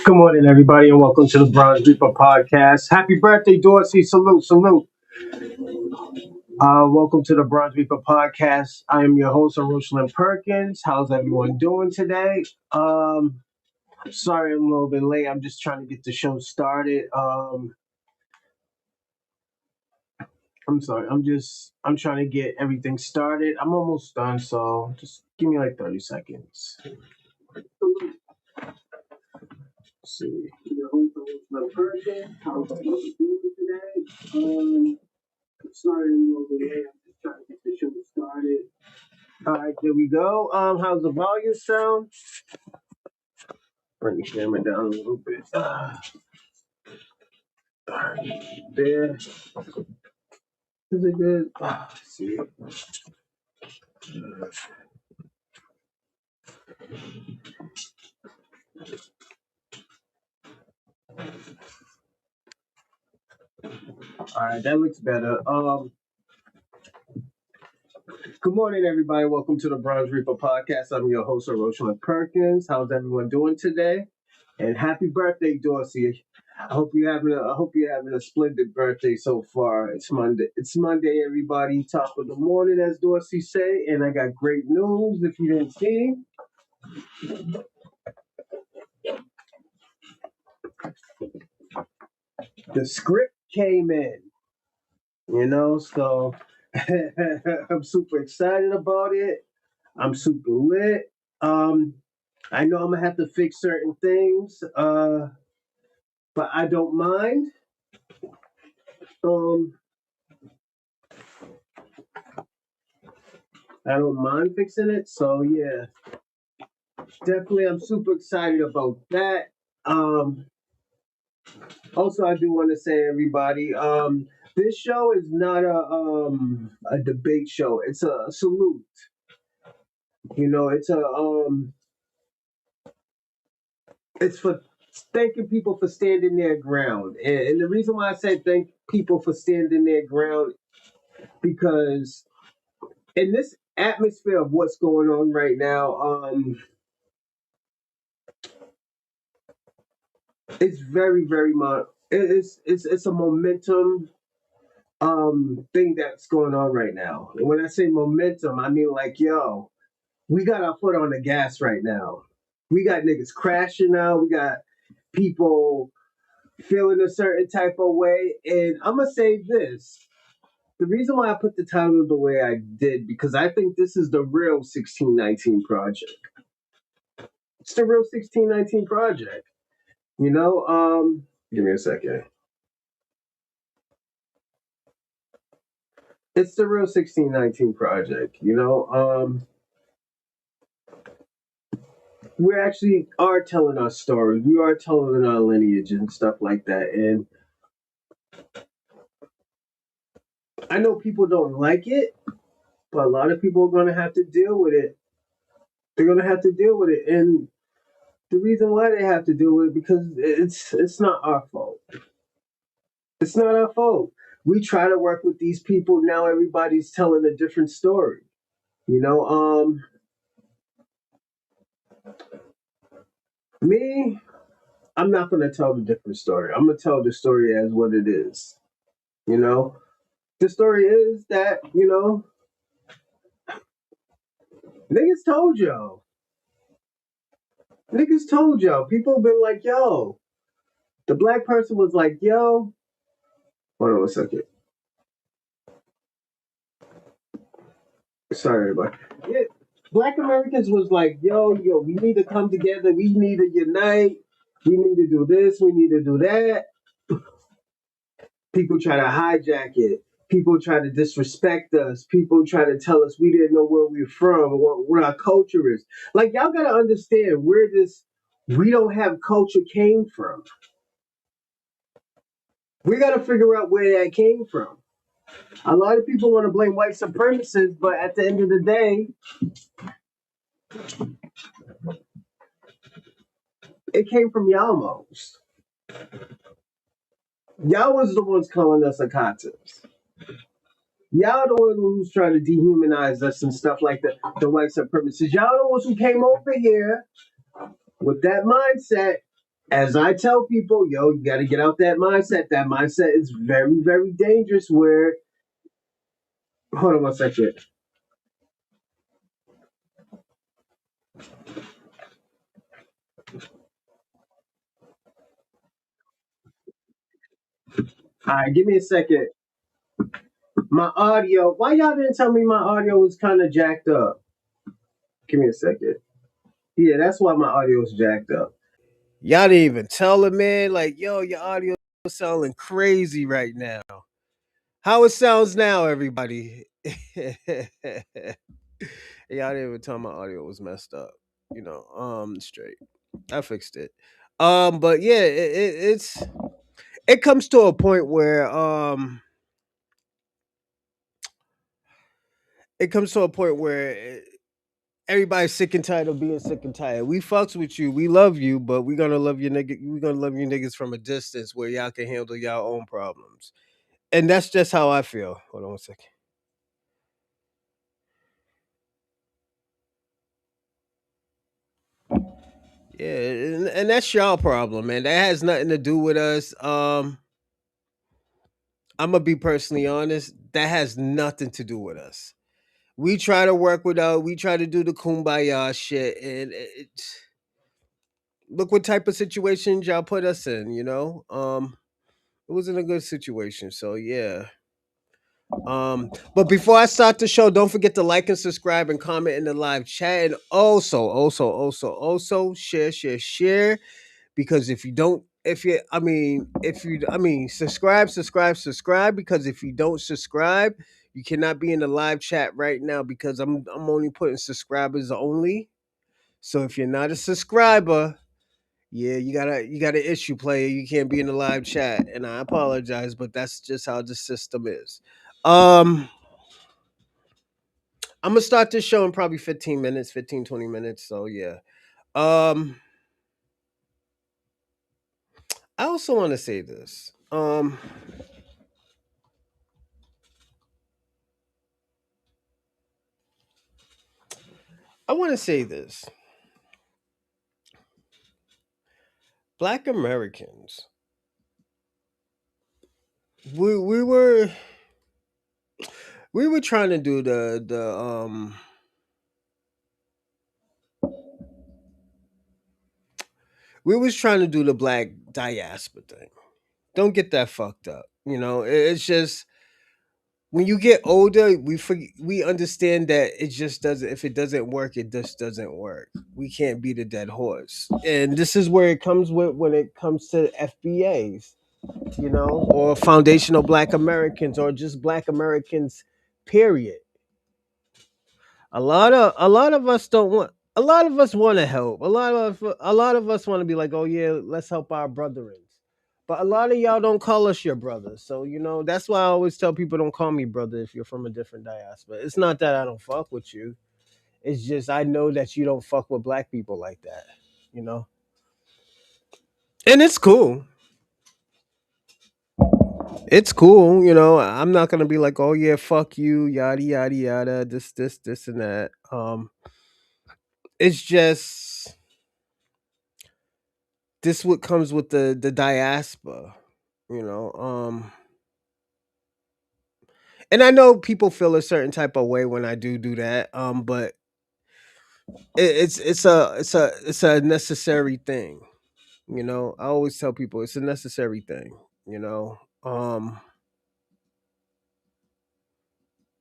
Good morning, everybody, and welcome to the Bronze Reaper podcast. Happy birthday, Dorsey. Salute, salute. Welcome to the Bronze Reaper podcast. I am your host, Rosalind Perkins. How's everyone doing today? Sorry I'm a little bit late. I'm just trying to get the show started. I'm sorry. I'm trying to get everything started. I'm almost done, so just give me like 30 seconds. Let's see. Your host, Rosalind Perkins. How's everyone doing today? Sorry, I'm over there. I'm just trying to get the show started. All right, there we go. How's the volume sound? Bring the camera down a little bit. All right, there. Is it good? Let's see. All right, that looks better. Good morning, everybody. Welcome to the Bronze Reaper podcast. I'm your host, Rosalind Perkins. How's everyone doing today? And happy birthday, Dorsey. I hope you're having a splendid birthday so far. It's Monday. It's Monday, everybody. Top of the morning, as Dorsey say. And I got great news. If you didn't see, the script came in. So I'm super excited about it. I'm super lit. I know I'm gonna have to fix certain things, but I don't mind. Um, I don't mind fixing it. So yeah, definitely, I'm super excited about that. Um, Also, I do want to say, everybody, this show is not a debate show. It's a salute. It's for thanking people for standing their ground. And the reason why I say thank people for standing their ground, because in this atmosphere of what's going on right now, it's very, very much it's a momentum thing that's going on right now. And when I say momentum, I mean like, yo, we got our foot on the gas right now. We got niggas crashing now. We got people feeling a certain type of way. And I'm gonna say this. The reason why I put the title the way I did, because I think this is the real 1619 project. It's the real 1619 project. Give me a second. It's the real 1619 project. We actually are telling our story. We are telling our lineage and stuff like that. And I know people don't like it, but a lot of people are going to have to deal with it. They're going to have to deal with it. And the reason why they have to deal with it, because it's not our fault. It's not our fault. We try to work with these people. Now everybody's telling a different story. Me, I'm not going to tell the different story. I'm going to tell the story as what it is. The story is that, niggas told y'all. Niggas told y'all. People have been like, yo. The black person was like, yo. Hold on a second. Sorry, everybody. Yeah, black Americans was like, yo, we need to come together. We need to unite. We need to do this. We need to do that. People try to hijack it. People try to disrespect us. People try to tell us we didn't know where we're from, what our culture is. Like, y'all got to understand where this we don't have culture came from. We got to figure out where that came from. A lot of people want to blame white supremacists, but at the end of the day, it came from y'all most. Y'all was the ones calling us Akatas. Y'all the ones who's trying to dehumanize us and stuff like that, the white supremacists. Y'all the ones who came over here with that mindset As I tell people, yo, you got to get out that mindset. That mindset is very, very dangerous. Where, hold on one second. All right, give me a second. My audio. Why y'all didn't tell me my audio was kind of jacked up? Give me a second. Yeah, that's why my audio is jacked up. Y'all didn't even tell him, man. Like, yo, your audio sounding crazy right now. How it sounds now, everybody. Y'all didn't even tell my audio was messed up. Straight. I fixed it. But yeah, it comes to a point where it comes to a point where everybody's sick and tired of being sick and tired. We fucks with you, we love you, but we gonna love you nigga. We gonna love you niggas from a distance where y'all can handle y'all own problems. And that's just how I feel. Hold on one second. Yeah, and that's y'all problem, man. That has nothing to do with us. I'm gonna be personally honest. That has nothing to do with us. We try to work without. We try to do the kumbaya shit, and look what type of situations y'all put us in. It wasn't a good situation. So yeah. But before I start the show, don't forget to like and subscribe and comment in the live chat, and also share, share, share. Because if you don't, if you, subscribe, subscribe, subscribe. Because if you don't subscribe, you cannot be in the live chat right now because I'm only putting subscribers only. So if you're not a subscriber, yeah, you got an issue, player. You can't be in the live chat, and I apologize, but that's just how the system is. Um, I'm gonna start this show in probably 15 minutes, 15 20 minutes. So yeah. Um, I also want to say this. I want to say this. Black Americans. We were trying to do the we was trying to do the black diaspora thing. Don't get that fucked up. It's just when you get older, we understand that it just doesn't. If it doesn't work, it just doesn't work. We can't beat a dead horse, and this is where it comes with when it comes to FBAs, or foundational Black Americans, or just Black Americans. Period. A lot of us don't want. A lot of us want to help. A lot of us want to be like, oh yeah, let's help our brethren. But a lot of y'all don't call us your brothers. So that's why I always tell people don't call me brother if you're from a different diaspora. It's not that I don't fuck with you. It's just I know that you don't fuck with black people like that. You know, and it's cool. It's cool. I'm not gonna be like, oh yeah, fuck you, yada yada yada, this and that. It's just this what comes with the diaspora, you know. And I know people feel a certain type of way when I do that. But it's a necessary thing. I always tell people it's a necessary thing. You know.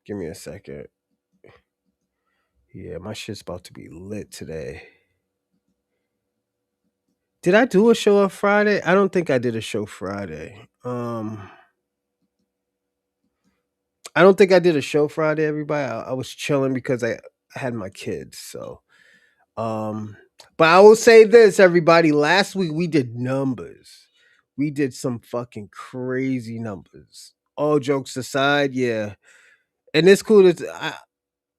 Give me a second. Yeah, my shit's about to be lit today. Did I do a show on Friday? I don't think I did a show Friday. I don't think I did a show Friday, everybody. I was chilling because I had my kids. So, um, but I will say this, everybody. Last week we did numbers. We did some fucking crazy numbers. All jokes aside, yeah. And it's cool to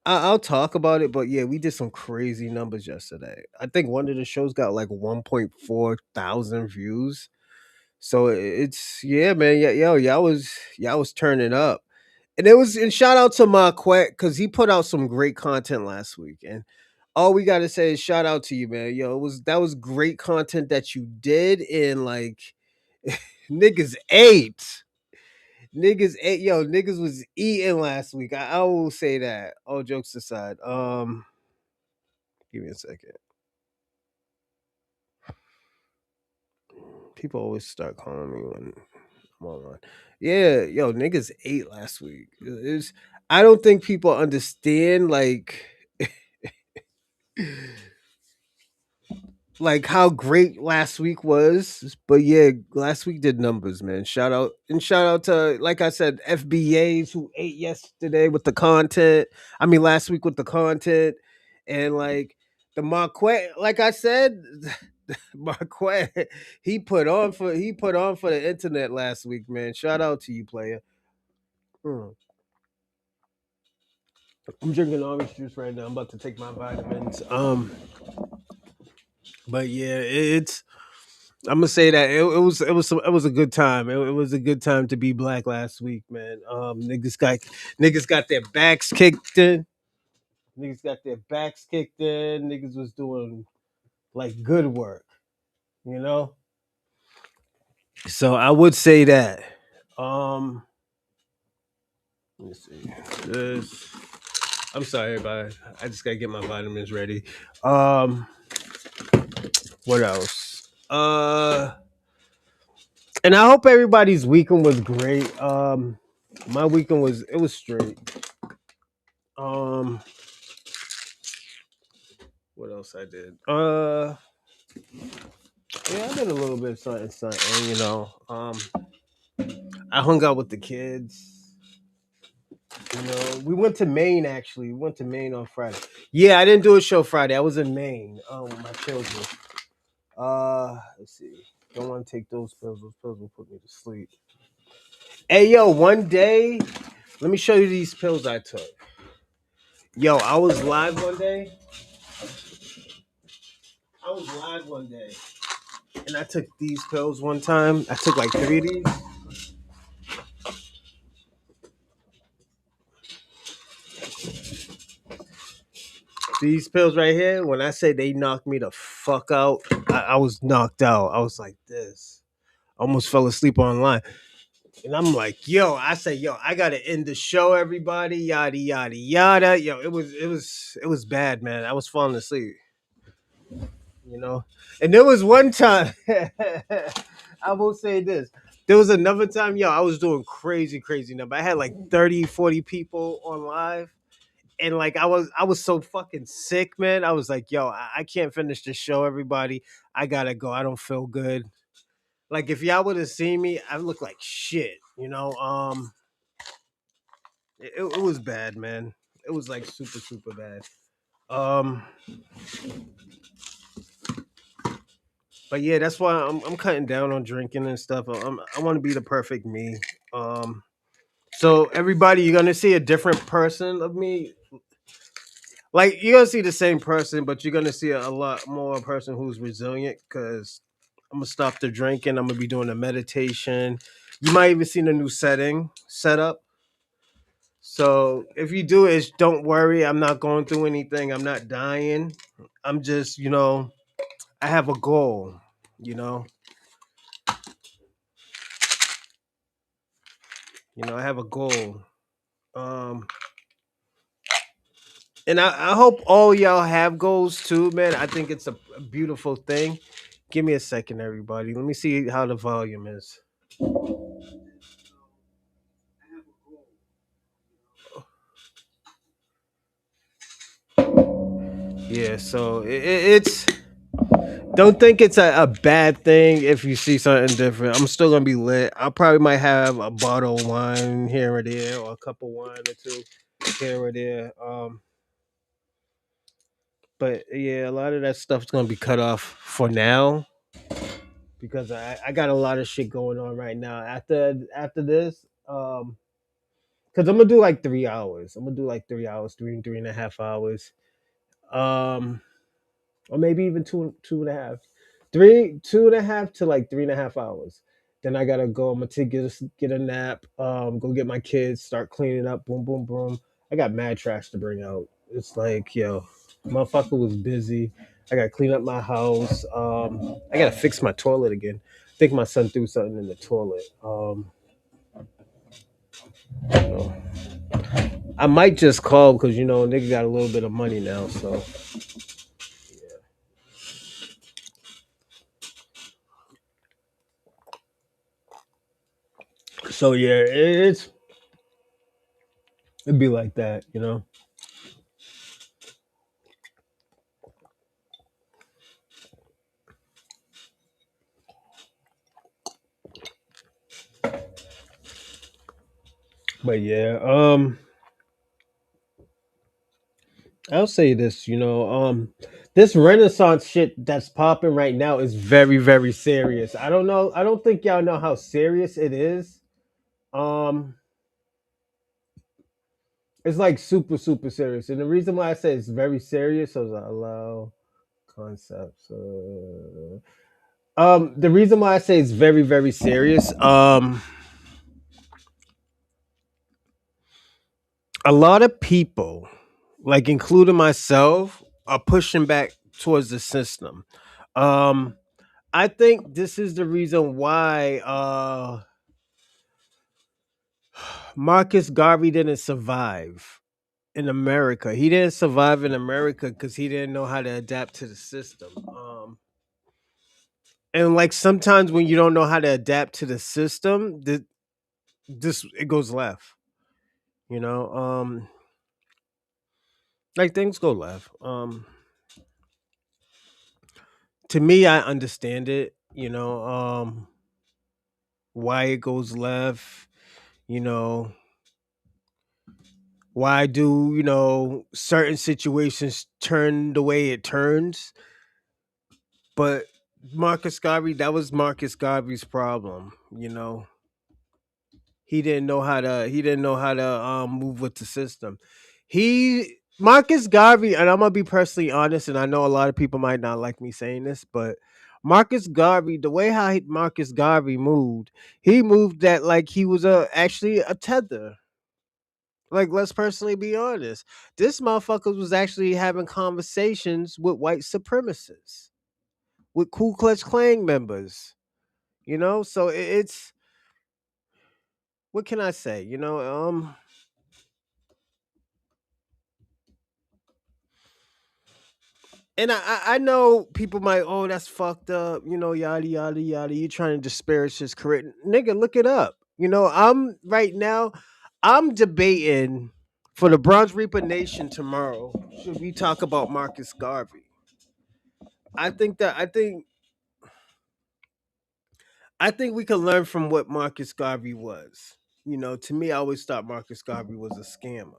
I'll talk about it, but yeah, we did some crazy numbers yesterday. I think one of the shows got like 1.4 thousand views. So it's yeah, man. Yeah, yo, y'all was turning up. And shout out to Marquette because he put out some great content last week. And all we gotta say is shout out to you, man. Yo, that was great content that you did, and like niggas ate. Niggas ate, yo, niggas was eating last week. I will say that. All jokes aside. Give me a second. People always start calling me when I'm online. Yeah, yo, niggas ate last week. I don't think people understand like how great last week was. But yeah, last week did numbers, man. Shout out to, like I said, FBAs who ate yesterday with the content. I mean last week with the content. And like the Marquette, like I said, Marquette, he put on for the internet last week, man. Shout out to you, player. Mm. I'm drinking orange juice right now. I'm about to take my vitamins. But yeah, it's I'm gonna say that it was a good time. It was a good time to be black last week, man. Niggas got their backs kicked in. Niggas got their backs kicked in. Niggas was doing like good work, you know. So I would say that. Um, let me see. This, I'm sorry, everybody. I just gotta get my vitamins ready. Um, what else? And I hope everybody's weekend was great. My weekend was straight. Um, what else I did? Yeah, I did a little bit of something, something. I hung out with the kids. We went to Maine actually. We went to Maine on Friday. Yeah, I didn't do a show Friday. I was in Maine. With my children. Let's see. Don't want to take those pills. Those pills will put me to sleep. Hey, yo, one day, let me show you these pills I took. Yo, I was live one day. I was live one day, and I took these pills one time. I took like 3 of these. These pills right here, when I say they knocked me the fuck out, I was knocked out. I was like this. Almost fell asleep online. And I'm like, yo, I say, yo, I gotta end the show, everybody. Yada yada yada. Yo, it was bad, man. I was falling asleep. you know. And there was one time, I will say this. There was another time, yo, I was doing crazy, crazy number. I had like 30, 40 people on live. And like I was so fucking sick, man. I was like, yo, I can't finish the show, everybody. I gotta go. I don't feel good. Like if y'all would have seen me, I look like shit. It was bad, man. It was like super, super bad. Um, but yeah, that's why I'm cutting down on drinking and stuff. I want to be the perfect me. Um, so everybody, you're gonna see a different person of me. Like you're gonna see the same person, but you're gonna see a lot more person who's resilient. Because I'm gonna stop the drinking. I'm gonna be doing a meditation. You might even see the new setup. So if you do it, don't worry. I'm not going through anything. I'm not dying. I'm just, I have a goal. You know, I have a goal. Um, and I hope all y'all have goals too, man. I think it's a beautiful thing. Give me a second, everybody. Let me see how the volume is. Yeah, so it's don't think it's a bad thing if you see something different. I'm still gonna be lit. I probably might have a bottle of wine here or there, or a cup of wine or two here or there. But yeah, a lot of that stuff's gonna be cut off for now because I got a lot of shit going on right now. After this, because I'm gonna do like 3 hours. I'm gonna do like 3 hours, 3.5 hours. Um, or maybe even two and a half, 2.5 to like 3.5 hours. Then I gotta go. I'm gonna get a nap. Go get my kids, start cleaning up. Boom, boom, boom. I got mad trash to bring out. It's like, yo. Motherfucker was busy. I gotta clean up my house. I gotta fix my toilet again. I think my son threw something in the toilet. You know, I might just call because nigga got a little bit of money now. So yeah, it'd be like that. But yeah, I'll say this. This Renaissance shit that's popping right now is very, very serious. I don't know. I don't think y'all know how serious it is. Um, it's like super, super serious, and the reason why I say it's very serious is allow concepts. The reason why I say it's very, very serious. A lot of people, like including myself, are pushing back towards the system. Um, I think this is the reason why Marcus Garvey didn't survive in America. He didn't survive in America because he didn't know how to adapt to the system. And like sometimes when you don't know how to adapt to the system, this it goes left. You know, like things go left. To me, I understand it. Why it goes left. You know, why do certain situations turn the way it turns? But Marcus Garvey, that was Marcus Garvey's problem. He didn't know how to move with the system. He Marcus Garvey, and I'm gonna be personally honest, and I know a lot of people might not like me saying this, but Marcus Garvey, the way how Marcus Garvey moved, he moved that like he was actually a tether. Like, let's personally be honest. This motherfucker was actually having conversations with white supremacists, with Ku Klux Klan members. So it's what can I say? And I know people might, oh, that's fucked up, yada yada yada. You trying to disparage his career, nigga? Look it up. I'm right now. I'm debating for the Bronze Reaper Nation tomorrow. Should we talk about Marcus Garvey? I think we can learn from what Marcus Garvey was. To me, I always thought Marcus Garvey was a scammer.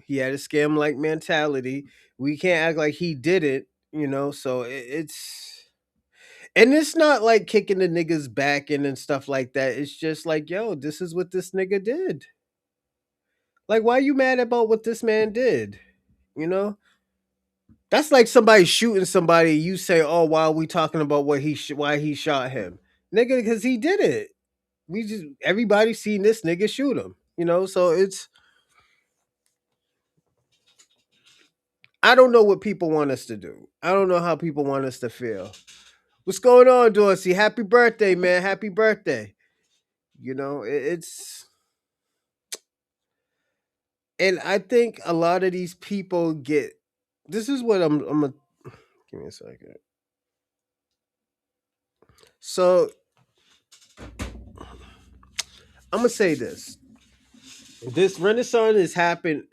He had a scam like mentality. We can't act like he did it. So it's not like kicking the niggas back in and stuff like that. It's just like, yo, this is what this nigga did. Like, why you mad about what this man did? You know, that's like somebody shooting somebody. You say, oh, why are we talking about why he shot him, nigga? Because he did it. We just everybody seen this nigga shoot him. So I don't know what people want us to do. I don't know how people want us to feel. What's going on, Dorsey? Happy birthday, man. Happy birthday. It's and I think a lot of these people get this is what I'm gonna give me a second. So I'm gonna say this. This renaissance is happening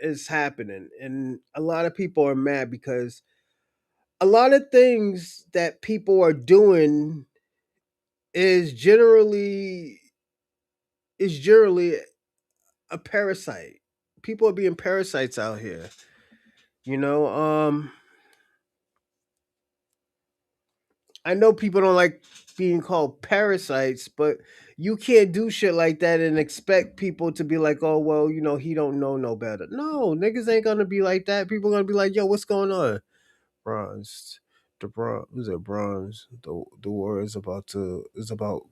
and a lot of people are mad because a lot of things that people are doing is generally a parasite. People are being parasites out here. You know, I know people don't like being called parasites, but you can't do shit like that and expect people to be like, "Oh, well, he don't know no better." No, niggas ain't gonna be like that. People gonna be like, "Yo, what's going on?" Bronze, the bronze, who's it? Bronze. The war is about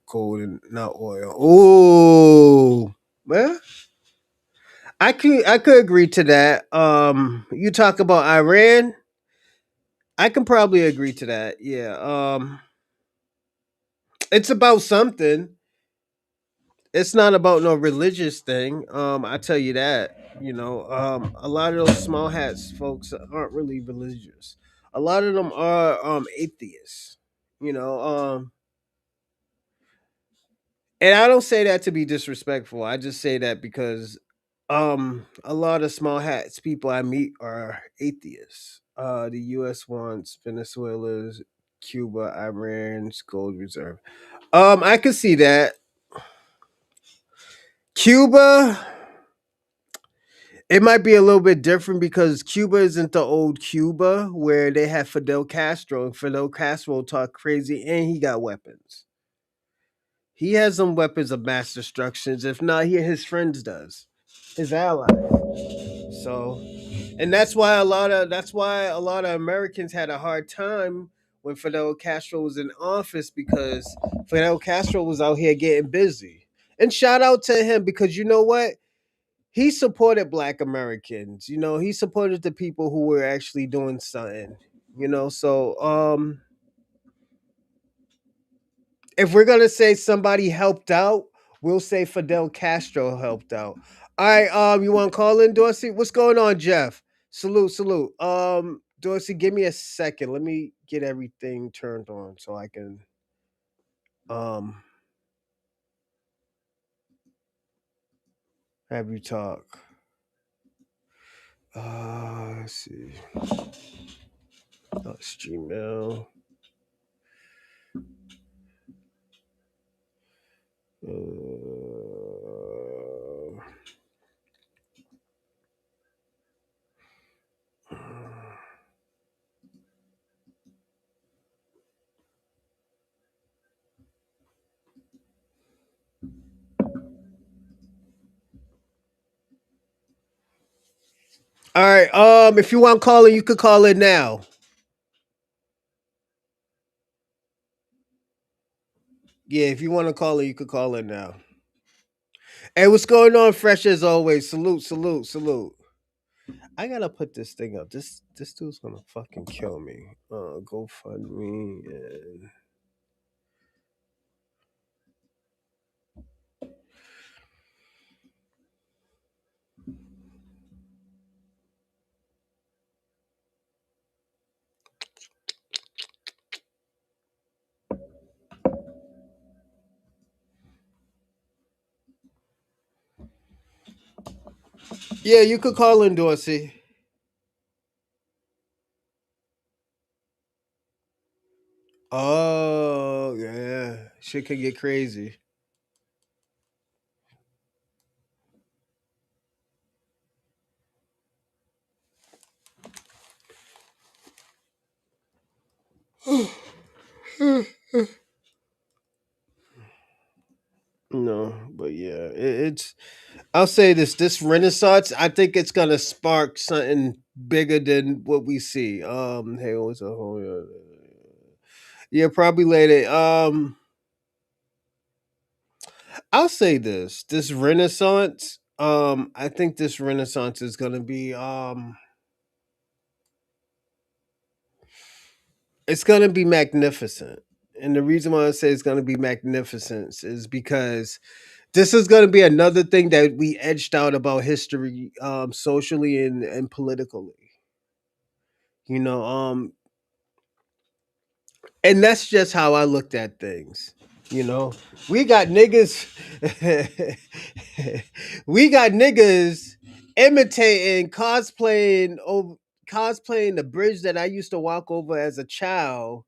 gold and not oil. Oh, man. I could agree to that. You talk about Iran, I can probably agree to that. Yeah. It's about something. It's not about no religious thing. I tell you that. A lot of those small hats folks aren't really religious. A lot of them are atheists. You know, and I don't say that to be disrespectful. I just say that because a lot of small hats people I meet are atheists. The US wants Venezuela's, Cuba, Iran's gold reserve. I could see that. Cuba, it might be a little bit different because Cuba isn't the old Cuba where they had Fidel Castro, and Fidel Castro talked crazy and he got weapons. He has some weapons of mass destructions. If not, his friends does, his allies. So, and that's why a lot of Americans had a hard time when Fidel Castro was in office because Fidel Castro was out here getting busy. And shout out to him because you know what? He supported black Americans. He supported the people who were actually doing something. So if we're gonna say somebody helped out, we'll say Fidel Castro helped out. All right, you want to call in, Dorsey? What's going on, Jeff? Salute, salute. Dorsey, give me a second. Let me get everything turned on so I can um have you talk. Let's see. It's Gmail. Uh, all right. If you want to call in, you could call in now. Yeah, if you want to call in, you could call in now. Hey, what's going on? Fresh as always. Salute, salute, salute. I gotta put this thing up. This dude's gonna fucking kill me. GoFundMe and yeah, you could call in, Dorsey. Oh yeah, shit could get crazy. No, but yeah, it's. I'll say this: this Renaissance, I think it's gonna spark something bigger than what we see. Hey, what's a whole? Yeah, probably later. I'll say this: this Renaissance. I think this Renaissance is gonna be. It's gonna be magnificent, and the reason why I say it's gonna be magnificent is because this is going to be another thing that we edged out about history, socially and politically. You know, and that's just how I looked at things. You know, we got niggas, we got niggas imitating, cosplaying the bridge that I used to walk over as a child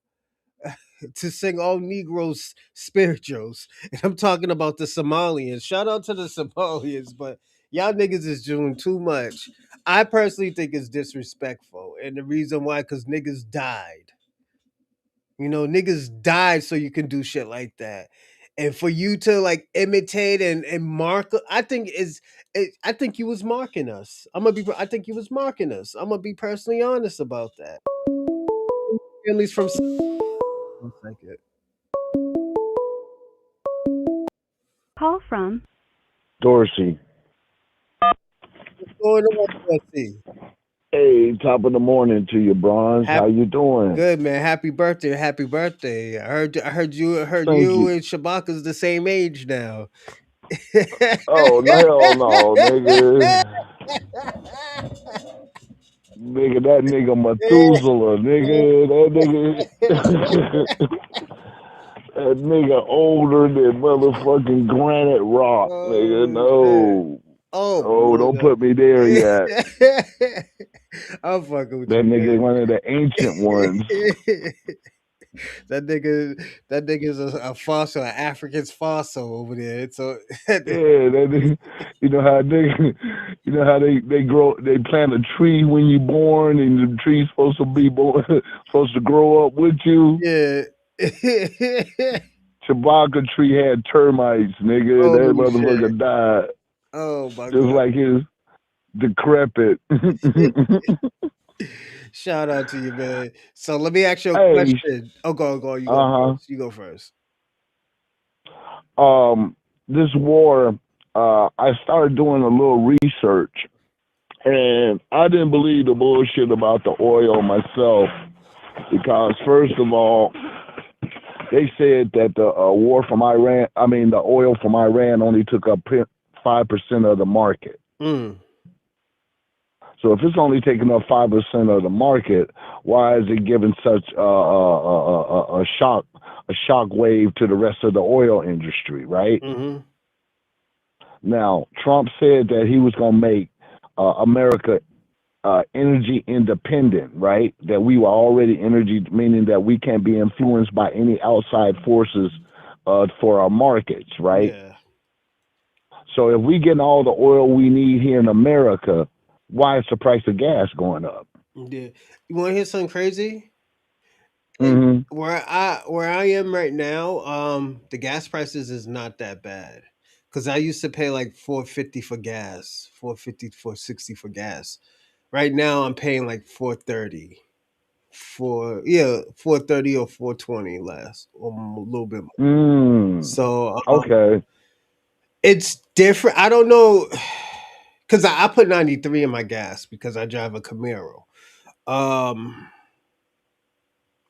to sing all Negroes spirituals. And I'm talking about the Somalians. Shout out to the Somalians, but y'all niggas is doing too much. I personally think it's disrespectful. And the reason why, because niggas died. Niggas died so you can do shit like that. And for you to like imitate and mark, I think you was marking us. I think you was marking us. I'm gonna be personally honest about that. At least from one second. Call from Dorsey. going on, USC? Hey, top of the morning to you, Bronze. How Happy, you doing? good man. Happy birthday! Happy birthday! I heard Thank you you. and Shabaka's the same age now. Oh, no, hell no, nigga. Nigga, that nigga Methuselah, nigga. That nigga older than motherfucking granite rock, nigga. Oh shit! No. Oh Oh, don't brother. put me there yet. I'm fucking with That you, nigga man. one of the ancient ones. that nigga, that nigga's a fossil, an African's fossil over there. So Yeah, that nigga, you know how they grow, they plant a tree when you born, and the tree's supposed to be born, supposed to grow up with you. yeah. Chewbacca tree had termites, nigga. That Holy shit! motherfucker died, Oh my just god! like his decrepit. Shout out to you, man. So let me ask you a Hey, question. Oh, go. You go uh first. You go first. huh. This war, I started doing a little research, and I didn't believe the bullshit about the oil myself because, first of all, they said that the war from Iran, I mean, the oil from Iran only took up 5% of the market. Mm, So if it's only taking up 5% of the market, why is it giving such a shock wave to the rest of the oil industry, right? mm-hmm. Now, Trump said that he was going to make America energy independent, right? That we were already energy, meaning that we can't be influenced by any outside forces for our markets, right? Yeah. So if we get all the oil we need here in America, why is the price of gas going up? Yeah. You want to hear something crazy? And Hmm. where I am right now, the gas prices is not that bad. Cause I used to pay like 450 for gas, 450, 460 for gas. Right now I'm paying like 430. 430 or 420 less, or a little bit more. Mm. So Okay. it's different. I don't know, because I put 93 in my gas because I drive a Camaro. Um,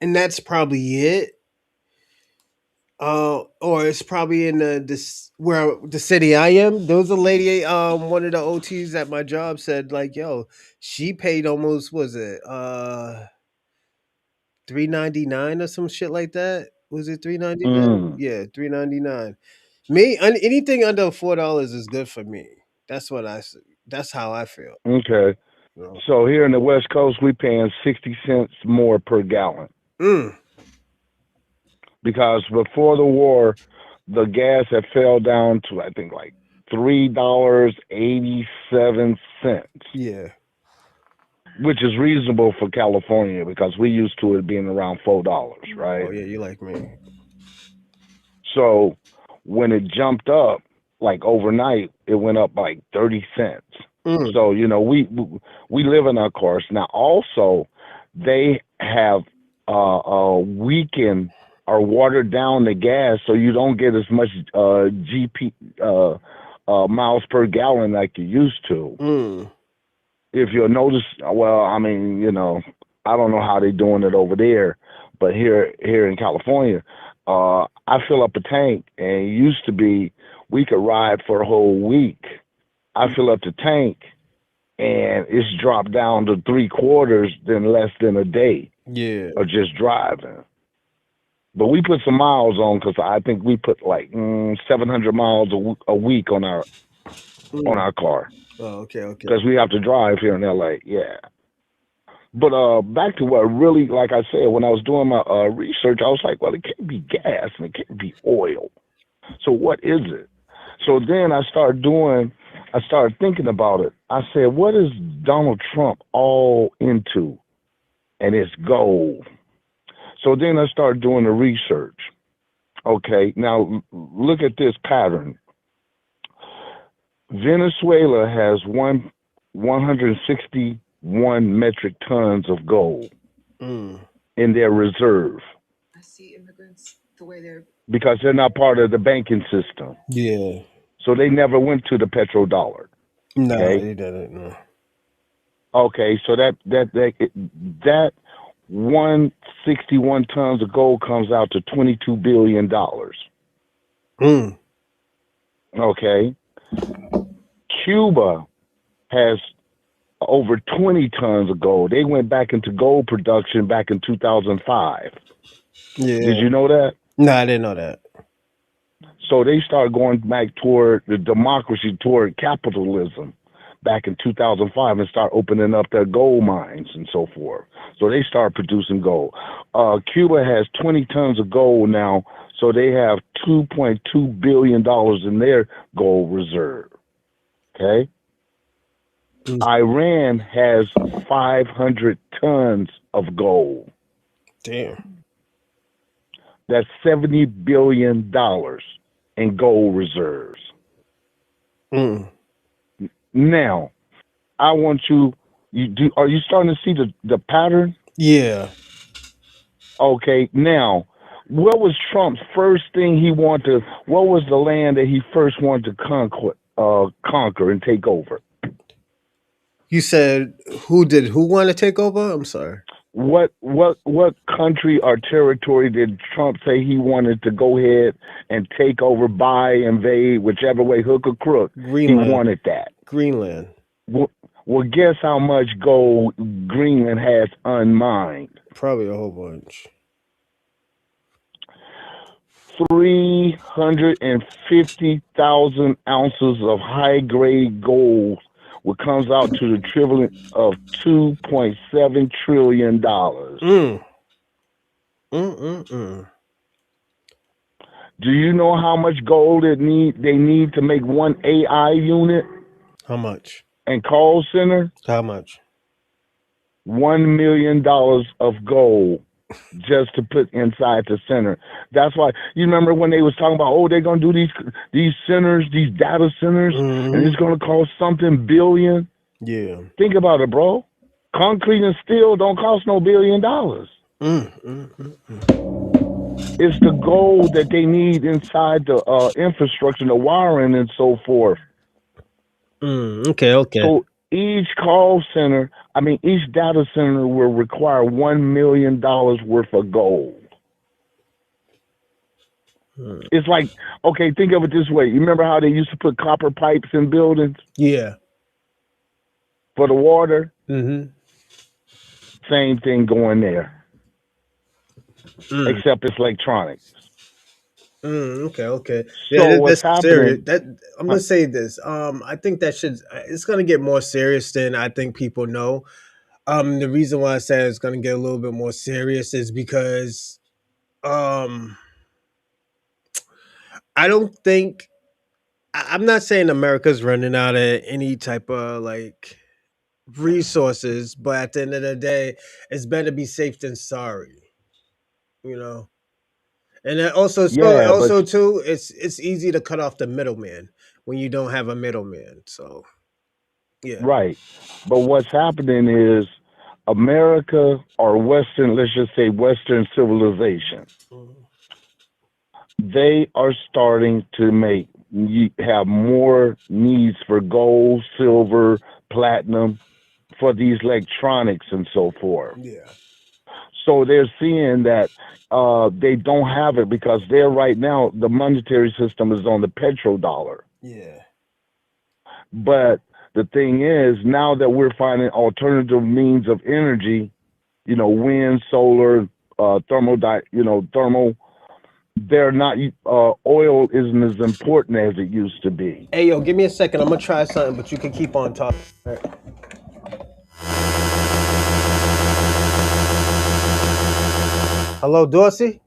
and that's probably it. Or it's probably in this where the city I am. There was a lady, one of the OTs at my job said like, "Yo, she paid almost was it 399 or some shit like that. Was it 399? Mm. Yeah, 399. Anything under $4 is good for me. That's what that's how I feel. Okay. You know? So here in the West Coast, we paying 60 cents more per gallon Mm, because before the war, the gas had fell down to I think like $3.87, yeah. which is reasonable for California because we used to it being around $4, Oh right? yeah, you like me. So when it jumped up, like overnight, it went up like 30 cents. Mm, So we live in our cars now. Also, they have weakened or watered down the gas, so you don't get as much GP miles per gallon like you used to. mm, If you'll notice, well, I mean, I don't know how they're doing it over there, but here in California, I fill up a tank, and it used to be we could ride for a whole week. I fill up the tank, and it's dropped down to three quarters in less than a day yeah. of just driving. But we put some miles on because I think we put like 700 miles a week on Mm. our car Oh, okay. because we have to drive here in LA. Yeah. But back to what really, like I said, when I was doing my research, I was like, well, it can't be gas and it can't be oil. So what is it? So then I started thinking about it. I said, what is Donald Trump all into? And it's gold. So then I started doing the research. Okay, now look at this pattern. Venezuela has 161 metric tons of gold Mm. in their reserve because they're not part of the banking system. Yeah. So they never went to the petrodollar. No, Okay. he didn't. No. Okay. So that 161 tons of gold comes out to $22 billion. Mm. Okay. Cuba has over 20 tons of gold. They went back into gold production back in 2005. Did Yeah. you know that? No, I didn't know that. So they started going back toward the democracy, toward capitalism back in 2005 and start opening up their gold mines and so forth. So they start producing gold. Cuba has 20 tons of gold now, so they have $2.2 billion in their gold reserve. Okay. Mm. Iran has 500 tons of gold. Damn. That's $70 billion in gold reserves. Mm. Now, I want you. You do. Are you starting to see the pattern? Yeah. Okay. Now, what was Trump's first thing he wanted? What was the land that he first wanted to conquer and take over? You said who want to take over? I'm sorry. What country or territory did Trump say he wanted to go ahead and take over, buy, invade, whichever way, hook or crook? He Greenland. wanted that. Greenland. Well, guess how much gold Greenland has unmined? Probably a whole bunch. 350,000 ounces of high grade gold, which comes out to the equivalent of $2.7 trillion. Mm. Mm. Do you know how much gold they need to make one AI unit How much? and call center? How much? $1 million of gold just to put inside the center. That's why you remember when they was talking about, oh, they're gonna do these centers, these data centers, and Mm-hmm. it's gonna cost something billion. Yeah. Think about it, bro. Concrete and steel don't cost no $1 billion. It's the gold that they need inside the infrastructure, the wiring, and so forth. Okay. Okay. So each call center, I mean, each data center will require $1 million worth of gold. Mm. It's like, okay, think of it this way. You remember how they used to put copper pipes in buildings Yeah. for the water? Mm-hmm. Same thing going there, Mm. except it's electronic. Okay. Okay. Yeah. So what's That's serious. happening? That I'm gonna say this. I think that should. It's gonna get more serious than I think people know. The reason why I say it's gonna get a little bit more serious is because um, I don't think I'm not saying America's running out of any type of like resources, but at the end of the day, it's better be safe than sorry. You know, and then Yeah, but also too, it's easy to cut off the middleman when you don't have a middleman. So yeah. right. But what's happening is America or Western, let's just say Western civilization, Mhm. they are starting to have more needs for gold, silver, platinum for these electronics and so forth. Yeah. So they're seeing that they don't have it because they're right now the monetary system is on the petrodollar. Yeah. But the thing is, now that we're finding alternative means of energy, wind, solar, thermal, they're not. Oil isn't as important as it used to be. Hey yo, give me a second. I'm gonna try something, but you can keep on talking. All right. Hello, Dorsey.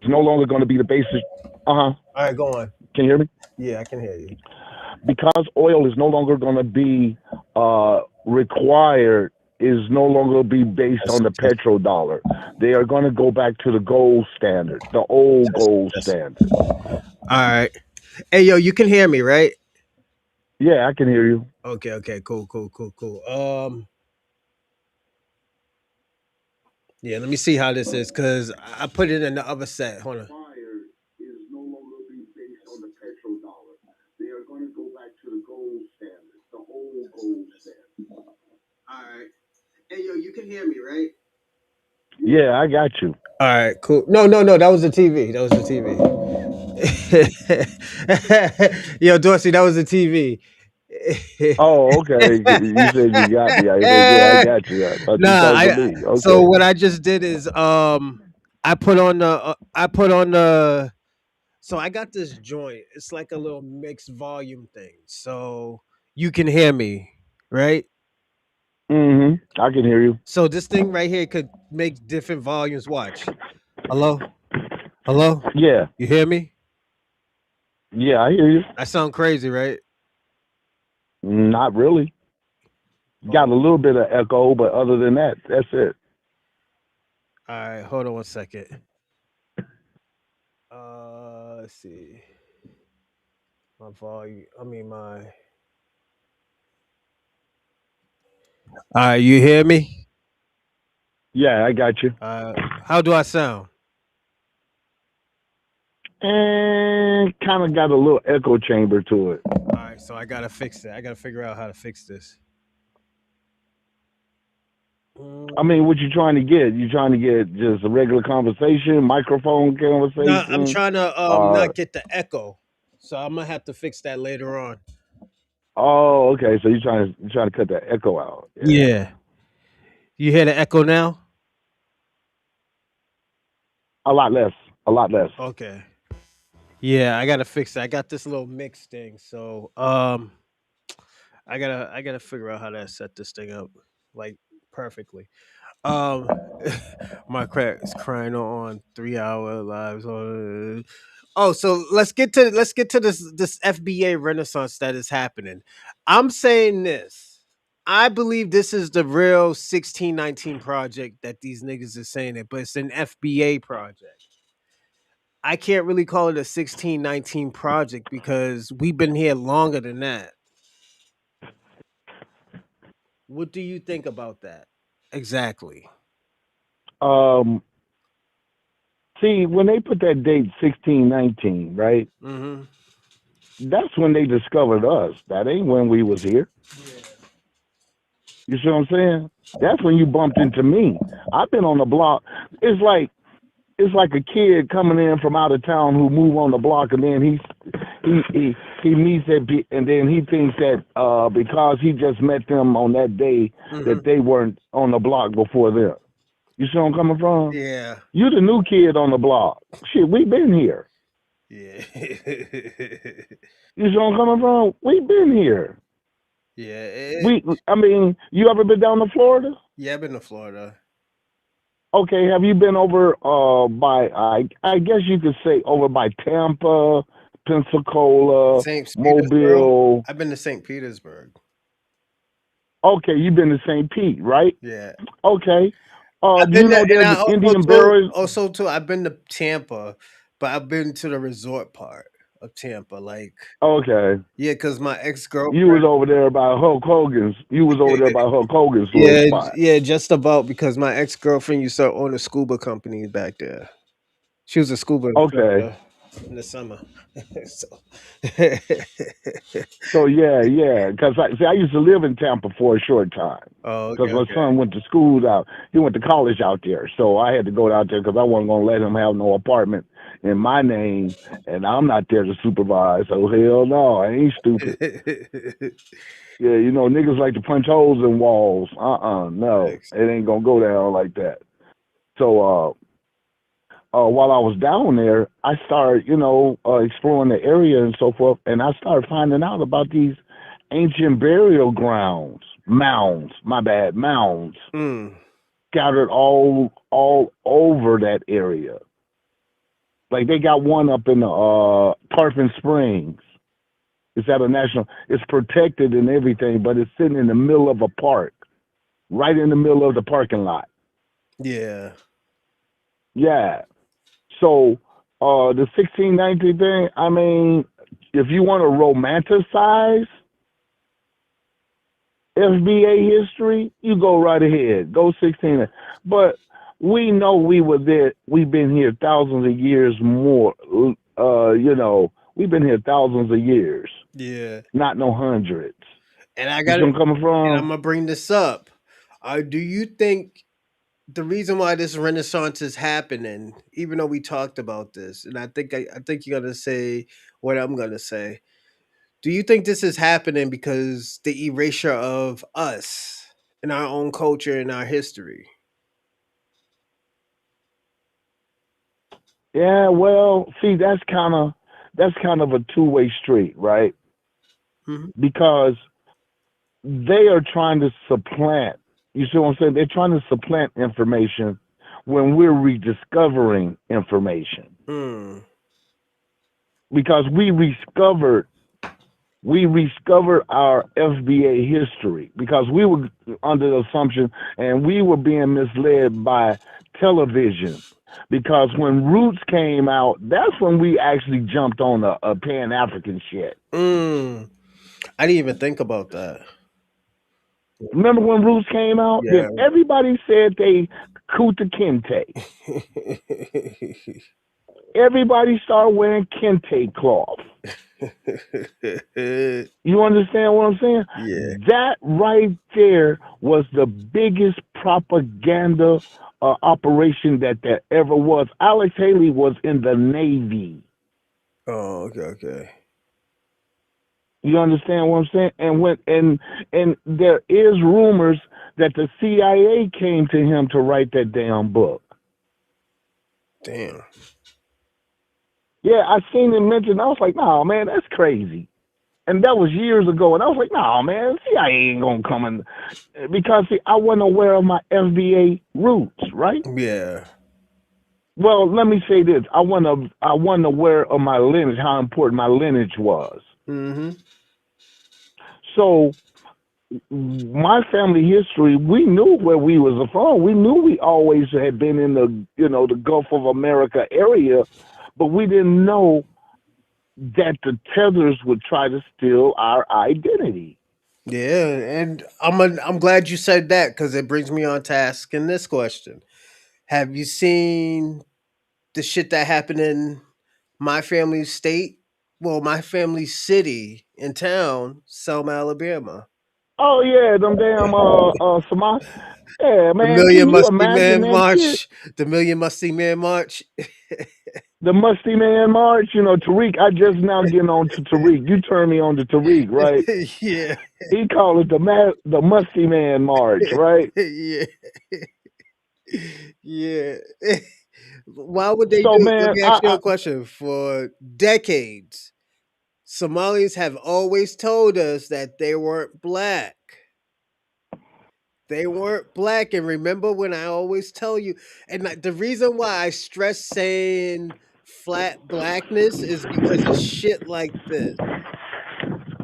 It's no longer going to be the basis. Uh huh. All right, go on. Can you hear me? Yeah, I can hear you. Because oil is no longer going to be required, is no longer be based Yes, on the yes, petrodollar. They are going to go back to the gold standard, the old yes, gold yes. standard. All right. Hey yo, you can hear me, right? Yeah, I can hear you. Okay, okay, cool. Yeah, let me see how this is because I put it in the other set. Hold on. Is no longer be based on the petrodollar. They are going to go back to the gold standard. hear me, right? Yeah, I got you. All right, cool. No, that was the TV. That was the TV. Yo, Dorsey, that was the TV. Oh, okay. You said you got me. I said, yeah, I got you. I thought you Nah, talking to I. me. So Okay. what I just did is I put on the so I got this joint. It's like a little mixed volume thing. So you can hear me, right? I can hear you. So this thing right here could make different volumes. Watch. Hello? Hello? Yeah. You hear me? Yeah, I hear you. I sound crazy, right? Not really. Hold Got on. a little bit of echo, but other than that, that's it. All right, hold on one second. Let's see. My volume. I mean my. All right, you hear me? Yeah, I got you. How do I sound? And kind of got a little echo chamber to it. All right, so I gotta fix it. I gotta figure out how to fix this. I mean, what you trying to get? You trying to get just a regular conversation, microphone No, I'm conversation? trying to Uh not get the echo, so I'm gonna have to fix that later on. oh, okay. So you trying to cut that echo out? Yeah, Yeah, you hear the echo now? a lot less, a lot less. Okay. Yeah, I gotta fix it. I got this little mix thing, so I gotta figure out how to set this thing up like perfectly. Um, my crack is crying on 3 hour lives. Oh, so let's get to this FBA Renaissance that is happening. I'm saying this. I believe this is the real 1619 project that these niggas are saying it, but it's an FBA project. I can't really call it a 1619 project because we've been here longer than that. What do you think about that? Exactly. Um, see, when they put that date 1619, right? Mm-hmm. That's when they discovered us. That ain't when we was here. You see what I'm saying? That's when you bumped into me. I've been on the block. It's like it's like a kid coming in from out of town who move on the block, and then he meets and then he thinks that because he just met them on that day Mm-hmm. that they weren't on the block before them. You see where I'm coming from? Yeah. You the new kid on the block. Shit, we been here. Yeah. You see where I'm coming from? We been here. Yeah. I mean, you ever been down to Florida? Yeah, I've been to Florida. Okay, have you been over by I guess you could say over by Tampa, Pensacola, St. Petersburg. Mobile? I've been to St. Petersburg. Okay, you've been to St. Pete, right? Yeah. Okay. I've Do been you to, know and there's I an also Indian too, burial? I've been to Tampa, but I've been to the resort part of Tampa. Like, Okay. yeah, because my ex You was girlfriend. over there by Hulk Hogan's. You was over there by Hulk Hogan's little Yeah, spot. yeah, just about because my ex girlfriend used to own a scuba company back there. She was a scuba Okay. instructor in the summer. So, So yeah. Because I used to live in Tampa for a short time. oh, Because okay, my okay. son went to school out. He went to college out there, so I had to go out there because I wasn't gonna let him have no apartment in my name, and I'm not there to supervise. So hell no, I ain't stupid. Yeah, niggas like to punch holes in walls. No, Thanks. it ain't gonna go down like that. So, while I was down there, I started, exploring the area and so forth, and I started finding out about these ancient burial grounds, mounds. My bad, mounds Mm, scattered all over that area. Like they got one up in Tarpon Springs. It's at a national. It's protected and everything, but it's sitting in the middle of a park, right in the middle of the parking lot. yeah. Yeah. So the 1619 thing. I mean, if you want to romanticize FBA history, you go right ahead. Go 16. But we know we were there. We've been here thousands of years more. We've been here thousands of years, Yeah. not no hundreds. And I You got see it. where I'm coming And I'm from? gonna bring this up. Do you think the reason why this renaissance is happening, even though we talked about this, and I think you're gonna say what I'm gonna say. Do you think this is happening because the erasure of us and our own culture and our history? Yeah, well, see, that's kind of a two-way street, right? Hmm. Because they are trying to supplant. You see what I'm saying? They're trying to supplant information when we're rediscovering information Mm. because we discovered our FBA history because we were under the assumption and we were being misled by television. Because when Roots came out, that's when we actually jumped on a Pan African shit. Mm. I didn't even think about that. Remember when Roots came out? Then Yeah. everybody said they Kuta Kente. Everybody started wearing kente cloth. You understand what I'm saying? Yeah. That right there was the biggest propaganda operation that there ever was. Alex Haley was in the Navy. Oh, okay, okay. You understand what I'm saying? And there is rumors that the CIA came to him to write that damn book. Damn. Yeah, I seen him mentioned. I was like, nah, man, that's crazy. And that was years ago. And I was like, nah, man, CIA ain't gonna come in because see, I wasn't aware of my FBA roots, right? Yeah. Well, let me say this: I wasn't aware of my lineage, how important my lineage was. Mm-hmm. So my family history, we knew where we was from. We knew we always had been in the the Gulf of America area, but we didn't know that the tethers would try to steal our identity. Yeah, and I'm glad you said that because it brings me on task in this question. Have you seen the shit that happened in my family's state? Well, my family's city and town, Selma, Alabama. Oh yeah, them damn Samaj. Yeah, The man, can Million you Musty imagine Man that shit? March. The Million Musty Man March. The Musty Man March, Tariq, I just now getting on to Tariq. You turned me on to Tariq, right? Yeah. He called it the Musty Man March, right? Yeah. Yeah. Why would they do So it? Let man, me ask you a question. For decades, Somalis have always told us that they weren't black. They weren't black. And remember when I always tell you, and the reason why I stress saying flat blackness is because of shit like this.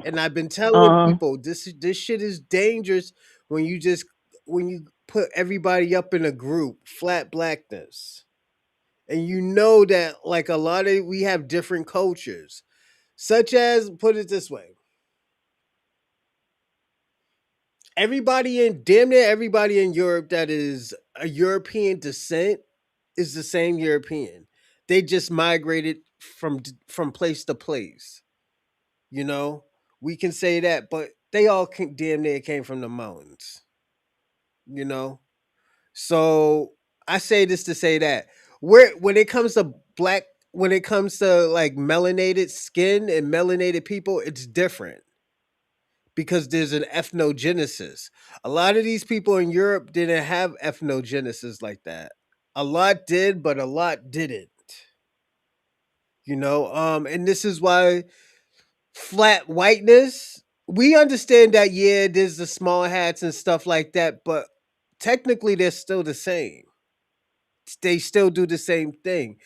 And I've been telling uh people this shit is dangerous when you just when you put everybody up in a group, flat blackness. And you know that like a lot of we have different cultures. Such as put it this way. Everybody in damn near everybody in Europe that is a European descent is the same European. They just migrated from place to place. You know, we can say that, but they all damn near came from the mountains. You know, so I say this to say that where when it comes to black, when it comes to like melanated skin and melanated people, it's different because there's an ethnogenesis. A lot of these people in Europe didn't have ethnogenesis like that. A lot did, but a lot didn't. And this is why flat whiteness. We understand that there's the small hats and stuff like that, but technically they're still the same. They still do the same thing.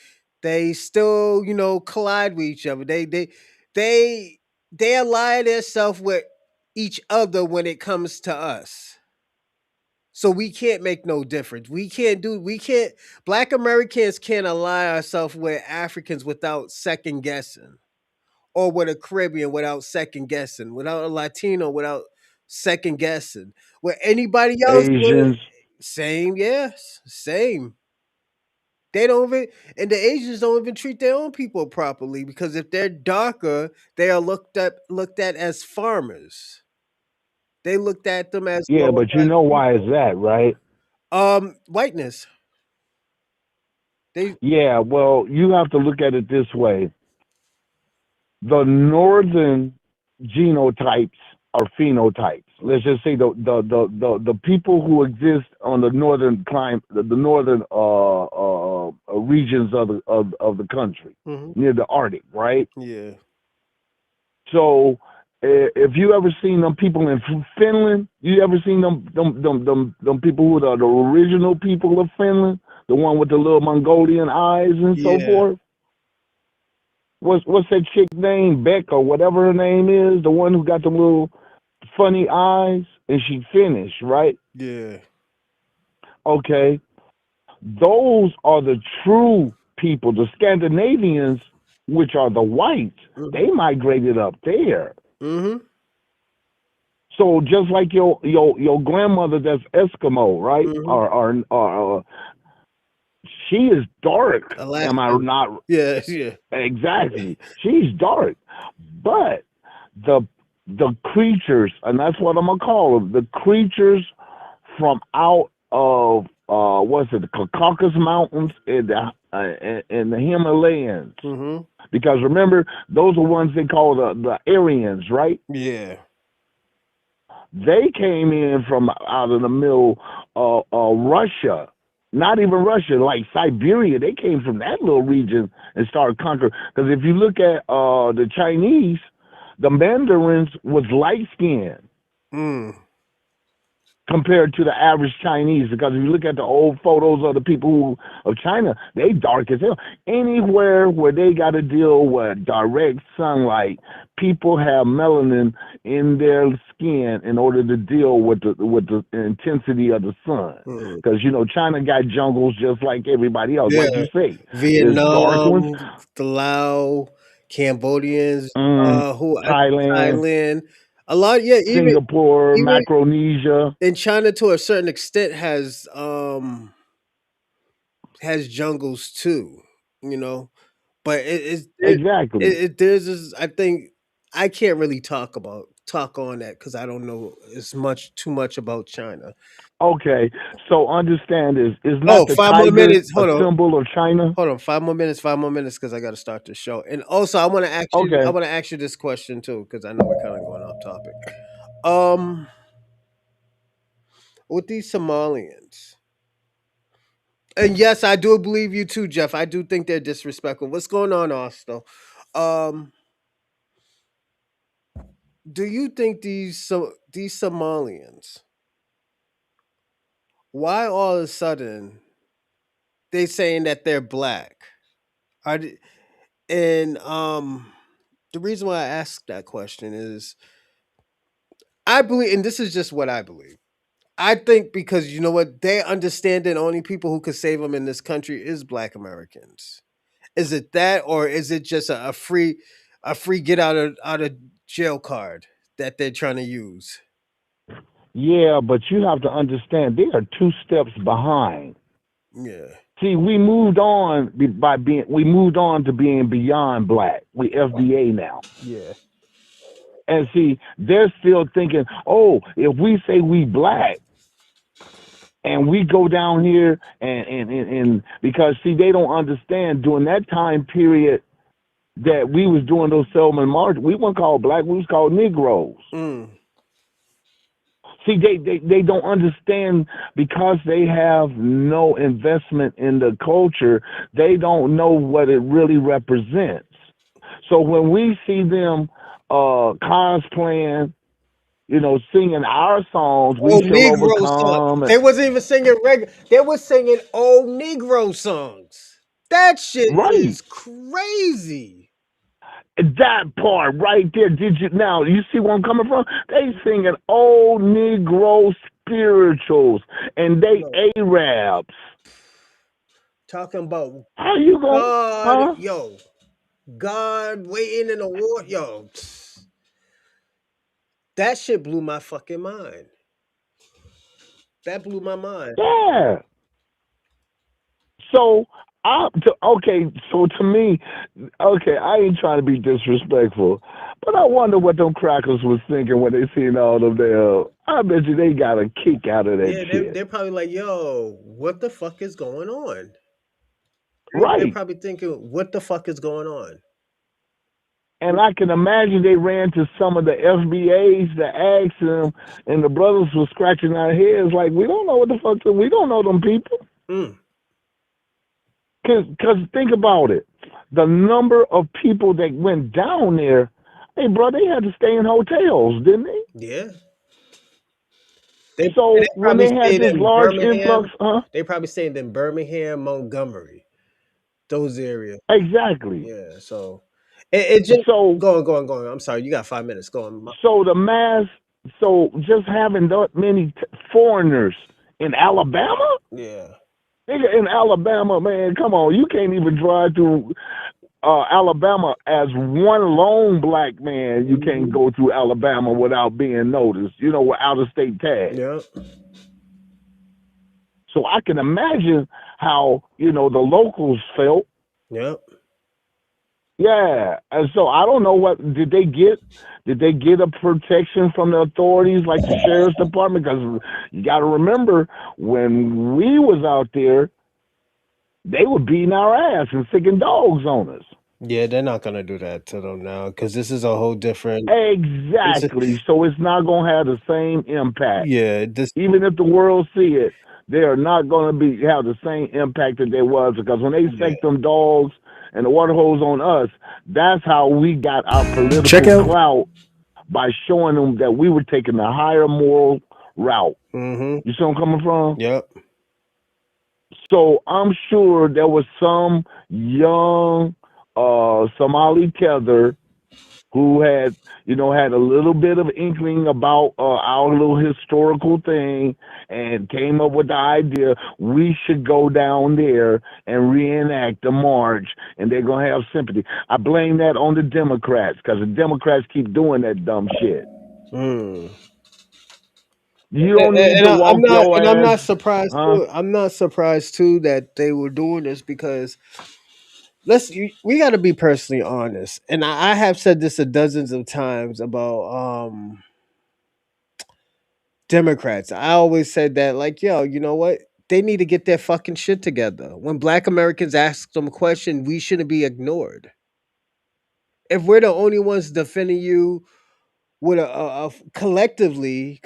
They still, collide with each other. They they ally themselves with each other when it comes to us. So we can't make no difference. We can't black Americans can't ally ourselves with Africans without second guessing. Or with a Caribbean without second guessing, without a Latino without second guessing. With anybody else with Asians. same, yes, same. They don't even, and the Asians don't even treat their own people properly because if they're darker, they are looked at as farmers. They looked at them as Yeah, lower but you class know why is people. that, right? Whiteness. They Yeah, well, you have to look at it this way. The northern genotypes are phenotypes. Let's just say the people who exist on the northern the northern regions of the country hmm near the Arctic, right? Yeah. So if you ever seen them people in Finland, you ever seen them people who are the original people of Finland, the one with the little Mongolian eyes and so Yeah. forth? What's that chick name? Beck or whatever her name is, the one who got the little funny eyes, and she finished, right? Yeah. Okay, those are the true people. The Scandinavians, which are the whites, hmm they migrated up there. hmm So just like your grandmother, that's Eskimo, right? hmm She is dark. Am I Alaskan. not? Yeah. Yeah. Exactly. She's dark, but the the creatures, and that's what I'm gonna call them, the creatures from out of what's it, the Caucasus Mountains and the Himalayas. hmm Because remember, those are ones they call the Aryans, right? Yeah. They came in from out of the middle of Russia. Not even Russia, like Siberia. They came from that little region and started conquering. Because if you look at the Chinese, the Mandarins was light skinned Mm. compared to the average Chinese. Because if you look at the old photos of the people of China, they dark as hell. Anywhere where they got to deal with direct sunlight, people have melanin in their skin in order to deal with the intensity of the sun. Mm. Because China got jungles just like everybody else. Yeah. Like you say, there's dark ones. Vietnam, the Lao, Cambodians, who Thailand, Thailand, a lot. Yeah, Singapore, even Micronesia. in China to a certain extent has jungles too. You know, but Exactly. there's this. I think I can't really talk on that because I don't know as much too much about China. Okay, so understand this. Is not Oh, the 5 more minutes. tiger a symbol of China? Hold on, 5 more minutes, because I got to start the show. And also, I Okay. want to ask you this question too, because I know we're kind of going off topic. Um, with these Somalians, and yes, I do believe you too, Jeff. I do think they're disrespectful. What's going on, Austin? Um, do you think these Somalians, why all of a sudden they saying that they're black? Are they, and the reason why I ask that question is I believe, and this is just what I believe. I think because you know what, they understand that only people who could save them in this country is Black Americans. Is it that, or is it just a free get out of jail card that they're trying to use? Yeah, but you have to understand they are two steps behind. Yeah, See, we moved on to being beyond black. We FBA now. yeah. And see, they're still thinking, oh, if we say we black and we go down here and because see, they don't understand during that time period that we was doing those Selma March, we weren't called black, we was called Negroes. Mm. See, they don't understand because they have no investment in the culture. They don't know what it really represents. So when we see them cosplaying, singing our songs, we Old shall Negro song. overcome. They wasn't even singing regular. They was singing old Negro songs. That shit Right. is crazy. That part right there. Did you now? You see where I'm coming from? They singing old Negro spirituals and they Yo, Arabs. talking about How you going? God, Huh? yo, God waiting in the war, yo. That shit blew my fucking mind. That blew my mind. Yeah. So okay. So to me, okay, I ain't trying to be disrespectful, But I wonder what them crackers was thinking when they seen all of their. I bet you they got a kick out of that Yeah, shit. they're probably like, "Yo, what the fuck is going on?" They're Right. probably thinking, "What the fuck is going on?" And I can imagine they ran to some of the FBAs to ask them, and the brothers were scratching their heads like, we don't know what the fuck, we don't know them people. Mm. Because think about it. The number of people that went down there, hey, bro, they had to stay in hotels, didn't they? Yeah, they So when probably they had stayed this in large influx, Birmingham. They probably stayed in Birmingham, Montgomery, those areas. exactly. Yeah, so it just So going. I'm sorry, you got 5 minutes. Go on. so the mass, so just having that many foreigners in Alabama, Yeah, nigga, in Alabama, man, come on, you can't even drive through Alabama as one lone black man. You can't Mhm. go through Alabama without being noticed. You know, with out of state tags. yeah, So I can imagine how the locals felt. yeah. Yeah, and so I don't know what did they get. Did they get a protection from the authorities like the sheriff's department? Because you got to remember when we was out there, they were beating our ass and sicking dogs on us. Yeah, they're not gonna do that to them now because this is a whole different. It's a, Exactly. So it's not gonna have the same impact. yeah, this. Even if the world see it, they are not gonna have the same impact that they was because when they Yeah. sick them dogs and the water hose on us, that's how we got our Check political out. clout by showing them that we were taking the higher moral route. Mm-hmm. You see where I'm coming from? Yep. So I'm sure there was some young Somali tether who had a little bit of inkling about our little historical thing and came up with the idea we should go down there and reenact the march and they're going to have sympathy. I blame that on the Democrats because the Democrats keep doing that dumb shit. Mm. You don't need to walk your I'm ass, not surprised huh? too. I'm not surprised too that they were doing this because we got to be personally honest, and I have said this a dozens of times about Democrats. I always said that, like, yo, you know what? They need to get their fucking shit together. When Black Americans ask them a question, we shouldn't be ignored. If we're the only ones defending you with collectively,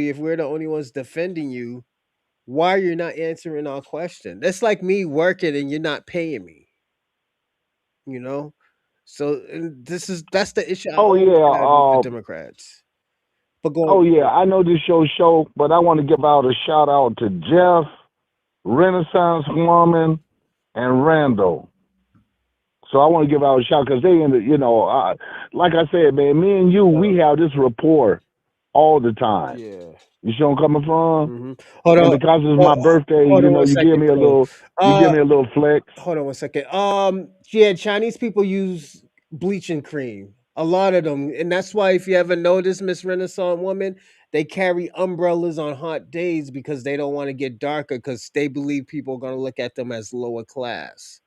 if we're the only ones defending you, why are you not answering our question? That's like me working and you're not paying me, you know? So and that's the issue I Oh always yeah, had with the Democrats. But go oh on. yeah. I know this show, but I want to give out a shout out to Jeff, Renaissance Woman, and Randall. So I want to give out a shout because they in the, like I said, man, me and you, we have this rapport all the time. Yeah. You see where I'm coming from? Hmm. Hold And on. because it's Hold, my birthday, hold on one you give second, me a Joe. little, Uh, flex. hold on one second. Yeah, Chinese people use bleaching cream. A lot of them, and that's why if you ever notice, Miss Renaissance woman, they carry umbrellas on hot days because they don't want to get darker because they believe people are gonna look at them as lower class.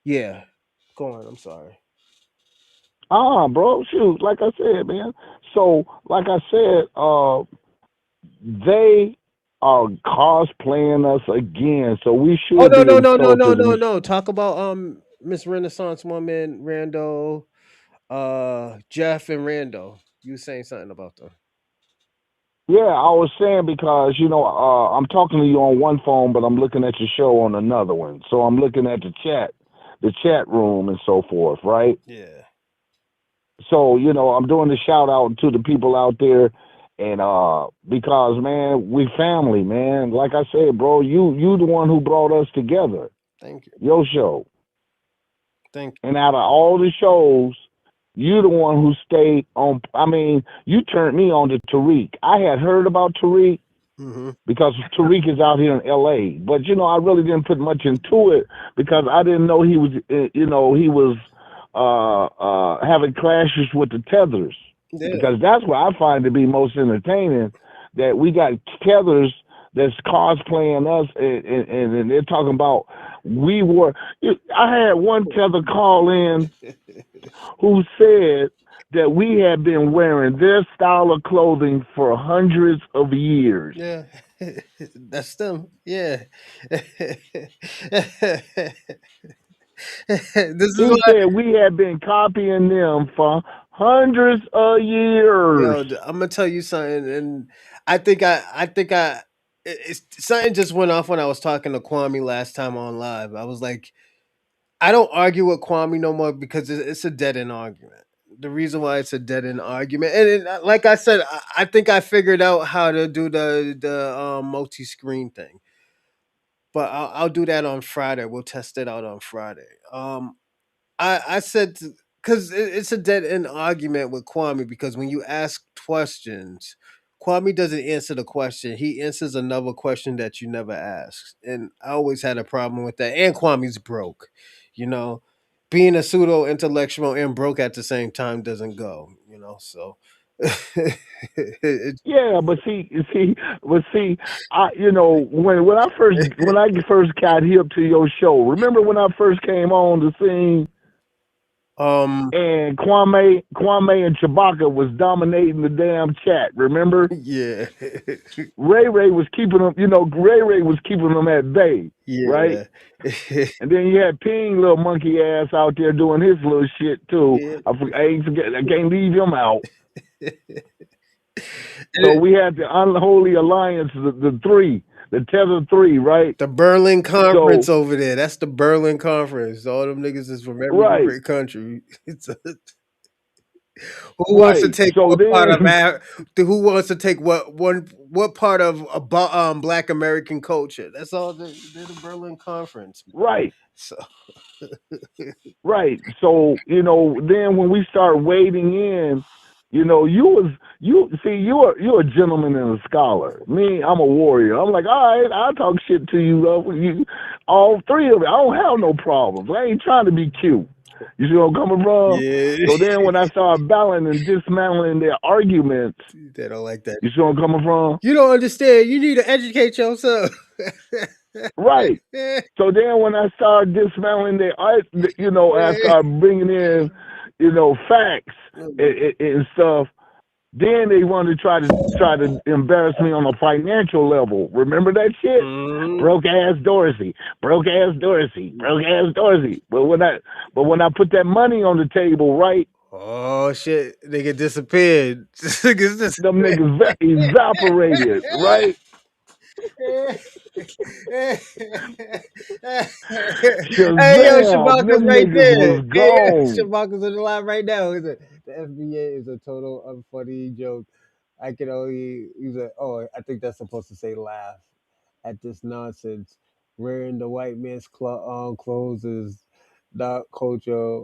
Yeah, go on. I'm sorry. Bro, shoot, like I said, man. So, like I said, they are cosplaying us again. So we Oh should no be no no no no insulted. no no. Talk about Miss Renaissance woman, Randall, Jeff and Randall. You saying something about them? Yeah, I was saying because I'm talking to you on one phone, but I'm looking at your show on another one. So I'm looking at the chat room, and so forth, right? Yeah. So I'm doing the shout out to the people out there, and because man, we family, man. Like I said, bro, you the one who brought us together. Thank you. Your show, Thank and out of all the shows, you the one who stayed on. I mean, you turned me on to Tariq. I had heard about Tariq you. Mm-hmm. because Tariq is out here in L.A. But I really didn't put much into it because I didn't know he was, he was having clashes with the tethers Yeah. because that's what I find to be most entertaining. That we got tethers that's cosplaying us, and they're talking about we were. I had one tether call in who said that we have been wearing their style of clothing for hundreds of years. Yeah, that's them. Yeah. This is He why, said we have been copying them for hundreds of years. yo, I'm gonna tell you something, and I think it's something just went off when I was talking to Kwame last time on live. I was like, I don't argue with Kwame no more because it's a dead end argument. The reason why it's a dead end argument, and like I said, I think I figured out how to do the multi screen thing, but I'll do that on Friday. We'll test it out on Friday. I said because it's a dead end argument with Kwame because when you ask questions, Kwame doesn't answer the question. He answers another question that you never asked, and I always had a problem with that. And Kwame's broke, you know. Being a pseudo intellectual and broke at the same time doesn't go, you know. So, it, Yeah, but see, when I first got hip to your show, remember when I first came on the scene um, and Kwame and Chewbacca was dominating the damn chat. Remember, yeah, Ray was keeping them. Ray was keeping them at bay, right? yeah, And then you had Ping, little monkey ass, out there doing his little shit too. yeah. I can't leave him out. So And we had the unholy alliance, the three, the tether three, right? the Berlin So Conference over there. That's the Berlin Conference. All them niggas is from every right, different country. Who wants to right. take So what part of then who wants to take what part of Black American culture? That's all. They're the Berlin Conference, man. right, So right. So then when we start wading in, you're a gentleman and a scholar. Me, I'm a warrior. I'm like, all right, I'll talk shit to you. You all three of it. I don't have no problems. I ain't trying to be cute. You see what I'm coming from? yeah, So then when I start battling and dismantling their arguments, they don't like that. you see what I'm coming from? You don't understand. You need to educate yourself. Right. So then when I start dismantling their art, I start bringing in, facts and stuff, then they want to try to embarrass me on a financial level. Remember that shit? Mhm. Broke ass Dorsey, broke ass Dorsey, broke ass Dorsey. But when I put that money on the table, right, Oh shit, nigga disappeared. Niggas them disappeared. niggas evaporated, right? Hey yo, Shazam! Shabaka's Them right niggas there. was Hey, gone. Shabaka's on the line right now. The FBA is a total unfunny joke. I can only use a. Oh, I think that's supposed to say laugh at this nonsense. Wearing the white man's clothes is not culture.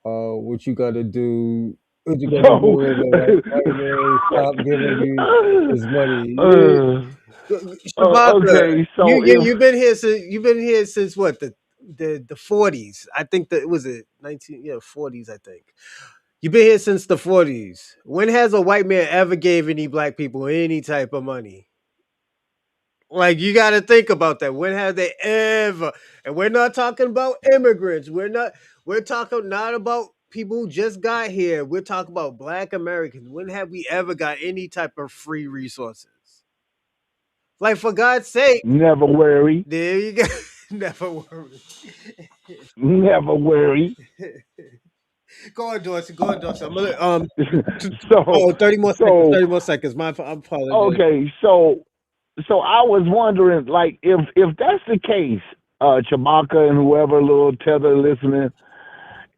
What you gotta do? What you gotta do So, when the white man stop giving you his money? uh, Shabaka, okay. So if you've been here since what the 40s. I think that was it 40s. I think you've been here since the 40s. When has a white man ever gave any black people any type of money? Like you got to think about that. When have they ever? And we're not talking about immigrants. We're talking not about people who just got here. We're talking about black Americans. When have we ever got any type of free resources? Like for God's sake, never worry, there you go. Never worry. never worry. Go on, Dorsey. Go on, Dorsey. I'm gonna so 30 more seconds. so 30 more seconds. I apologize. okay. So I was wondering, like, if that's the case, Chewbacca and whoever little tether listening,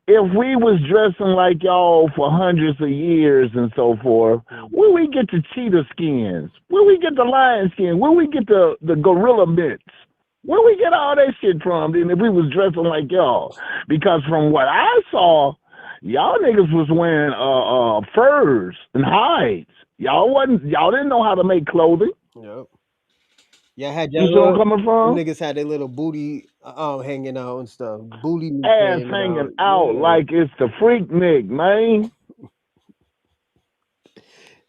if we was dressing like y'all for hundreds of years and so forth, where we get the cheetah skins? Where we get the lion skin? Where we get the gorilla mitts? Where we get all that shit from? Then if we was dressing like y'all, because from what I saw, y'all niggas was wearing furs and hides. Y'all didn't know how to make clothing. Yep. Yeah, had You your see where I'm little coming them from? niggas had their little booty hanging out and stuff. Booty meat Ass hanging hanging out. out Yeah. like it's the Freaknik, man.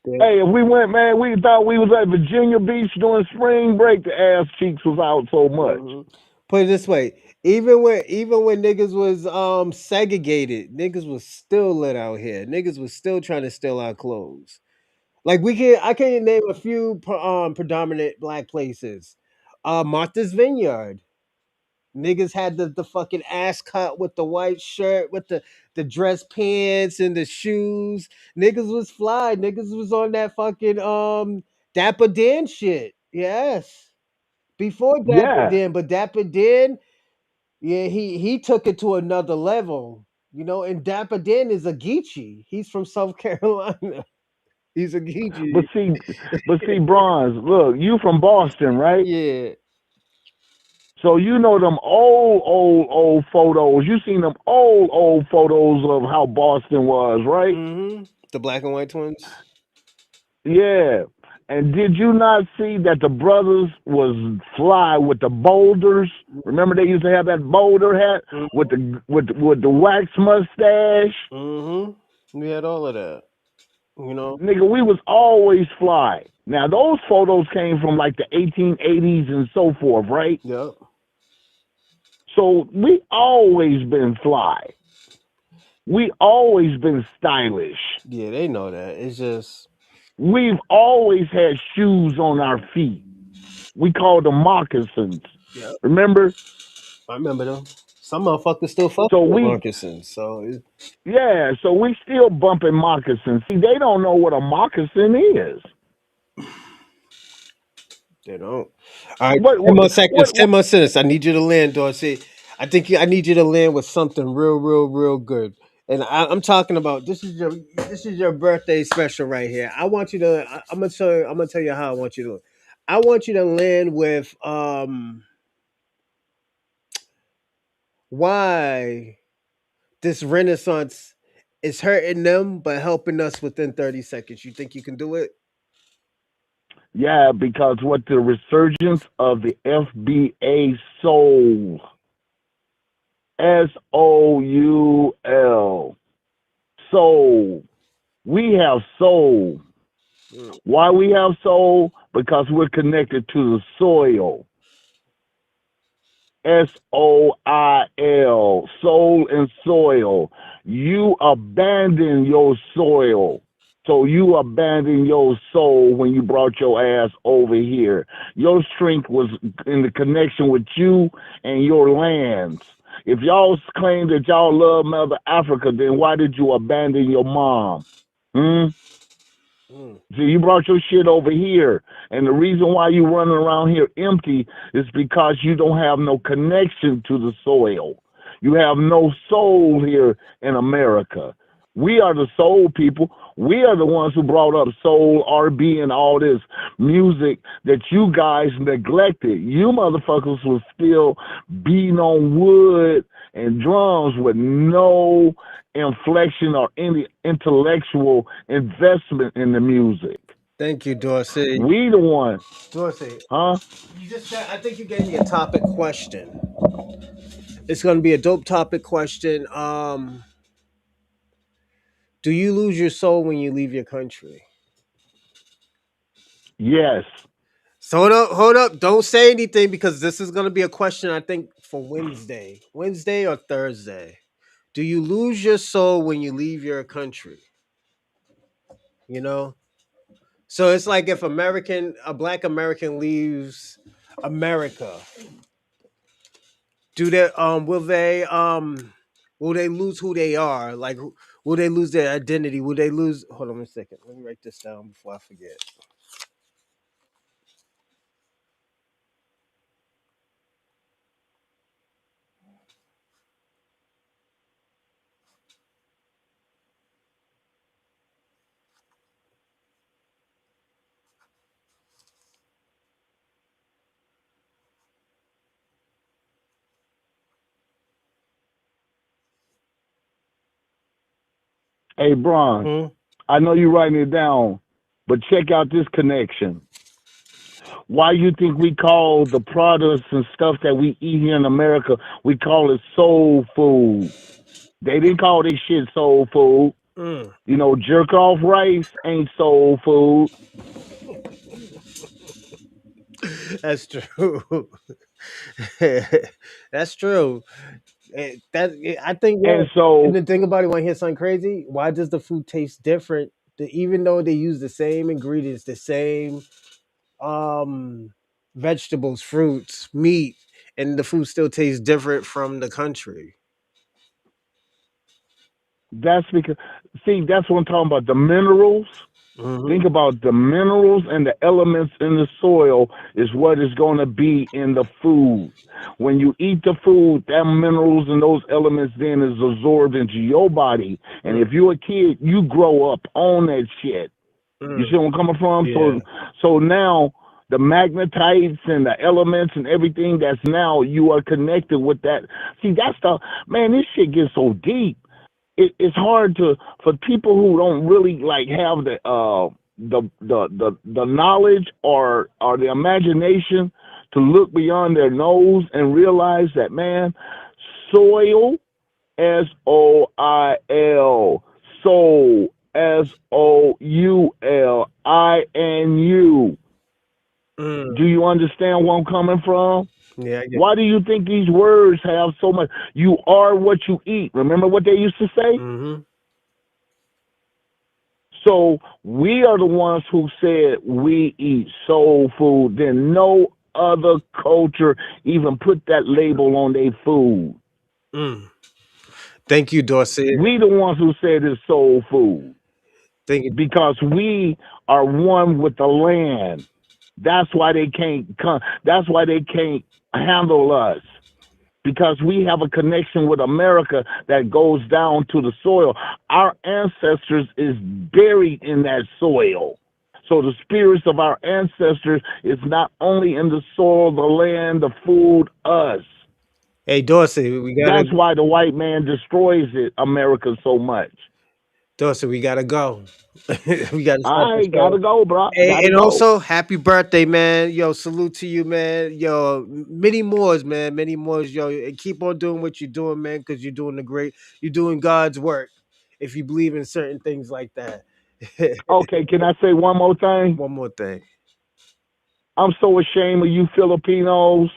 Yeah. Hey, if we went, man, we thought we was at Virginia Beach during spring break. The ass cheeks was out so much. Mhm. put it this way. Even when niggas was segregated, niggas was still lit out here. Niggas was still trying to steal our clothes. Like I can name a few predominant black places. Martha's Vineyard. Niggas had the fucking ass cut with the white shirt, with the dress pants and the shoes. Niggas was fly. Niggas was on that fucking Dapper Dan shit. Yes. Before Dapper Yeah, Dan, but Dapper Dan, yeah, he took it to another level. You know, and Dapper Dan is a Geechee. He's from South Carolina. He's a but Geechee. see, Bronze. Look, you from Boston, right? Yeah. So you know them old photos. You seen them old photos of how Boston was, right? Mm-hmm. The black and white twins. Yeah. And did you not see that the brothers was fly with the boulders? Remember they used to have that boulder hat with the wax mustache? Mm-hmm. We had all of that. You know. Nigga, we was always fly. Now those photos came from like the 1880s and so forth, right? Yep. So we always been fly. We always been stylish. Yeah, they know that. It's just. We've always had shoes on our feet. We called them moccasins. Yep. Remember? I remember them. Some motherfuckers still fuck So with we, moccasins. So yeah, so we still bumping moccasins. See, they don't know what a moccasin is. they don't. All right, What, 10 more seconds. what 10 more seconds. I need you to land, Dorsey. I need you to land with something real good. And I'm talking about this is your birthday special right here. I want you to. I'm gonna tell you how I want you to. I want you to land with why this Renaissance is hurting them but helping us within 30 seconds. You think you can do it? Yeah, because what the resurgence of the FBA soul, soul, soul. We have soul. Mm. Why we have soul? Because we're connected to the soil. soil, soul and soil. You abandon your soil. So you abandoned your soul when you brought your ass over here. Your strength was in the connection with you and your lands. If y'all claim that y'all love Mother Africa, then why did you abandon your mom? Hmm? Mm. See, you brought your shit over here. And the reason why you running around here empty is because you don't have no connection to the soil. You have no soul here in America. We are the soul people. We are the ones who brought up soul, R&B, and all this music that you guys neglected. You motherfuckers was still beating on wood and drums with no inflection or any intellectual investment in the music. Thank you, Dorsey. We the one, Dorsey, huh? you just said, I think you gave me a topic question. It's going to be a dope topic question. Do you lose your soul when you leave your country? Yes. So hold up. Don't say anything because this is going to be a question I think for Wednesday or Thursday. Do you lose your soul when you leave your country? You know? So it's like if a black American leaves America, do they will they lose who they are? Like will they lose their identity? Will they lose hold on a second. Let me write this down before I forget. Hey, Bron, Hmm? I know you writing it down, but check out this connection. Why you think we call the products and stuff that we eat here in America, we call it soul food? They didn't call this shit soul food. Mm. You know, jerk off rice ain't soul food. That's true. That's true. I think, And yo, and so the thing about it, want to hear something crazy? Why does the food taste different? Even though they use the same ingredients, the same vegetables, fruits, meat, and the food still tastes different from the country. that's because, see, that's what I'm talking about. The minerals. Hmm. Think about the minerals and the elements in the soil is what is going to be in the food. When you eat the food, that minerals and those elements then is absorbed into your body. And Mm, if you're a kid, you grow up on that shit. You see mm, where I'm coming from? yeah. So now the magnetites and the elements and everything that's now you are connected with that. See, that's the man. This shit gets so deep. It's hard to for people who don't really like have the knowledge or the imagination to look beyond their nose and realize that, man, soil, SOIL, soul, SOULINU. Do Mm, you understand where I'm coming from? yeah, I get Why do you think these words have so much? You are what you eat. Remember what they used to say? you. Hmm. So we are the ones who said we eat soul food. Then no other culture even put that label on their food. Mm. Thank you, Dorsey. We the ones who said it's soul food Thank you. because we are one with the land. That's why they can't come. That's why they can't handle us because we have a connection with America that goes down to the soil. Our ancestors is buried in that soil. So the spirits of our ancestors is not only in the soil, the land, the food, us. Hey, Dorsey, we gotta That's why the white man destroys it, America so much. Dorsey, we gotta go. We gotta stop the I show. gotta go, bro. Hey, Gotta and go. also happy birthday, man. Yo, salute to you, man. Yo, many mores, man. Many mores, yo. And keep on doing what you're doing, man, because you're doing God's work if you believe in certain things like that. Okay, can I say one more thing? One more thing. I'm so ashamed of you Filipinos.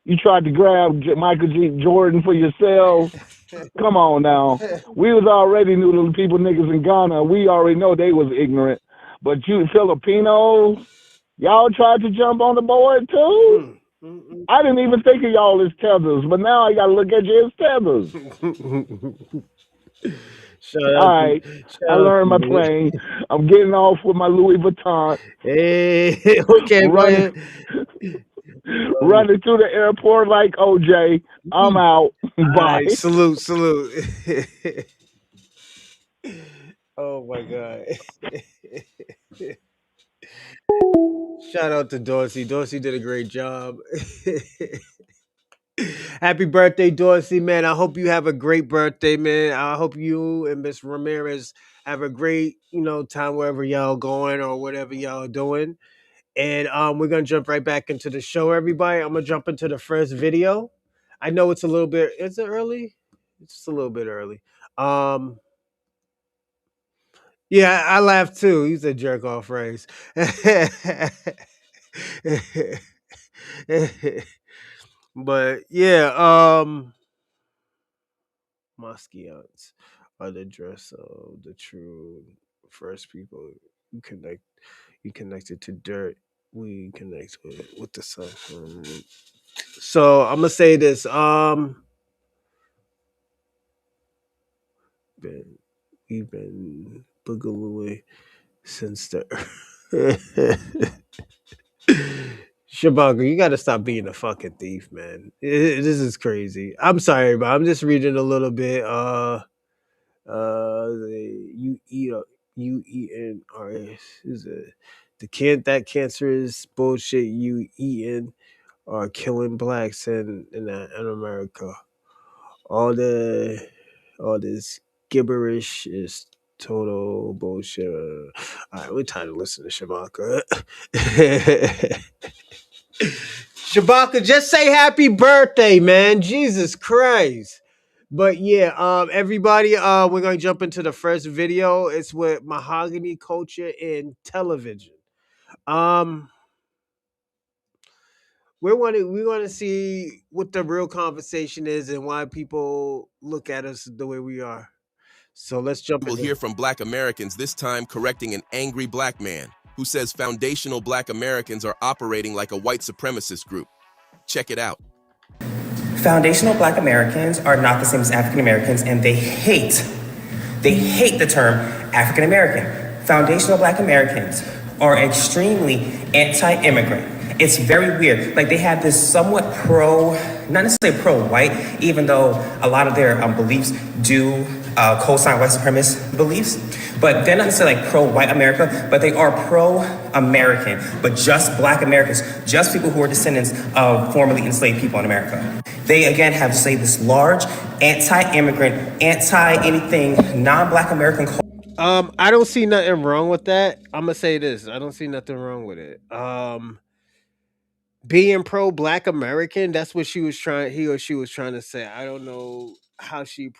You tried to grab Michael G. Jordan for yourselves. Come on now. We was already knew the people niggas in Ghana. We already know they was ignorant. But you Filipinos, y'all tried to jump on the board too? Mm, mm, I didn't even think of y'all as tethers, but now I gotta look at you as tethers. mm. All right. I Shout out to learned my you. plane. I'm getting off with my Louis Vuitton, Hey, okay, go running ahead. Um, running through the airport like OJ. I'm out. all right, Bye. salute, salute. Oh my god. Shout out to Dorsey. Dorsey did a great job. Happy birthday, Dorsey, man. I hope you have a great birthday, man. I hope you and Miss Ramirez have a great, time wherever y'all going or whatever y'all doing. And we're gonna jump right back into the show, everybody. I'm gonna jump into the first video. I know it's a little bit, is it early? It's just a little bit early. Um, yeah, I laughed too. He's a jerk off race. But yeah, Musquians are the dress of the true first people who connect. You connected to dirt. We connect with the sun. So I'm gonna say this. Been we've been boogalooing since the Shabaka, you gotta stop being a fucking thief, man. This is crazy. I'm sorry, but I'm just reading a little bit. You eat you eating or is it the that cancerous bullshit you eating are killing blacks in America. All the all this gibberish is total bullshit. All right, we're tired of listening to Shabaka. Shabaka, just say happy birthday, man. Jesus Christ. But yeah, everybody, we're gonna jump into the first video. It's with mahogany culture in television. Um, we want to see what the real conversation is and why people look at us the way we are. So let's jump We'll in. hear from Black Americans, this time correcting an angry Black man who says foundational Black Americans are operating like a white supremacist group. Check it out. Foundational Black Americans are not the same as African Americans, and they hate the term African American. Foundational Black Americans are extremely anti-immigrant. It's very weird. Like, they have this somewhat not necessarily pro-white, even though a lot of their beliefs do co-sign white supremacist beliefs, but they're not necessarily like pro-white America, but they are pro-American, but just Black Americans, just people who are descendants of formerly enslaved people in America. They, again, have to say this large anti-immigrant, anti-anything, non-Black American culture. I don't see nothing wrong with that. I'm gonna say this. I don't see nothing wrong with it. Being pro Black American, that's what he or she was trying to say. I don't know how she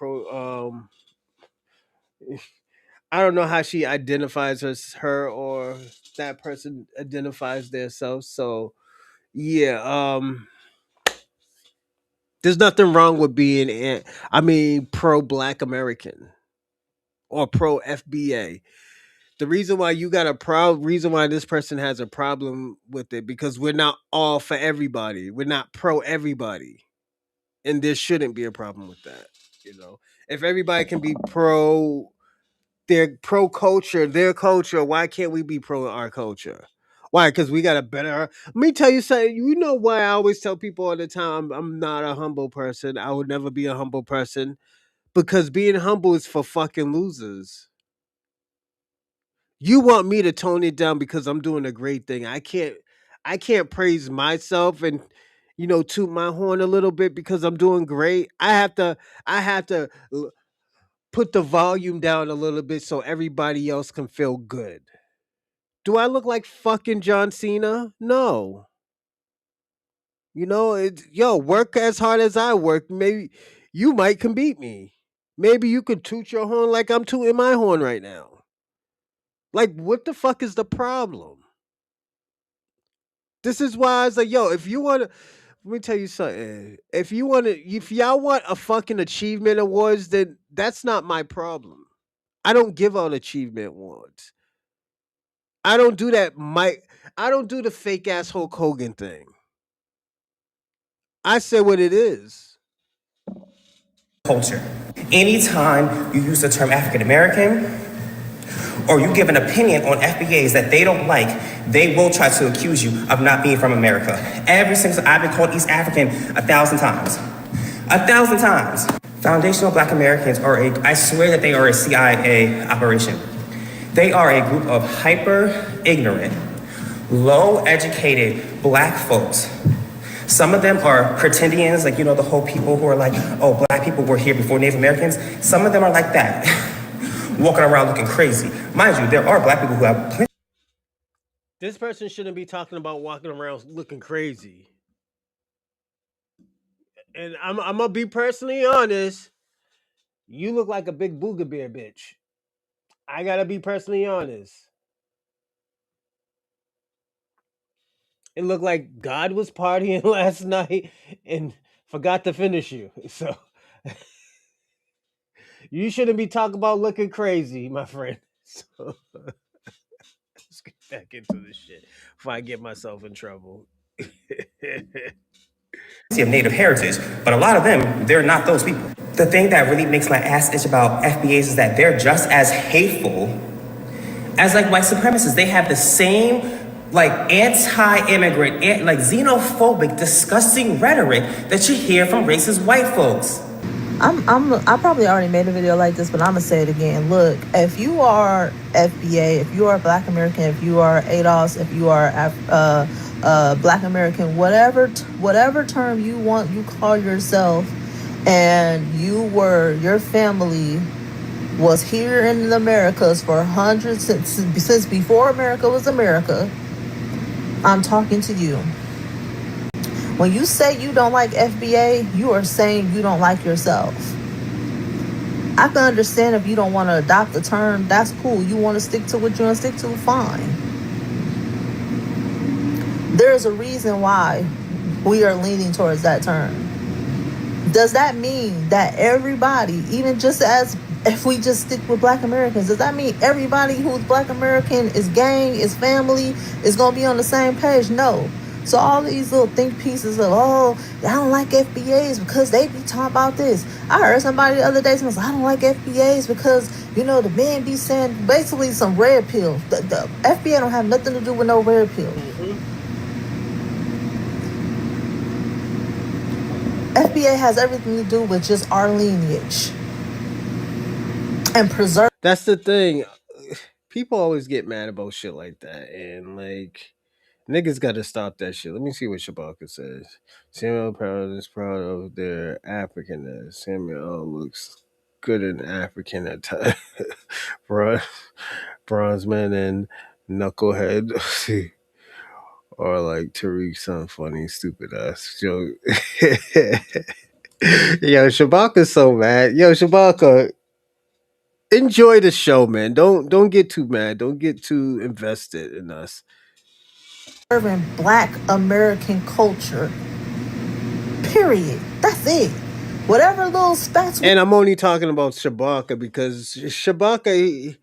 I don't know how she identifies her or that person identifies themselves. So yeah, there's nothing wrong with being pro Black American or pro FBA. The reason why reason why this person has a problem with it, because we're not all for everybody. We're not pro everybody. And there shouldn't be a problem with that. If everybody can be pro pro culture, their culture, why can't we be pro our culture? Why? Because we got a better. Let me tell you something. You know why I always tell people all the time I'm not a humble person. I would never be a humble person, because being humble is for fucking losers. You want me to tone it down because I'm doing a great thing. I can't praise myself and toot my horn a little bit because I'm doing great. I have to put the volume down a little bit so everybody else can feel good. Do I look like fucking John Cena? No. Work as hard as I work. Maybe you might can beat me. Maybe you could toot your horn like I'm tooting my horn right now. Like, what the fuck is the problem? This is why I was like, if you want to, let me tell you something. If y'all want a fucking achievement awards, then that's not my problem. I don't give out achievement awards. I don't do that. I don't do the fake ass Hulk Hogan thing. I say what it is. Culture. Anytime you use the term African American, or you give an opinion on FBAs that they don't like, they will try to accuse you of not being from America. Ever since I've been called East African 1,000 times. 1,000 times. Foundational Black Americans I swear that they are a CIA operation. They are a group of hyper-ignorant, low-educated Black folks. Some of them are pretendians, like, the whole people who are like, oh, Black people were here before Native Americans. Some of them are like that. Walking around looking crazy. Mind you, there are Black people who have plenty. This person shouldn't be talking about walking around looking crazy. And I'm gonna be personally honest. You look like a big booger bear, bitch. I gotta be personally honest. It looked like God was partying last night and forgot to finish you. So you shouldn't be talking about looking crazy, my friend. So let's get back into this shit before I get myself in trouble. Of Native heritage, but a lot of them, they're not those people. The thing that really makes my ass itch about FBAs is that they're just as hateful as like white supremacists. They have the same like anti-immigrant, like xenophobic, disgusting rhetoric that you hear from racist white folks. I probably already made a video like this, but I'm gonna say it again. Look, if you are FBA, if you are Black American, if you are ADOS, if you are Black American, whatever term you call yourself, and your family was here in the Americas for hundreds since before America was America. I'm talking to you. When you say you don't like FBA, you are saying you don't like yourself. I can understand if you don't want to adopt the term. That's cool. You want to stick to what you want to stick to, fine. There's a reason why we are leaning towards that term. Does that mean that everybody, even just as if we just stick with Black Americans, does that mean everybody who's Black American is gang, is family, is going to be on the same page? No. So all these little think pieces of, oh, I don't like FBAs because they be talking about this. I heard somebody the other day say, I don't like FBAs because, the men be saying basically some red pill. The FBA don't have nothing to do with no red pill. FBA has everything to do with just our lineage and preserve. That's the thing. People always get mad about shit like that, and niggas got to stop that shit. Let me see what Shabaka says. Samuel Powell is proud of their Africanness. Samuel looks good in African at times. Bronzeman and Knucklehead. Or like Tariq's son, funny, stupid ass joke. Yo, Shabaka's so mad. Yo, Shabaka, enjoy the show, man. Don't get too mad. Don't get too invested in us. Serving Black American culture. Period. That's it. Whatever little spats. And I'm only talking about Shabaka because Shabaka's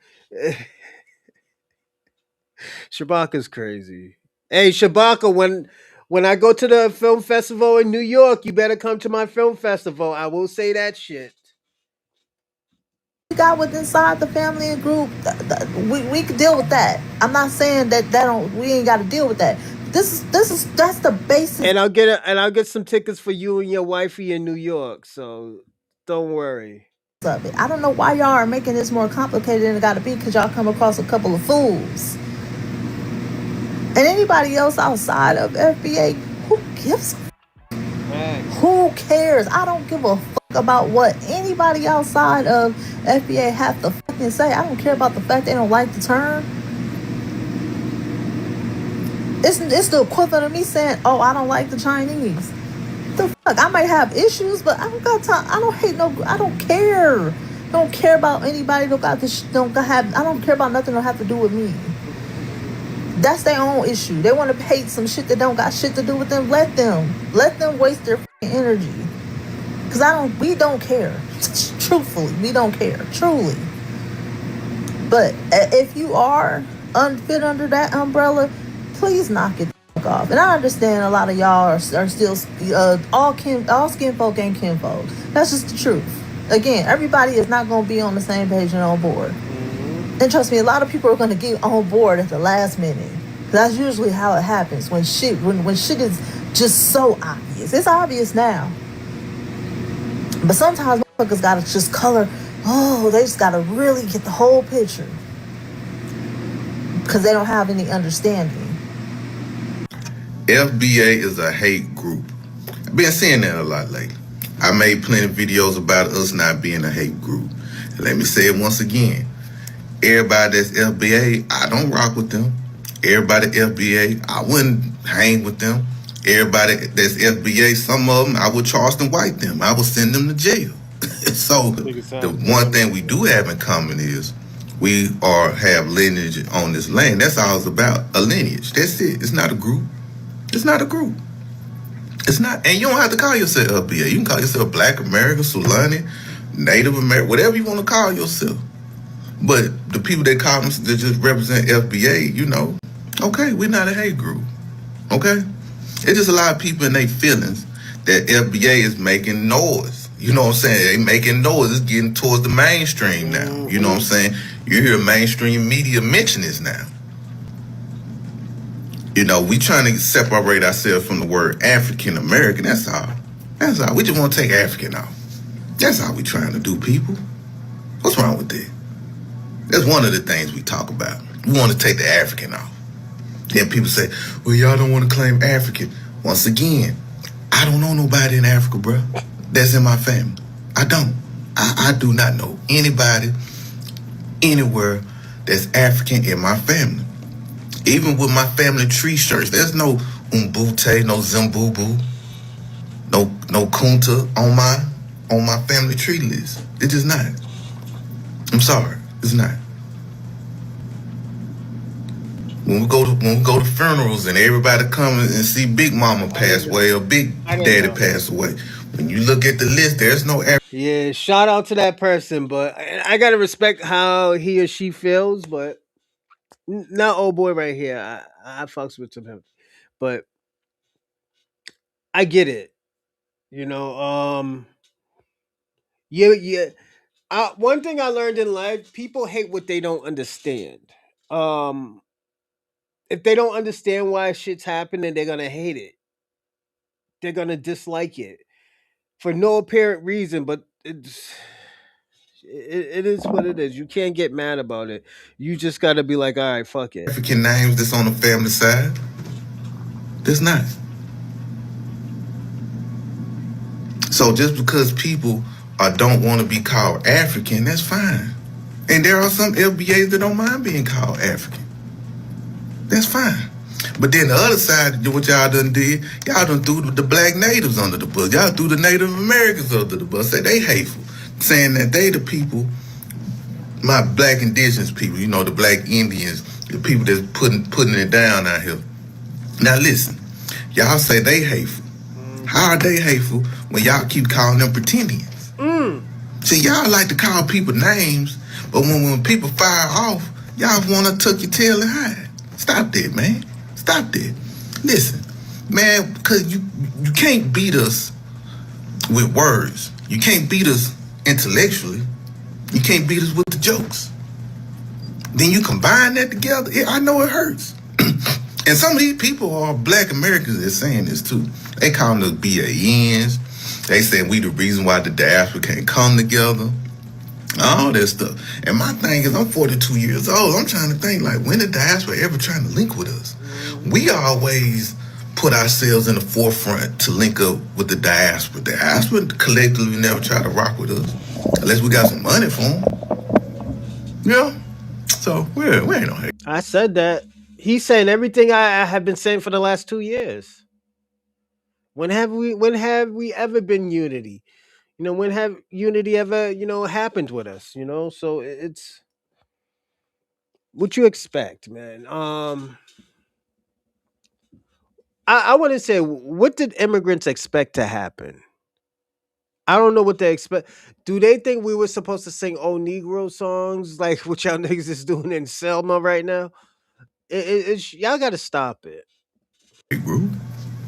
crazy. Hey, Shabaka, when I go to the film festival in New York, you better come to my film festival. I will say that shit. We got with inside the family and group, we can deal with that. I'm not saying that we ain't got to deal with that. That's the basis. And I'll get some tickets for you and your wifey in New York. So don't worry. Of it. I don't know why y'all are making this more complicated than it got to be because y'all come across a couple of fools. And anybody else outside of FBA, who gives a who cares? I don't give a fuck about what anybody outside of FBA have to fucking say. I don't care about the fact they don't like the term. It's the equivalent of me saying, oh, I don't like the Chinese. The fuck? I might have issues, but I don't got time. I don't hate no. I don't care. I don't care about anybody. I don't care about nothing that have to do with me. That's their own issue. They want to hate some shit that don't got shit to do with them. Let them waste their energy. Cause we don't care. Truthfully, we don't care. Truly. But if you are unfit under that umbrella, please knock it off. And I understand a lot of y'all are still all skin folk ain't kinfolk. That's just the truth. Again, everybody is not going to be on the same page and on board. And trust me, a lot of people are going to get on board at the last minute. That's usually how it happens when shit is just so obvious. It's obvious now. But sometimes motherfuckers got to just color. Oh, they just got to really get the whole picture. Because they don't have any understanding. FBA is a hate group. I've been saying that a lot lately. I made plenty of videos about us not being a hate group. And let me say it once again. Everybody that's FBA, I don't rock with them. Everybody FBA, I wouldn't hang with them. Everybody that's FBA, some of them, I would Charleston White them. I would send them to jail. So the one thing we do have in common is we have lineage on this land. That's all it's about, a lineage. That's it. It's not a group. It's not a group. It's not. And you don't have to call yourself FBA. You can call yourself Black American, Sulani, Native American, whatever you want to call yourself. But the people that call them, that just represent FBA, okay, we're not a hate group. Okay? It's just a lot of people in their feelings that FBA is making noise. You know what I'm saying? They making noise. It's getting towards the mainstream now. You know what I'm saying? You hear mainstream media mention this now. We trying to separate ourselves from the word African American. That's all. That's all. We just want to take African off. That's all we trying to do, people. What's wrong with that? That's one of the things we talk about. We want to take the African off. Then people say, well, y'all don't want to claim African. Once again, I don't know nobody in Africa, bro. That's in my family. I don't. I do not know anybody anywhere that's African in my family. Even with my family tree shirts, there's no Umbute, no Zimbubu, no Kunta on my family tree list. It's just not. I'm sorry. It's not. When we go to funerals and everybody come and see Big Mama pass away or Big Daddy pass away, when you look at the list, there's no Yeah, shout out to that person, but I gotta respect how he or she feels. But not old boy right here. I fucks with him, but I get it. You know, yeah, yeah. One thing I learned in life: people hate what they don't understand. Um, if they don't understand why shit's happening, they're gonna hate it. They're gonna dislike it for no apparent reason. But it is what it is. You can't get mad about it. You just gotta be like, all right, fuck it. African names that's on the family side. There's not. So just because people don't want to be called African, that's fine. And there are some FBAs that don't mind being called African. That's fine. But then the other side, what y'all done did, y'all done threw the black natives under the bus. Y'all threw the Native Americans under the bus. Say they hateful. Saying that they the people, my black indigenous people, you know, the black Indians, the people that's putting it down out here. Now listen, y'all say they hateful. How are they hateful when y'all keep calling them pretendians? See, y'all like to call people names, but when people fire off, y'all want to tuck your tail and hide. Stop that, man. Stop that. Listen, man, because you can't beat us with words. You can't beat us intellectually. You can't beat us with the jokes. Then you combine that together, I know it hurts. And some of these people are black Americans that's saying this too. They call them the BANs. They say we the reason why the diaspora can't come together. All that stuff. And my thing is, I'm 42 years old. I'm trying to think, like, when the diaspora ever trying to link with us? We always put ourselves in the forefront to link up with the diaspora. The diaspora collectively never try to rock with us unless we got some money for them. Yeah. So we ain't no hate. I said that. He's saying everything I have been saying for the last 2 years. When have we ever been unity? You know, when have unity ever, happened with us, So it's what you expect, man. I want to say, what did immigrants expect to happen? I don't know what they expect. Do they think we were supposed to sing old Negro songs like what y'all niggas is doing in Selma right now? Y'all got to stop it. Group.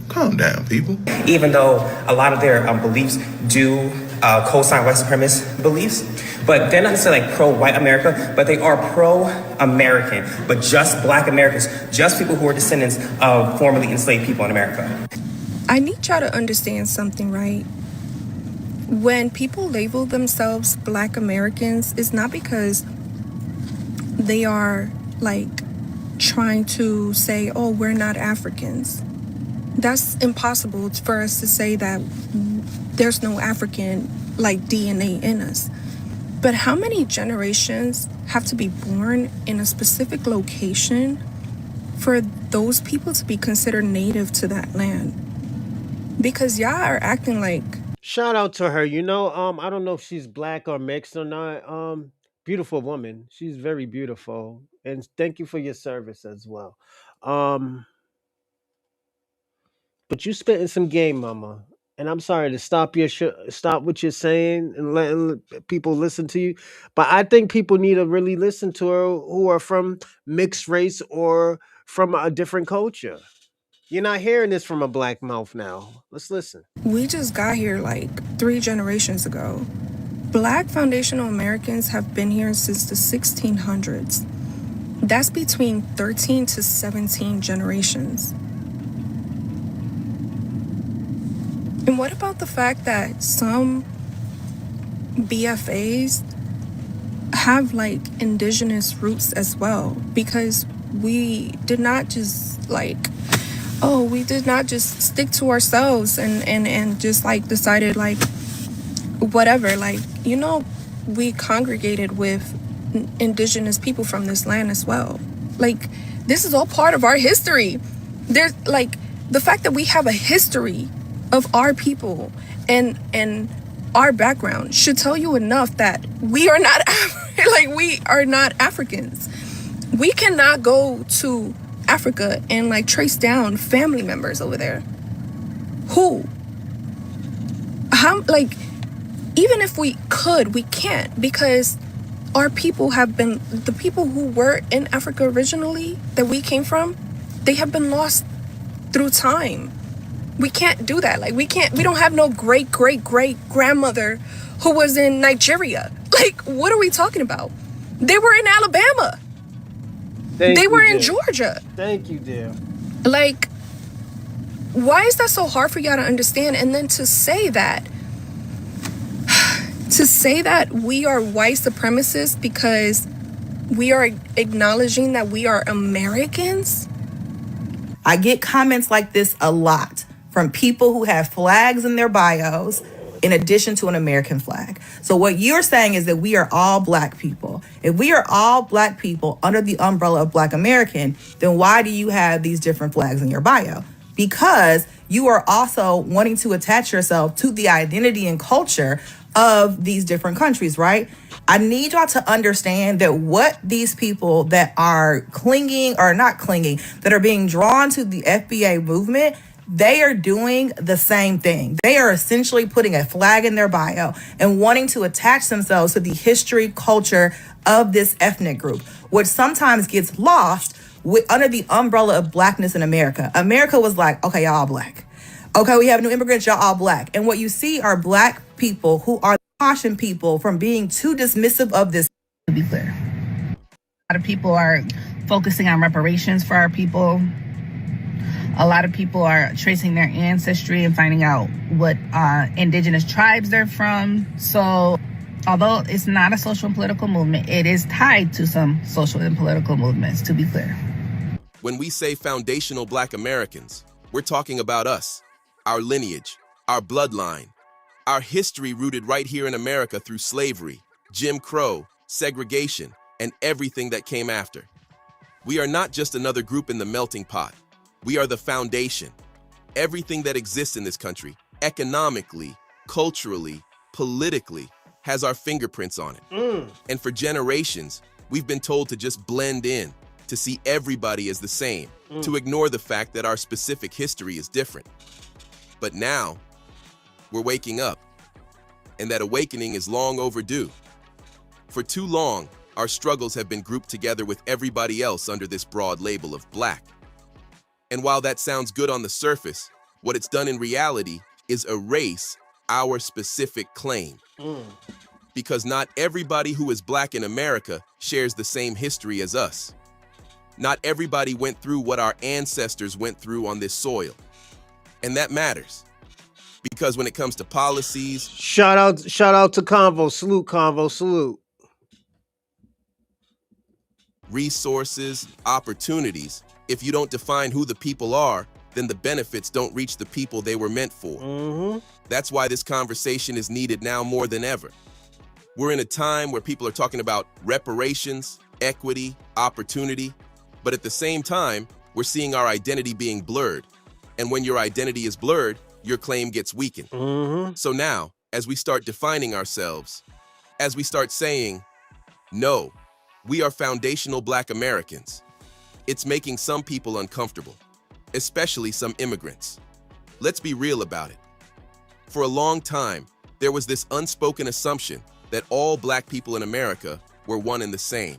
Calm down, people. Even though a lot of their beliefs do co-sign white supremacist beliefs, but they're not necessarily like pro-white America, but they are pro-American, but just black Americans, just people who are descendants of formerly enslaved people in America. I need y'all to understand something, right? When people label themselves black Americans, it's not because they are like trying to say, oh, we're not Africans. That's impossible for us to say that there's no African like DNA in us. But how many generations have to be born in a specific location for those people to be considered native to that land? Because y'all are acting like... Shout out to her. I don't know if she's black or mixed or not. Beautiful woman. She's very beautiful. And thank you for your service as well. But you spitting some game, mama. And I'm sorry to stop what you're saying and letting people listen to you. But I think people need to really listen to her who are from mixed race or from a different culture. You're not hearing this from a black mouth now. Let's listen. We just got here like 3 generations ago. Black foundational Americans have been here since the 1600s. That's between 13 to 17 generations. And what about the fact that some BFAs have like indigenous roots as well? Because we did not just stick to ourselves and just like decided like whatever, like, we congregated with indigenous people from this land as well. Like, this is all part of our history. There's like the fact that we have a history of our people and our background should tell you enough that we are not we are not Africans. We cannot go to Africa and like trace down family members over there. Who? How, like, even if we could, we can't, because our people have been, the people who were in Africa originally that we came from, they have been lost through time. We can't do that. Like, we don't have no great grandmother who was in Nigeria. Like, what are we talking about? They were in Alabama. They were in Georgia. Thank you, dear. Like, why is that so hard for y'all to understand? And then to say that we are white supremacists because we are acknowledging that we are Americans. I get comments like this a lot from people who have flags in their bios in addition to an American flag. So what you're saying is that we are all Black people. If we are all Black people under the umbrella of Black American, then why do you have these different flags in your bio? Because you are also wanting to attach yourself to the identity and culture of these different countries, right? I need y'all to understand that what these people that are clinging or not clinging, that are being drawn to the FBA movement, they are doing the same thing. They are essentially putting a flag in their bio and wanting to attach themselves to the history, culture of this ethnic group, which sometimes gets lost under the umbrella of Blackness in America. America was like, okay, y'all all Black. Okay, we have new immigrants, y'all all Black. And what you see are Black people who are caution people from being too dismissive of this. To be clear, a lot of people are focusing on reparations for our people. A lot of people are tracing their ancestry and finding out what indigenous tribes they're from. So although it's not a social and political movement, it is tied to some social and political movements, to be clear. When we say foundational Black Americans, we're talking about us, our lineage, our bloodline, our history rooted right here in America through slavery, Jim Crow, segregation, and everything that came after. We are not just another group in the melting pot. We are the foundation. Everything that exists in this country, economically, culturally, politically, has our fingerprints on it. And for generations, we've been told to just blend in, to see everybody as the same, to ignore the fact that our specific history is different. But now, we're waking up, and that awakening is long overdue. For too long, our struggles have been grouped together with everybody else under this broad label of Black. And while that sounds good on the surface, what it's done in reality is erase our specific claim. Because not everybody who is Black in America shares the same history as us. Not everybody went through what our ancestors went through on this soil. And that matters. Because when it comes to policies... Shout out to Convo. Salute, Convo. Salute. Resources, opportunities, if you don't define who the people are, then the benefits don't reach the people they were meant for. That's why this conversation is needed now more than ever. We're in a time where people are talking about reparations, equity, opportunity, but at the same time, we're seeing our identity being blurred. And when your identity is blurred, your claim gets weakened. So now, as we start defining ourselves, as we start saying, no, we are foundational Black Americans, it's making some people uncomfortable, especially some immigrants. Let's be real about it. For a long time, there was this unspoken assumption that all Black people in America were one and the same.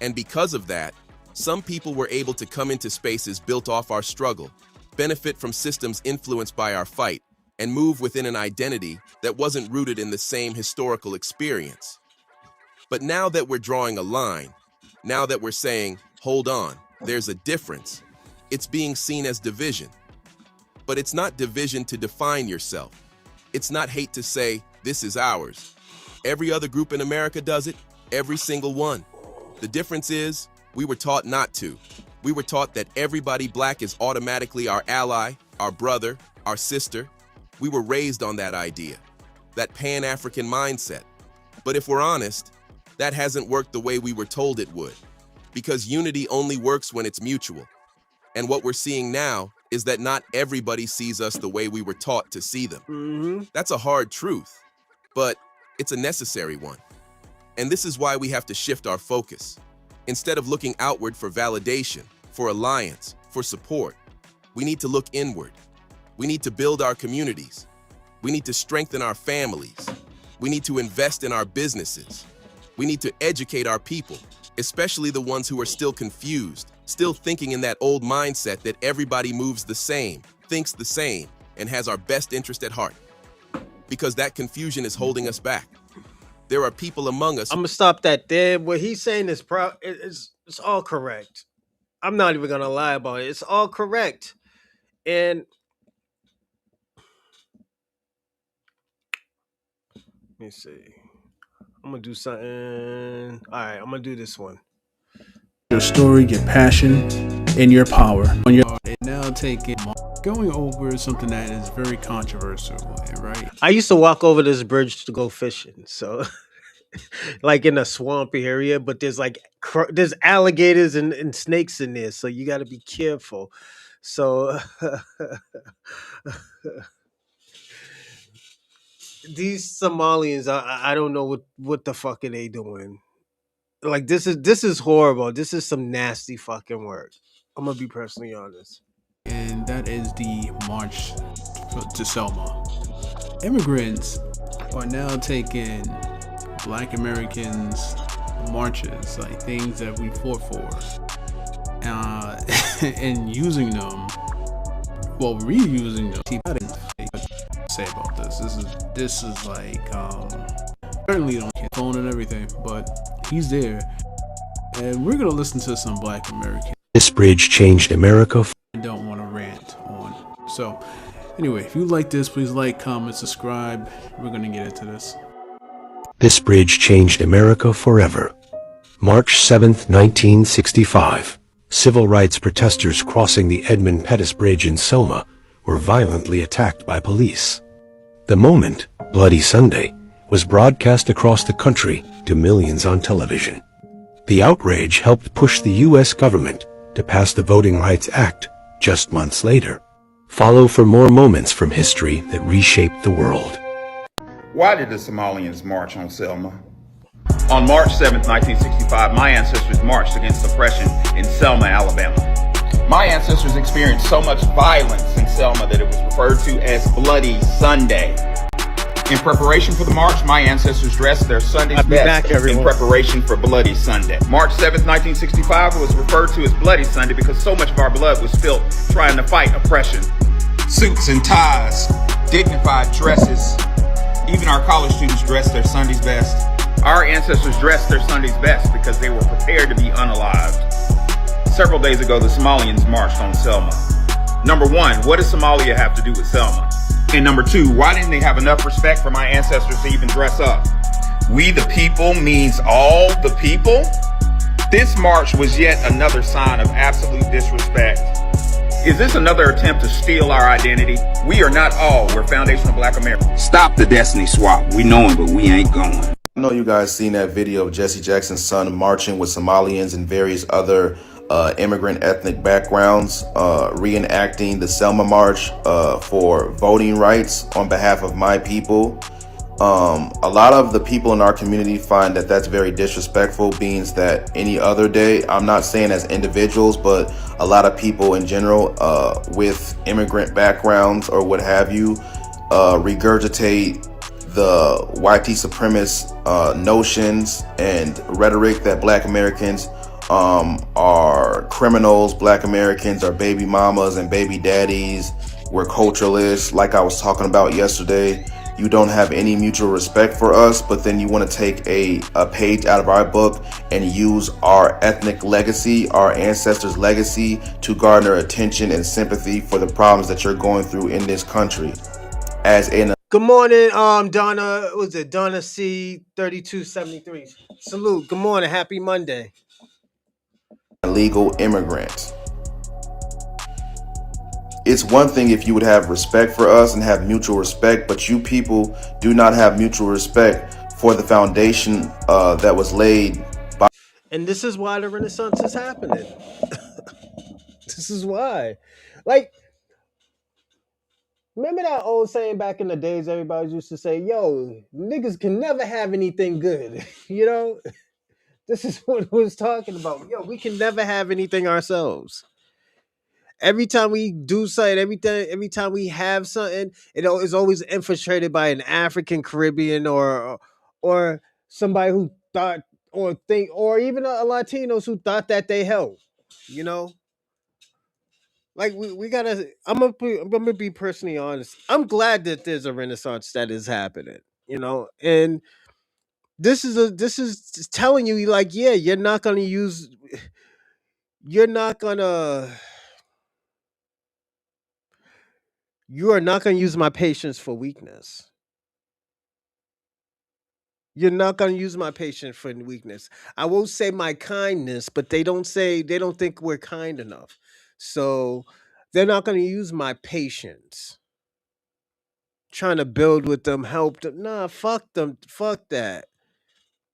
And because of that, some people were able to come into spaces built off our struggle, benefit from systems influenced by our fight, and move within an identity that wasn't rooted in the same historical experience. But now that we're drawing a line, now that we're saying, hold on, there's a difference, it's being seen as division. But it's not division to define yourself. It's not hate to say, this is ours. Every other group in America does it, every single one. The difference is, we were taught not to. We were taught that everybody Black is automatically our ally, our brother, our sister. We were raised on that idea, that pan-African mindset. But if we're honest, that hasn't worked the way we were told it would, because unity only works when it's mutual. And what we're seeing now is that not everybody sees us the way we were taught to see them. That's a hard truth, but it's a necessary one. And this is why we have to shift our focus. Instead of looking outward for validation, for alliance, for support. We need to look inward. We need to build our communities. We need to strengthen our families. We need to invest in our businesses. We need to educate our people, especially the ones who are still confused, still thinking in that old mindset that everybody moves the same, thinks the same, and has our best interest at heart. Because that confusion is holding us back. There are people among us. I'm gonna stop that there. What he's saying is it's all correct. I'm not even gonna lie about it. It's all correct. And let me see. I'm gonna do something. All right, I'm gonna do this one. Your story, your passion, and your power. On your now taking going over something that is very controversial, right? I used to walk over this bridge to go fishing, so like in a swampy area, but there's like there's alligators and snakes in there, so you got to be careful. So these Somalians, I don't know what the fuck are they doing. Like this is horrible. This is some nasty fucking work. I'm gonna be personally honest. And that is the march to Selma. Immigrants are now taking Black Americans' marches, like things that we fought for, and using them, well, reusing them. I didn't say about this. This is like certainly don't get phone and everything, but he's there, and we're gonna listen to some Black Americans. This bridge changed America. I don't want to rant on. So, anyway, if you like this, please like, comment, subscribe. We're gonna get into this. This bridge changed America forever. March 7th, 1965. Civil rights protesters crossing the Edmund Pettus Bridge in Selma were violently attacked by police. The moment, Bloody Sunday, was broadcast across the country to millions on television. The outrage helped push the U.S. government to pass the Voting Rights Act just months later. Follow for more moments from history that reshaped the world. Why did the Somalians march on Selma? On March 7, 1965, my ancestors marched against oppression in Selma, Alabama. My ancestors experienced so much violence in Selma that it was referred to as Bloody Sunday. In preparation for the march, my ancestors dressed their Sunday's best in preparation for Bloody Sunday. March 7, 1965 was referred to as Bloody Sunday because so much of our blood was spilt trying to fight oppression. Suits and ties, dignified dresses, even our college students dressed their Sunday's best. Our ancestors dressed their Sunday's best because they were prepared to be unalived. Several days ago, the Somalians marched on Selma. Number one, what does Somalia have to do with Selma? And number two, why didn't they have enough respect for my ancestors to even dress up? We the people means all the people? This march was yet another sign of absolute disrespect. Is this another attempt to steal our identity? We are not all. We're foundational Black Americans. Stop the destiny swap. We know him, but we ain't going. I know you guys seen that video of Jesse Jackson's son marching with Somalians and various other immigrant ethnic backgrounds, reenacting the Selma March for voting rights on behalf of my people. A lot of the people in our community find that that's very disrespectful, being that any other day, I'm not saying as individuals, but a lot of people in general with immigrant backgrounds or what have you regurgitate the white supremacist notions and rhetoric that Black Americans are criminals, Black Americans are baby mamas and baby daddies, we're culturalists, like I was talking about yesterday. You don't have any mutual respect for us, but then you want to take a page out of our book and use our ethnic legacy, our ancestors' legacy, to garner attention and sympathy for the problems that you're going through in this country. As in Good morning, Donna. Was it Donna C 3273? Salute. Good morning. Happy Monday. Illegal immigrant. It's one thing if you would have respect for us and have mutual respect, but you people do not have mutual respect for the foundation that was laid by. And this is why the Renaissance is happening. This is why. Like, remember that old saying back in the days, everybody used to say, yo, niggas can never have anything good. You know? This is what I was talking about. Yo, we can never have anything ourselves. Every time we do something, every time we have something, is always infiltrated by an African, Caribbean, or somebody who thought or think, or even a Latinos who thought that they helped. You know, like we gotta. I'm gonna be personally honest. I'm glad that there's a renaissance that is happening. You know, and this is telling you like, yeah, you're not gonna you are not gonna use my patience for weakness. You're not gonna use my patience for weakness. I won't say my kindness, but they don't think we're kind enough. So they're not gonna use my patience. Trying to build with them, help them. Nah, fuck them. Fuck that.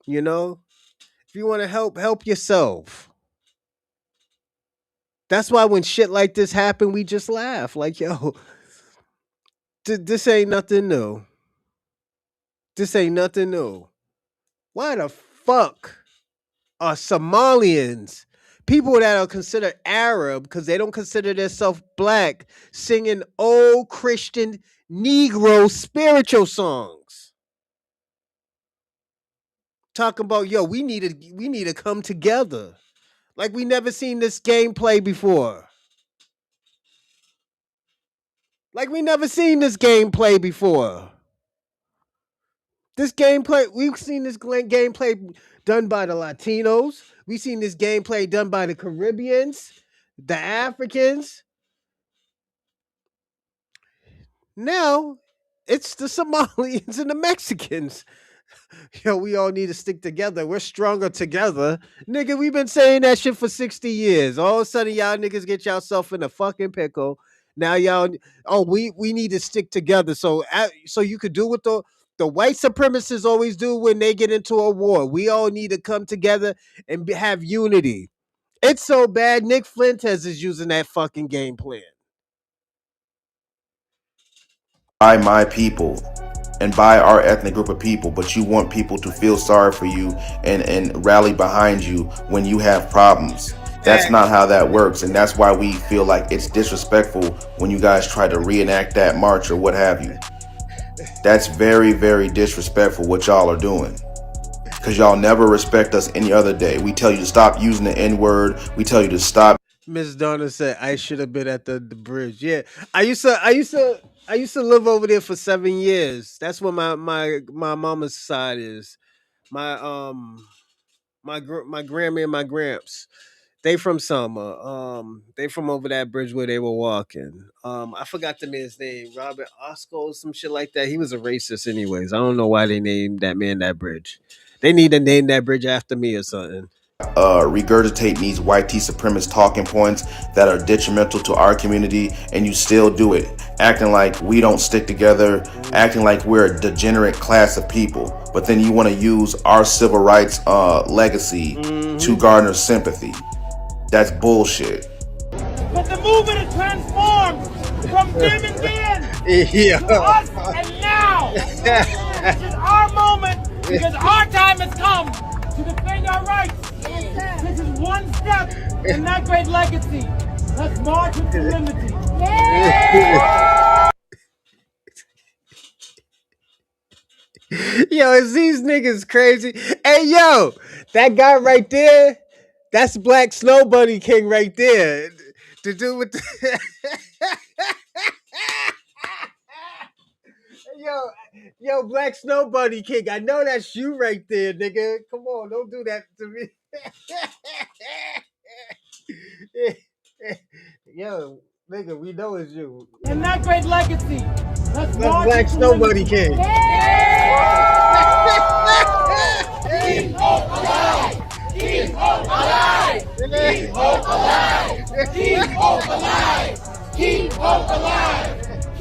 You know? If you wanna help yourself. That's why when shit like this happen, we just laugh. Like, yo, this ain't nothing new. This ain't nothing new. Why the fuck are Somalians, people that are considered Arab because they don't consider themselves black, singing old Christian Negro spiritual songs? Talking about, yo, we need to come together. Like we never seen this gameplay before. Like we never seen this gameplay before. This gameplay, we've seen this gameplay done by the Latinos. We've seen this gameplay done by the Caribbeans, the Africans. Now it's the Somalians and the Mexicans. Yo, we all need to stick together. We're stronger together. Nigga, we've been saying that shit for 60 years. All of a sudden, y'all niggas get yourself in a fucking pickle. Now y'all, we need to stick together. So you could do what the white supremacists always do when they get into a war. We all need to come together and have unity. It's so bad. Nick Fuentes is using that fucking game plan. By my people and by our ethnic group of people, but you want people to feel sorry for you and rally behind you when you have problems. That's not how that works, and that's why we feel like it's disrespectful when you guys try to reenact that march or what have you. That's very, very disrespectful what y'all are doing. Because y'all never respect us any other day. We tell you to stop using the N-word. We tell you to stop. Miss Donna said I should have been at the bridge. Yeah, I used to live over there for 7 years. That's where my mama's side is. My my grandma and my gramps. They from Selma. They from over that bridge where they were walking. I forgot the man's name. Robert Osco, some shit like that. He was a racist, anyways. I don't know why they named that man that bridge. They need to name that bridge after me or something. Regurgitate these white supremacist talking points that are detrimental to our community, and you still do it, acting like we don't stick together, acting like we're a degenerate class of people, but then you want to use our civil rights legacy to garner sympathy. That's bullshit. But the movement is transformed from them and then to us and now. This is our moment because our time has come to defend our rights. This is one step in that great legacy. Let's march with solemnity. Yo, is these niggas crazy? Hey, yo, that guy right there, that's Black Snow Bunny King right there. To do with the yo, Black Snow Bunny King. I know that's you right there, nigga. Come on, don't do that to me. Yo, nigga, we know it's you. And that great legacy. Let's march Black with Snow Bunny solemnity. King. Keep hope alive! Keep hope alive! Keep hope alive! Keep hope alive! Keep hope alive!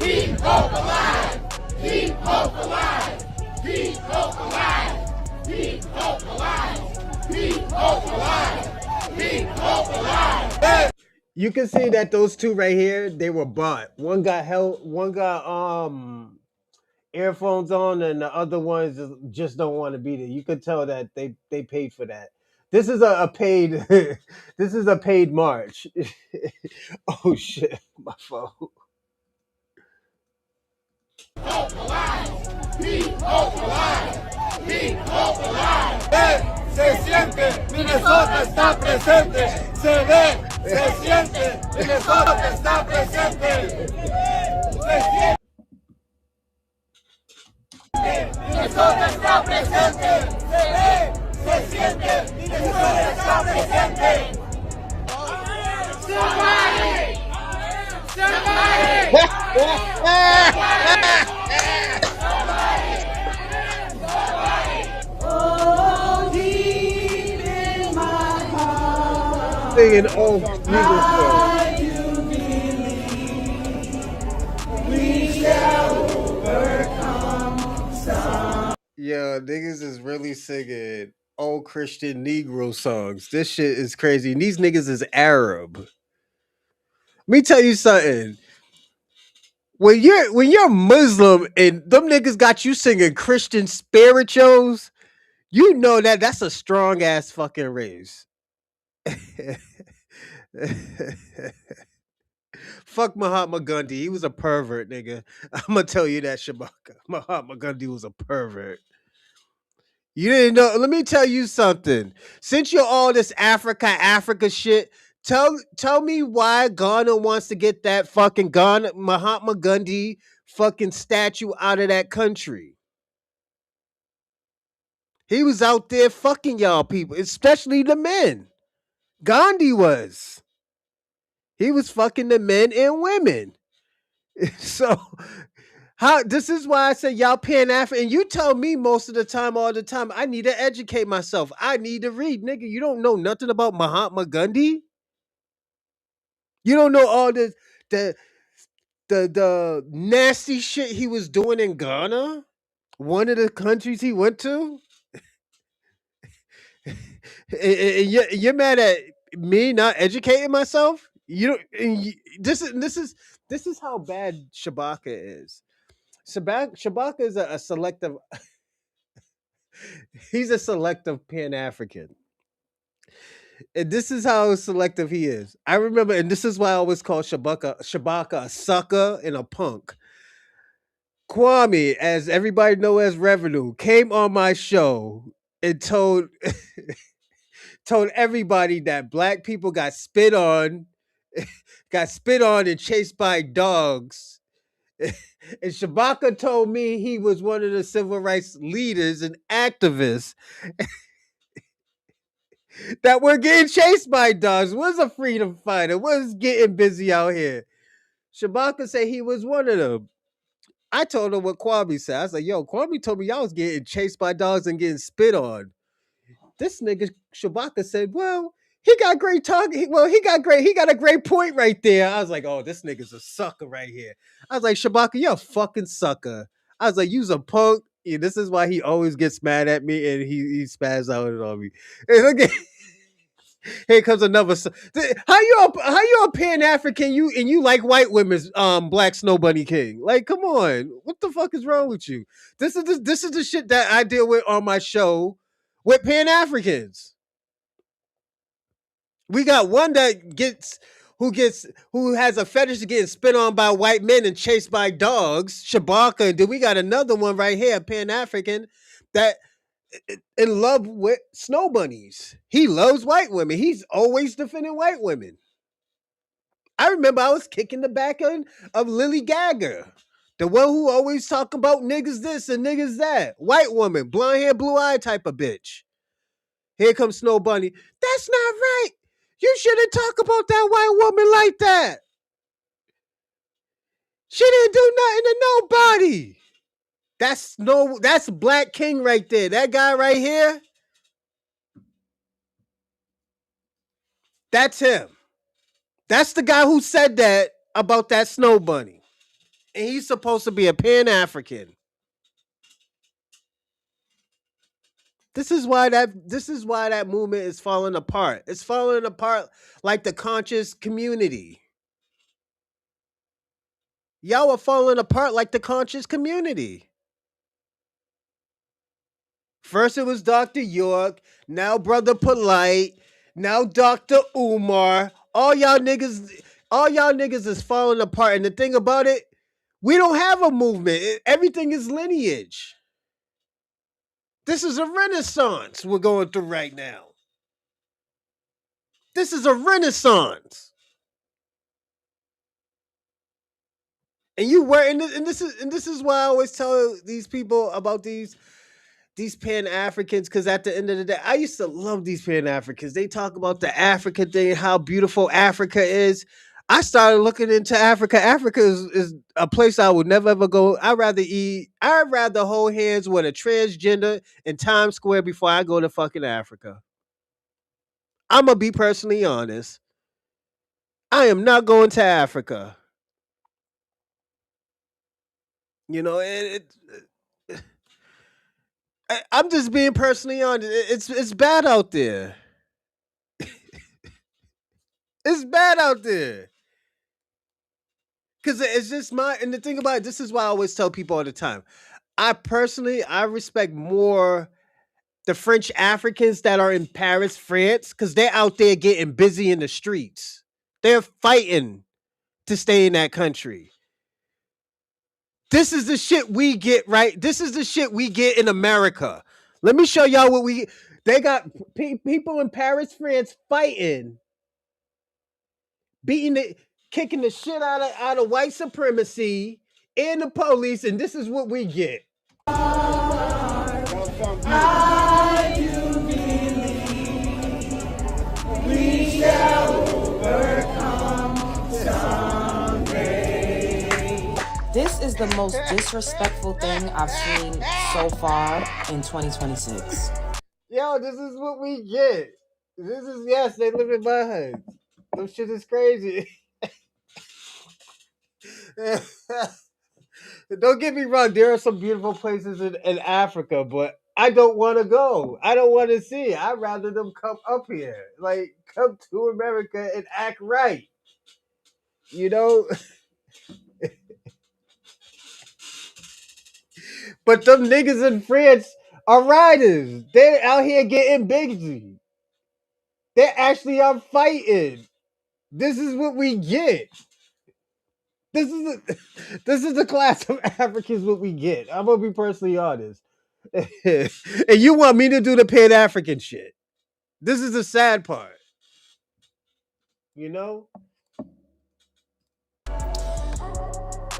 Keep hope alive! Keep hope alive! Keep hope alive! Keep hope alive! Keep hope alive! Keep hope alive! You can see that those two right here, they were bought. One got earphones on, and the other ones just don't want to be there. You could tell that they paid for that. This is a paid. This is a paid march. Oh shit, my phone. Se siente, Minnesota está presente. Se ve, se siente, Minnesota está presente. Se siente, Minnesota está presente. Se ve, se siente, Minnesota está presente. Somebody! Somebody! Oh, deep in my heart, Singing old Negro songs. I do believe we shall overcome some. Yo, niggas is really singing old Christian Negro songs. This shit is crazy. And these niggas is Arab. Let me tell you something. When you're Muslim and them niggas got you singing Christian spirituals, you know that's a strong ass fucking race. Fuck Mahatma Gandhi. He was a pervert, nigga. I'm gonna tell you that, Shabaka. Mahatma Gandhi was a pervert. You didn't know. Let me tell you something. Since you're all this Africa shit, tell me why Ghana wants to get that fucking Ghana Mahatma Gandhi fucking statue out of that country. He was out there fucking y'all people, especially the men. Gandhi was. He was fucking the men and women. So this is why I said y'all pan-African. And you tell me most of the time, all the time, I need to educate myself. I need to read. Nigga, you don't know nothing about Mahatma Gandhi? You don't know all the nasty shit he was doing in Ghana? One of the countries he went to? And you're mad at me not educating myself? You don't. This is how bad Shabaka is. Shabaka is a selective. He's a selective Pan-African. And this is how selective he is. I remember, and this is why I always call Shabaka a sucker and a punk. Kwame, as everybody know as Revenue, came on my show and told everybody that black people got spit on and chased by dogs. And Shabaka told me he was one of the civil rights leaders and activists that were getting chased by dogs. Was a freedom fighter. Was getting busy out here. Shabaka said he was one of them. I told him what Kwame said. I was like, yo, Kwame told me y'all was getting chased by dogs and getting spit on. This nigga Shabaka said, well, he got great talk. He got a great point right there. I was like, oh, this nigga's a sucker right here. I was like, Shabaka, you're a fucking sucker. I was like, you's a punk. Yeah, this is why he always gets mad at me and he spaz out on me. And look at here comes another. How you a Pan African? You like white women's Black Snow Bunny King? Like, come on, what the fuck is wrong with you? This is the shit that I deal with on my show with Pan Africans. We got one that who has a fetish of getting spit on by white men and chased by dogs, Shabaka. And then we got another one right here, Pan African, that in love with snow bunnies. He loves white women. He's always defending white women. I remember I was kicking the back end of Lily Gagger, the one who always talk about niggas this and niggas that. White woman, blonde hair, blue eye type of bitch. Here comes Snow Bunny. That's not right. You shouldn't talk about that white woman like that. She didn't do nothing to nobody. That's Black King right there. That guy right here. That's him. That's the guy who said that about that snow bunny. And he's supposed to be a Pan-African. This is why that movement is falling apart. It's falling apart like the conscious community. Y'all are falling apart like the conscious community. First it was Dr. York, now Brother Polite, now Dr. Umar. All y'all niggas is falling apart. And the thing about it, we don't have a movement. Everything is lineage. This is a renaissance we're going through right now. This is a renaissance. And you were, and this is why I always tell these people about these Pan-Africans, because at the end of the day, I used to love these Pan-Africans. They talk about the Africa thing, how beautiful Africa is. I started looking into Africa. Africa is a place I would never ever go. I'd rather hold hands with a transgender in Times Square before I go to fucking Africa. I'm gonna be personally honest. I am not going to Africa. You know, I'm just being personally honest. It's bad out there. It's bad out there. Cause it's just and the thing about it, this is why I always tell people all the time. I respect more the French Africans that are in Paris, France, because they're out there getting busy in the streets. They're fighting to stay in that country. This is the shit we get, right? This is the shit we get in America. Let me show y'all what they got people in Paris, France fighting, kicking the shit out of white supremacy and the police, and this is what we get. I do believe we shall overcome someday. This is the most disrespectful thing I've seen so far in 2026. Yo, this is what we get. Yes, they live in my hood. This shit is crazy. Don't get me wrong, there are some beautiful places in Africa, but I don't want to go. I don't want to see. I'd rather them come up here. Like, come to America and act right. You know? But them niggas in France are riders. They're out here getting busy. They actually are fighting. This is what we get. This is the class of Africans what we get. I'm gonna be personally honest. And you want me to do the Pan-African shit. This is the sad part. You know?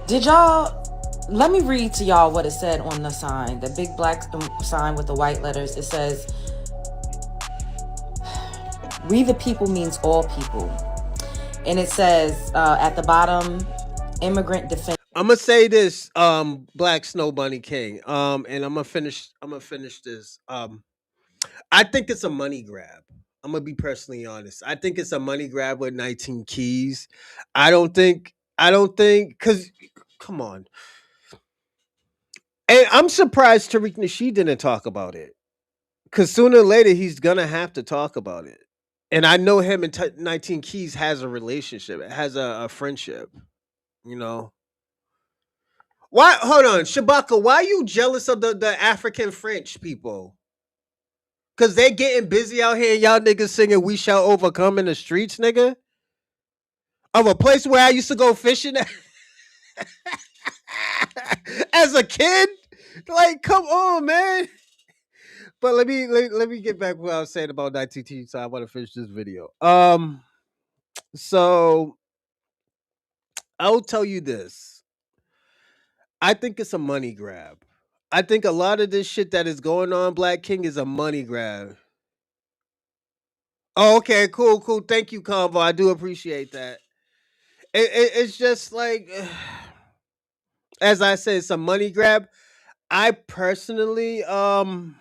Did y'all let me read to y'all what it said on the sign, the big black sign with the white letters. It says, "We the people" means all people. And it says at the bottom, immigrant defense. I'm gonna say this, Black Snow Bunny King. And I'm gonna finish this. I think it's a money grab. I'm gonna be personally honest. I think it's a money grab with 19 keys. I don't think because come on. And I'm surprised Tariq Nasheed didn't talk about it. Because sooner or later he's gonna have to talk about it. And I know him and 19 Keys has a relationship. It has a friendship. You know. Why? Hold on, Shabaka. Why are you jealous of the African French people? Cause they getting busy out here, and y'all niggas singing "We Shall Overcome" in the streets, nigga. Of a place where I used to go fishing as a kid. Like, come on, man. But let me get back to what I was saying about 19T. So I want to finish this video. So I'll tell you this. I think it's a money grab. I think a lot of this shit that is going on, Black King, is a money grab. Oh, okay, cool. Thank you, Convo. I do appreciate that. It's just like, as I said, it's a money grab. I personally, and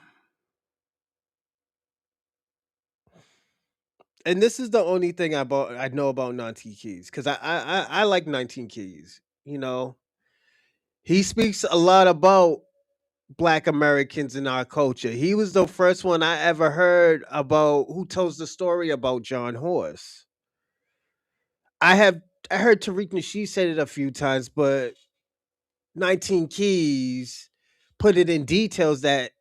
this is the only thing I know about 19 Keys, because I like 19 Keys. You know, he speaks a lot about Black Americans in our culture. He was the first one I ever heard about who tells the story about John Horse. I heard Tariq Nasheed said it a few times, but 19 Keys put it in details that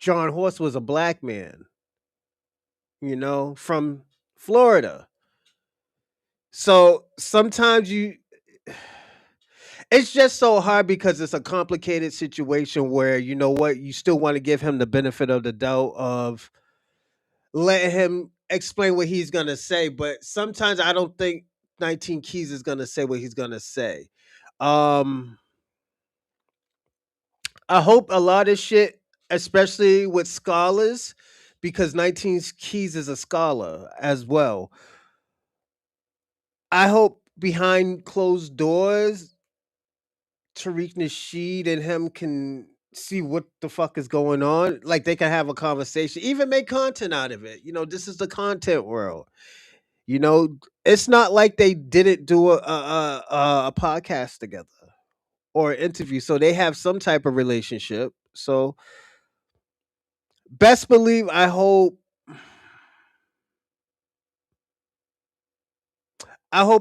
John Horst was a black man, from Florida. So sometimes it's just so hard because it's a complicated situation where you still want to give him the benefit of the doubt of letting him explain what he's gonna say, but sometimes I don't think 19 Keys is gonna say what he's gonna say. Um, I hope a lot of shit, especially with scholars, because 19 Keys is a scholar as well. I hope behind closed doors, Tariq Nasheed and him can see what the fuck is going on. Like they can have a conversation, even make content out of it. This is the content world. You know, it's not like they didn't do a podcast together or an interview, so they have some type of relationship. So best believe I hope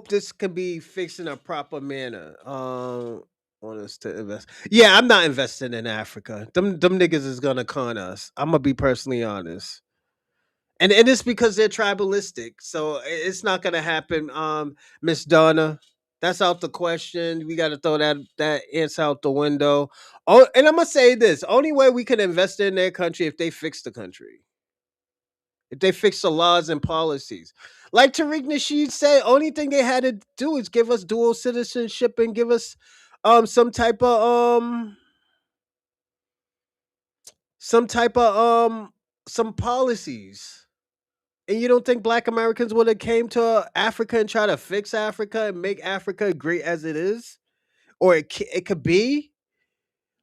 this can be fixed in a proper manner. Want us to invest? Yeah, I'm not investing in Africa. Them niggas is gonna con us. I'm gonna be personally honest. And it's because they're tribalistic, so it's not gonna happen. Miss Donna, that's out the question. We got to throw that answer out the window. Oh, and I'm gonna say this: only way we can invest in their country if they fix the country, if they fix the laws and policies. Like Tariq Nasheed said, only thing they had to do is give us dual citizenship and give us some type of some type of some policies. And you don't think black Americans would have came to Africa and try to fix Africa and make Africa great as it is? Or it could be?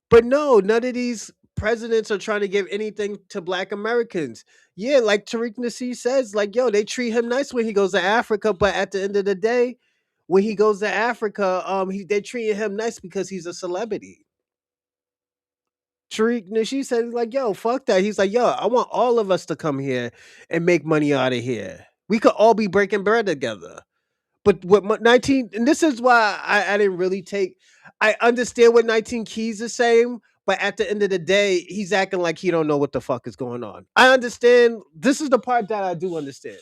But no, none of these presidents are trying to give anything to black Americans. Yeah, like Tariq Nassi says, like, yo, they treat him nice when he goes to Africa, but at the end of the day, when he goes to Africa, they treating him nice because he's a celebrity. Tariq Nasheed said, like, yo, fuck that. He's like, yo, I want all of us to come here and make money out of here. We could all be breaking bread together. But what 19, and this is why I didn't really I understand what 19 Keys is saying, but at the end of the day, he's acting like he don't know what the fuck is going on. I understand. This is the part that I do understand.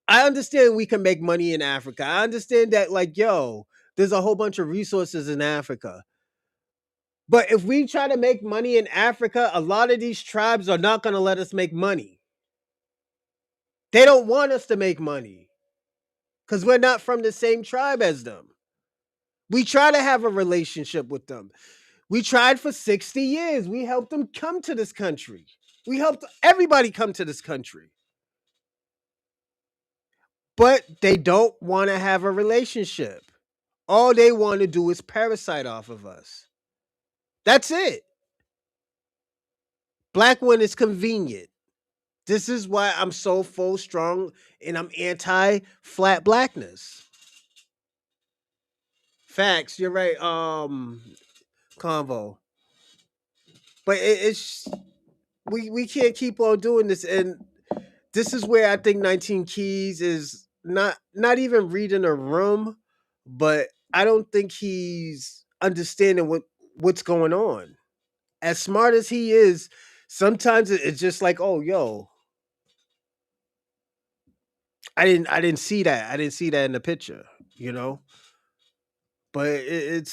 I understand we can make money in Africa. I understand that, like, yo, there's a whole bunch of resources in Africa. But if we try to make money in Africa, a lot of these tribes are not going to let us make money. They don't want us to make money because we're not from the same tribe as them. We try to have a relationship with them. We tried for 60 years. We helped them come to this country. We helped everybody come to this country. But they don't want to have a relationship. All they want to do is parasite off of us. That's it. Black one is convenient. This is why I'm so full strong and I'm anti flat blackness. Facts, you're right. Convo. But it's we can't keep on doing this, and this is where I think 19 Keys is not even reading a room, but I don't think he's understanding what's going on. As smart as he is, sometimes it's just like, oh, yo, I didn't see that. I didn't see that in the picture, you know. But it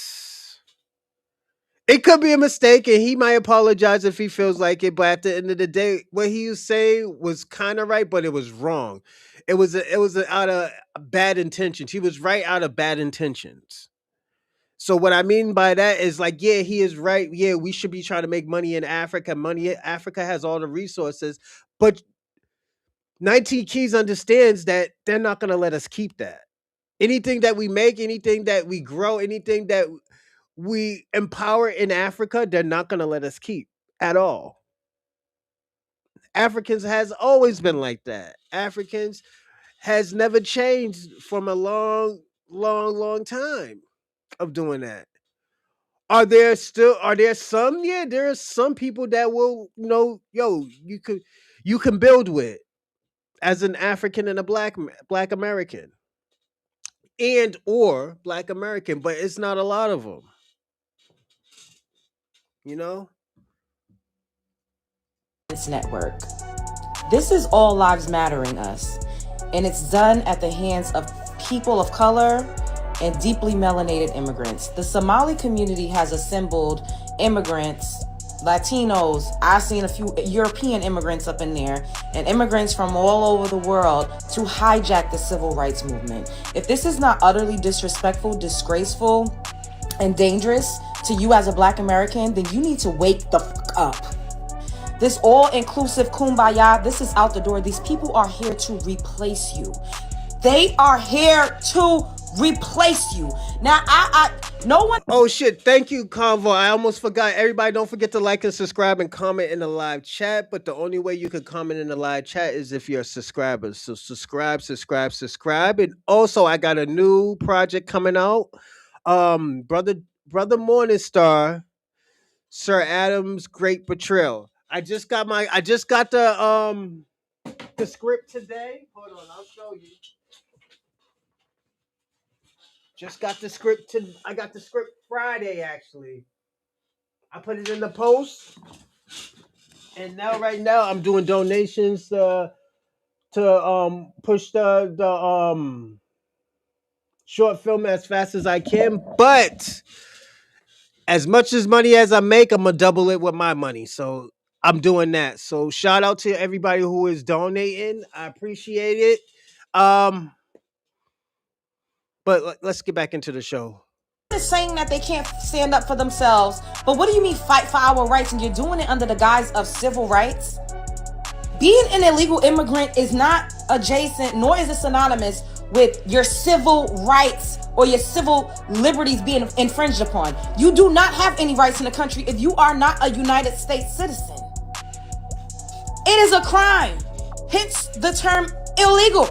could be a mistake, and he might apologize if he feels like it. But at the end of the day, what he was saying was kind of right, but it was wrong. Out of bad intentions. He was right out of bad intentions. So what I mean by that is like, yeah, he is right. Yeah, we should be trying to make money in Africa. Africa has all the resources, but 19 Keys understands that they're not going to let us keep that. Anything that we make, anything that we grow, anything that we empower in Africa, they're not going to let us keep at all. Africans has always been like that. Africans has never changed from a long time of doing that. Are there some? Yeah, there are some people that will, yo, you can build with as an African and a black American and or black American, but it's not a lot of them. You know? Network. This is All Lives Mattering Us, and it's done at the hands of people of color and deeply melanated immigrants. The Somali community has assembled immigrants, Latinos, I've seen a few European immigrants up in there, and immigrants from all over the world to hijack the civil rights movement. If this is not utterly disrespectful, disgraceful, and dangerous to you as a Black American, then you need to wake the fuck up. This all-inclusive kumbaya, this is out the door. These people are here to replace you. They are here to replace you. Now, no one. Oh shit! Thank you, Convo. I almost forgot. Everybody, don't forget to like and subscribe and comment in the live chat. But the only way you can comment in the live chat is if you're a subscriber. So subscribe. And also, I got a new project coming out. Brother Morningstar, Sir Adam's Great Betrayal. I just got the script today. Hold on, I'll show you. Just got the script I got the script Friday actually. I put it in the post, and right now I'm doing donations to push the short film as fast as I can. But as much as money as I make, I'm gonna double it with my money. So I'm doing that. So shout out to everybody who is donating. I appreciate it. But let's get back into the show. Is saying that they can't stand up for themselves, but what do you mean fight for our rights, and you're doing it under the guise of civil rights? Being an illegal immigrant is not adjacent, nor is it synonymous with your civil rights or your civil liberties being infringed upon. You do not have any rights in the country if you are not a United States citizen. It is a crime. Hence the term illegal.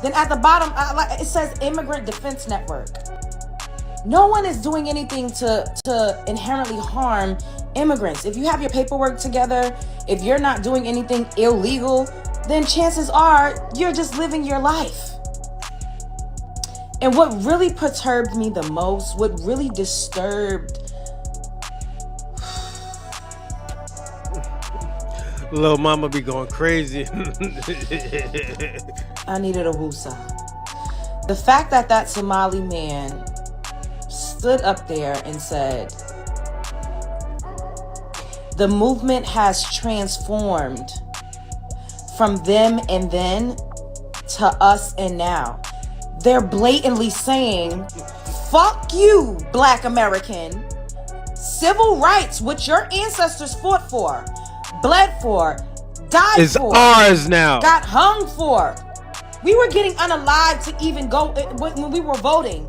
Then at the bottom, it says Immigrant Defense Network. No one is doing anything to inherently harm immigrants. If you have your paperwork together, if you're not doing anything illegal, then chances are you're just living your life. And what really perturbed me the most, what really disturbed... Little mama be going crazy. I needed a woosah. The fact that Somali man stood up there and said, the movement has transformed from them and then to us and now. They're blatantly saying, fuck you, Black American. Civil rights, which your ancestors fought for, bled for, died it's for, ours now, got hung for. We were getting unalive to even go when we were voting.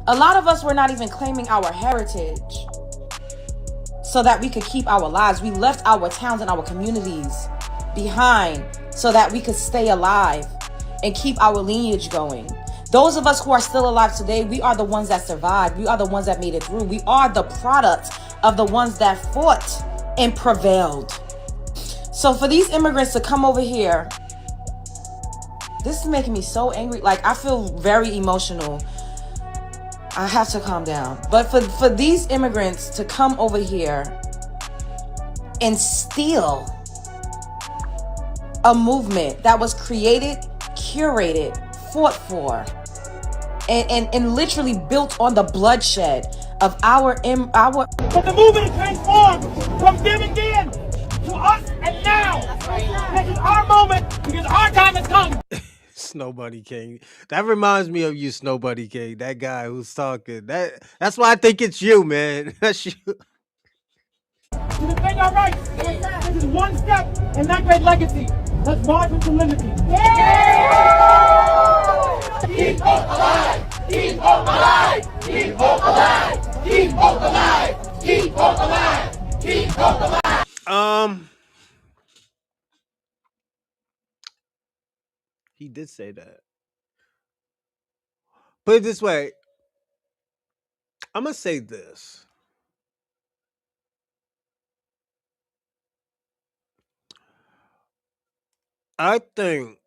A lot of us were not even claiming our heritage so that we could keep our lives. We left our towns and our communities behind so that we could stay alive and keep our lineage going. Those of us who are still alive today, we are the ones that survived. We are the ones that made it through. We are the product of the ones that fought and prevailed. So for these immigrants to come over here, this is making me so angry. Like, I feel very emotional. I have to calm down. But for these immigrants to come over here and steal a movement that was created, curated, fought for, and literally built on the bloodshed of our. But the movement is transformed from them and then to us and now. This is our moment because our time has come. Snow Bunny King. That reminds me of you, Snow Bunny King. That guy who's talking. That's why I think it's you, man. That's you. To defend our rights. This is one step in that great legacy. Let's march into liberty. Keep hope alive! Keep hope alive! Keep hope alive! Keep hope alive! Keep hope alive! Keep hope alive! He did say that. Put it this way. I'm gonna say this. I think,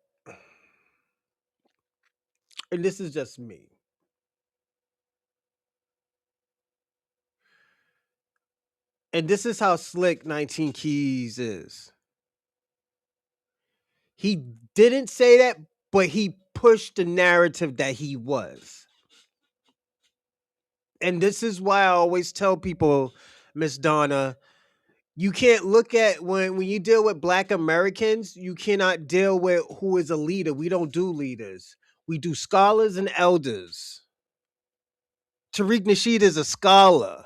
and this is just me, – And this is how slick 19 Keys is. He didn't say that, but he pushed the narrative that he was. And this is why I always tell people, Miss Donna, you can't look at when you deal with Black Americans, you cannot deal with who is a leader. We don't do leaders. We do scholars and elders. Tariq Nasheed is a scholar.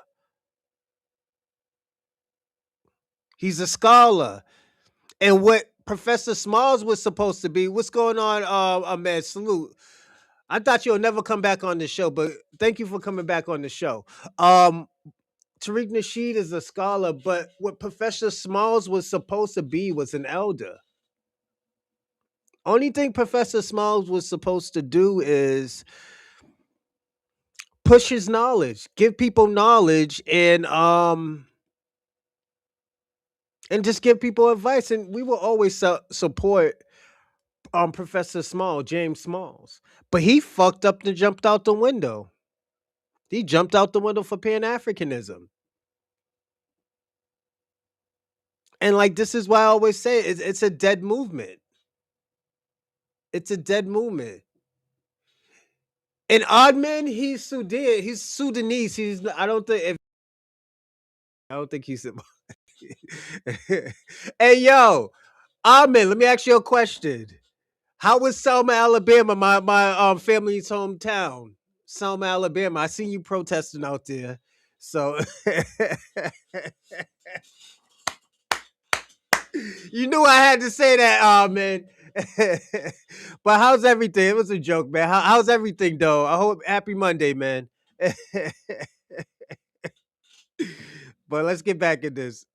He's a scholar. And what Professor Smalls was supposed to be, what's going on, Ahmed? Salute. I thought you'll never come back on the show, but thank you for coming back on the show. Tariq Nasheed is a scholar, but what Professor Smalls was supposed to be was an elder. Only thing Professor Smalls was supposed to do is push his knowledge, give people knowledge, and just give people advice. And we will always support Professor Small, James Smalls. But he fucked up and jumped out the window. He jumped out the window for pan-Africanism. And like this is why I always say it's a dead movement. It's a dead movement. And Oddman, he's Sudan, he's Sudanese. I don't think he's Hey yo, Oddman, let me ask you a question. How was Selma, Alabama, my family's hometown? Selma, Alabama. I seen you protesting out there. So you knew I had to say that, man. But how's everything? It was a joke, man. How's everything though? I hope happy Monday, man. But let's get back in this.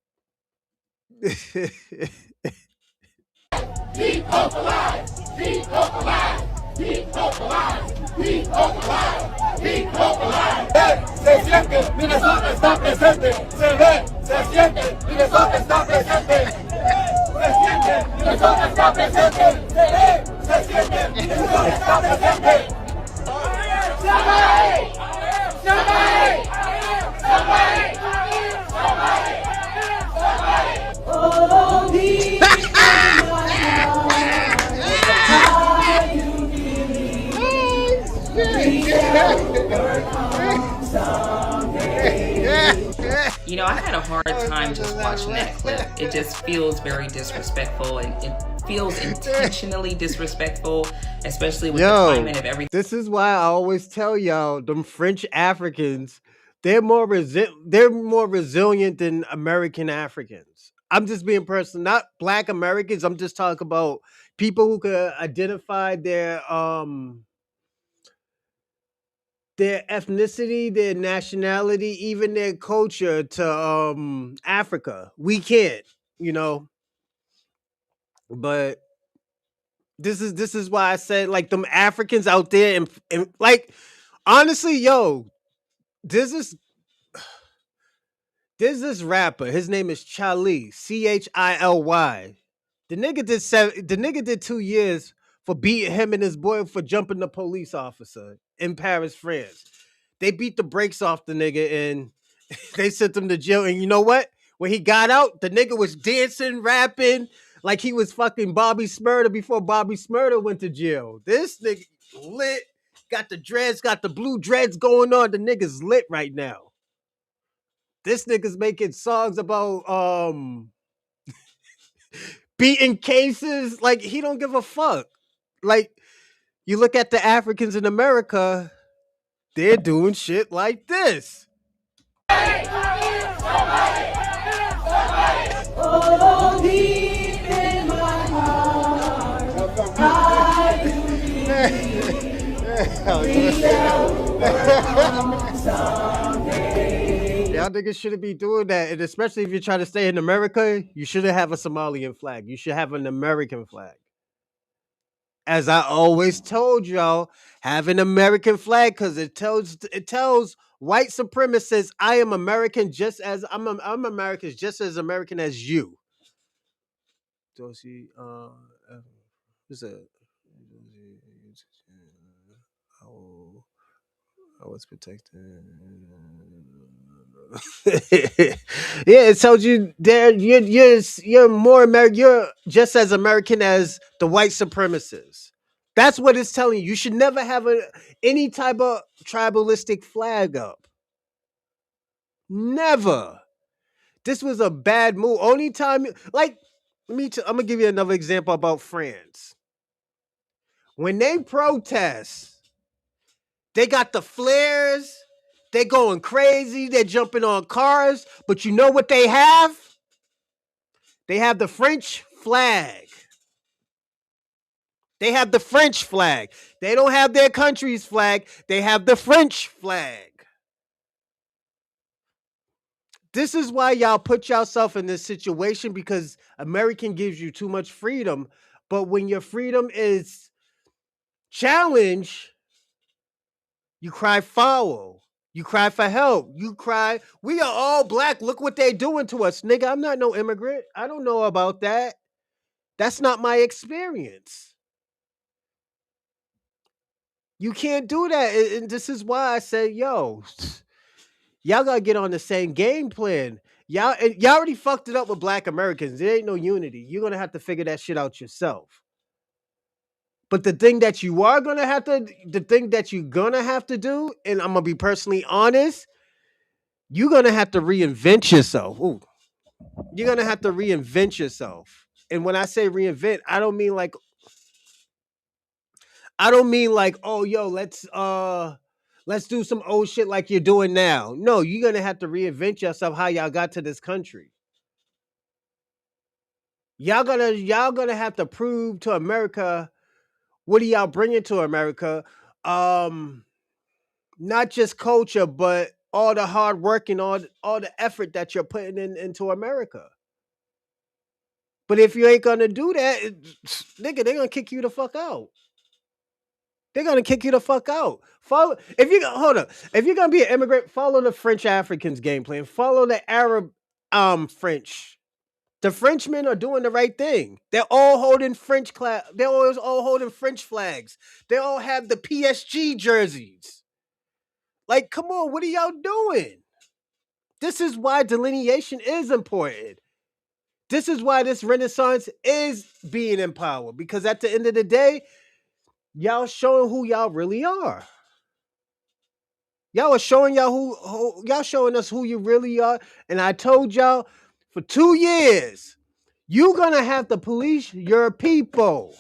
Keep hope alive! Keep hope alive! Keep hope alive! Keep hope alive! Keep hope alive! Se siente, Minnesota está presente. Se ve, se siente, Minnesota está presente. Se siente, Minnesota está presente. Se ve, se siente, Minnesota está presente. Somebody! Somebody! Somebody! Somebody! Somebody! Oh, deep in my heart, how you give me we shall overcome someday. You know, I had a hard time just watching that clip. It just feels very disrespectful, and it feels intentionally disrespectful, especially with the climate of everything. This is why I always tell y'all, them French Africans, they're more resilient than American Africans. I'm just being personal, not Black Americans. I'm just talking about people who could identify their ethnicity, their nationality, even their culture to Africa. We can't, you know. But this is why I said like them Africans out there and like honestly, yo, there's this rapper. His name is Chili, Chily. The nigga did 2 years for beating him and his boy for jumping the police officer in Paris, France. They beat the brakes off the nigga and they sent him to jail. And you know what? When he got out, the nigga was dancing, rapping like he was fucking Bobby Smurda before Bobby Smurda went to jail. This nigga lit, got the dreads, got the blue dreads going on. The nigga's lit right now. This nigga's making songs about beating cases. Like he don't give a fuck. Like you look at the Africans in America, they're doing shit like this. Oh, deep in my heart, I believe we shall overcome someday. Y'all niggas shouldn't be doing that. And especially if you're trying to stay in America, you shouldn't have a Somalian flag. You should have an American flag. As I always told y'all, have an American flag because it tells white supremacists I am American just as I'm American just as American as you. Dorsey, what's that? I was protected. Yeah, it tells you there you're more American. You're just as American as the white supremacists. That's what it's telling you. You should never have any type of tribalistic flag up. Never. This was a bad move. Only time, like, I'm gonna give you another example about France. When they protest, they got the flares. They going crazy. They're jumping on cars. But you know what they have? They have the French flag. They have the French flag. They don't have their country's flag. They have the French flag. This is why y'all put yourself in this situation, because American gives you too much freedom. But when your freedom is challenged, you cry foul. You cry for help. You cry, we are all black. Look what they doing to us. Nigga, I'm not no immigrant. I don't know about that. That's not my experience. You can't do that. And this is why I say, yo, y'all gotta get on the same game plan. Y'all already fucked it up with black Americans. There ain't no unity. You're gonna have to figure that shit out yourself. But the thing that you're gonna have to do, and I'm gonna be personally honest, you're gonna have to reinvent yourself. Ooh, you're gonna have to reinvent yourself. And when I say reinvent, I don't mean like, oh yo, let's do some old shit like you're doing now. No, you're gonna have to reinvent yourself how y'all got to this country. Y'all gonna have to prove to America, what are y'all bringing to America? Um, Not just culture, but all the hard work and all the effort that you're putting into America. But if you ain't gonna do that, nigga, they're gonna kick you the fuck out. They're gonna kick you the fuck out. Follow if you hold up. If you're gonna be an immigrant, follow the French Africans game plan. Follow the Arab French. The Frenchmen are doing the right thing. They're all holding they're always all holding French flags. They all have the PSG jerseys. Like, come on, what are y'all doing? This is why delineation is important. This is why this Renaissance is being empowered. Because at the end of the day, y'all showing who y'all really are. Y'all are showing y'all showing us who you really are. And I told y'all for 2 years, you're gonna have to police your people.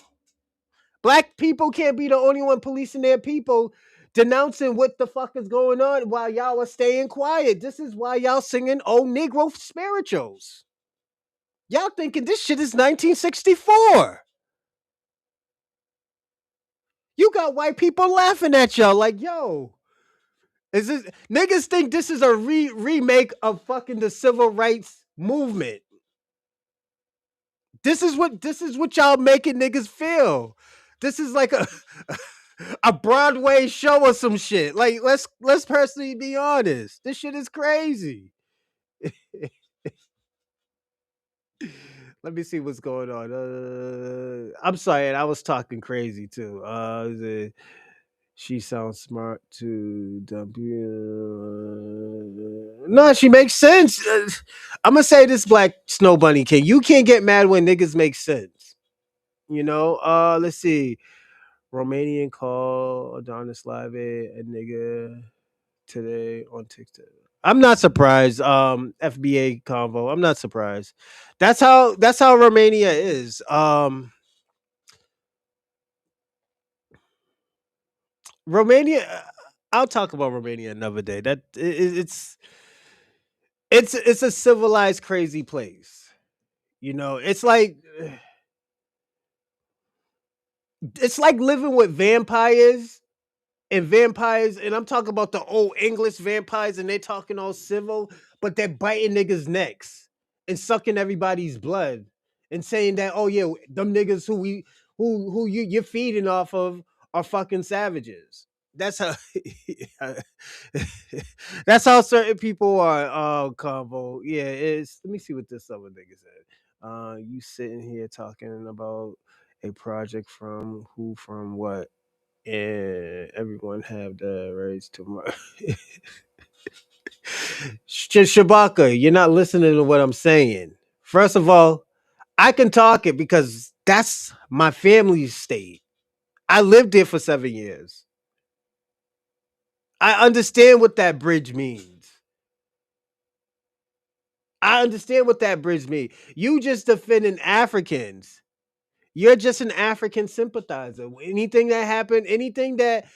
Black people can't be the only one policing their people, denouncing what the fuck is going on while y'all are staying quiet. This is why y'all singing old Negro spirituals. Y'all thinking this shit is 1964. You got white people laughing at y'all like, yo, is this niggas think this is a remake of fucking the civil rights movement? This is what y'all making niggas feel. This is like a Broadway show or some shit. Like, let's personally be honest. This shit is crazy. Let me see what's going on. I'm sorry, I was talking crazy too. She sounds smart to no, she makes sense. I'm gonna say this, Black Snow Bunny King. You can't get mad when niggas make sense. Let's see. Romanian call Adonis Live a nigga today on TikTok. I'm not surprised. FBA convo. I'm not surprised. That's how Romania is. Romania. I'll talk about Romania another day. It's a civilized, crazy place. It's like living with vampires, and I'm talking about the old English vampires, and they're talking all civil, but they're biting niggas' necks and sucking everybody's blood and saying that, oh yeah, them niggas you're feeding off of are fucking savages. That's how that's how certain people are. Convo. Yeah, it's let me see what this other nigga said. You sitting here talking about a project from what? And everyone have the rights to Shabaka, you're not listening to what I'm saying. First of all, I can talk it because that's my family's state. I lived there for 7 years. I understand what that bridge means. I understand what that bridge means. You just defending Africans. You're just an African sympathizer. Anything that happened, anything that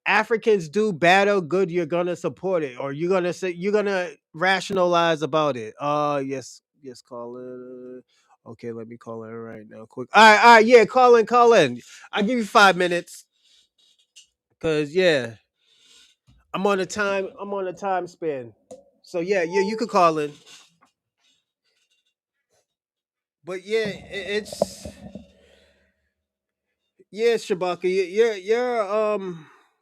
Africans do, bad or good, you're gonna support it, or you're gonna rationalize about it. Yes, yes, call in. Okay, let me call in right now, quick. All right, yeah, call in. I'll give you 5 minutes, cause yeah, I'm on a time span. So yeah, you could call in, but yeah, it's yeah, Shabaka,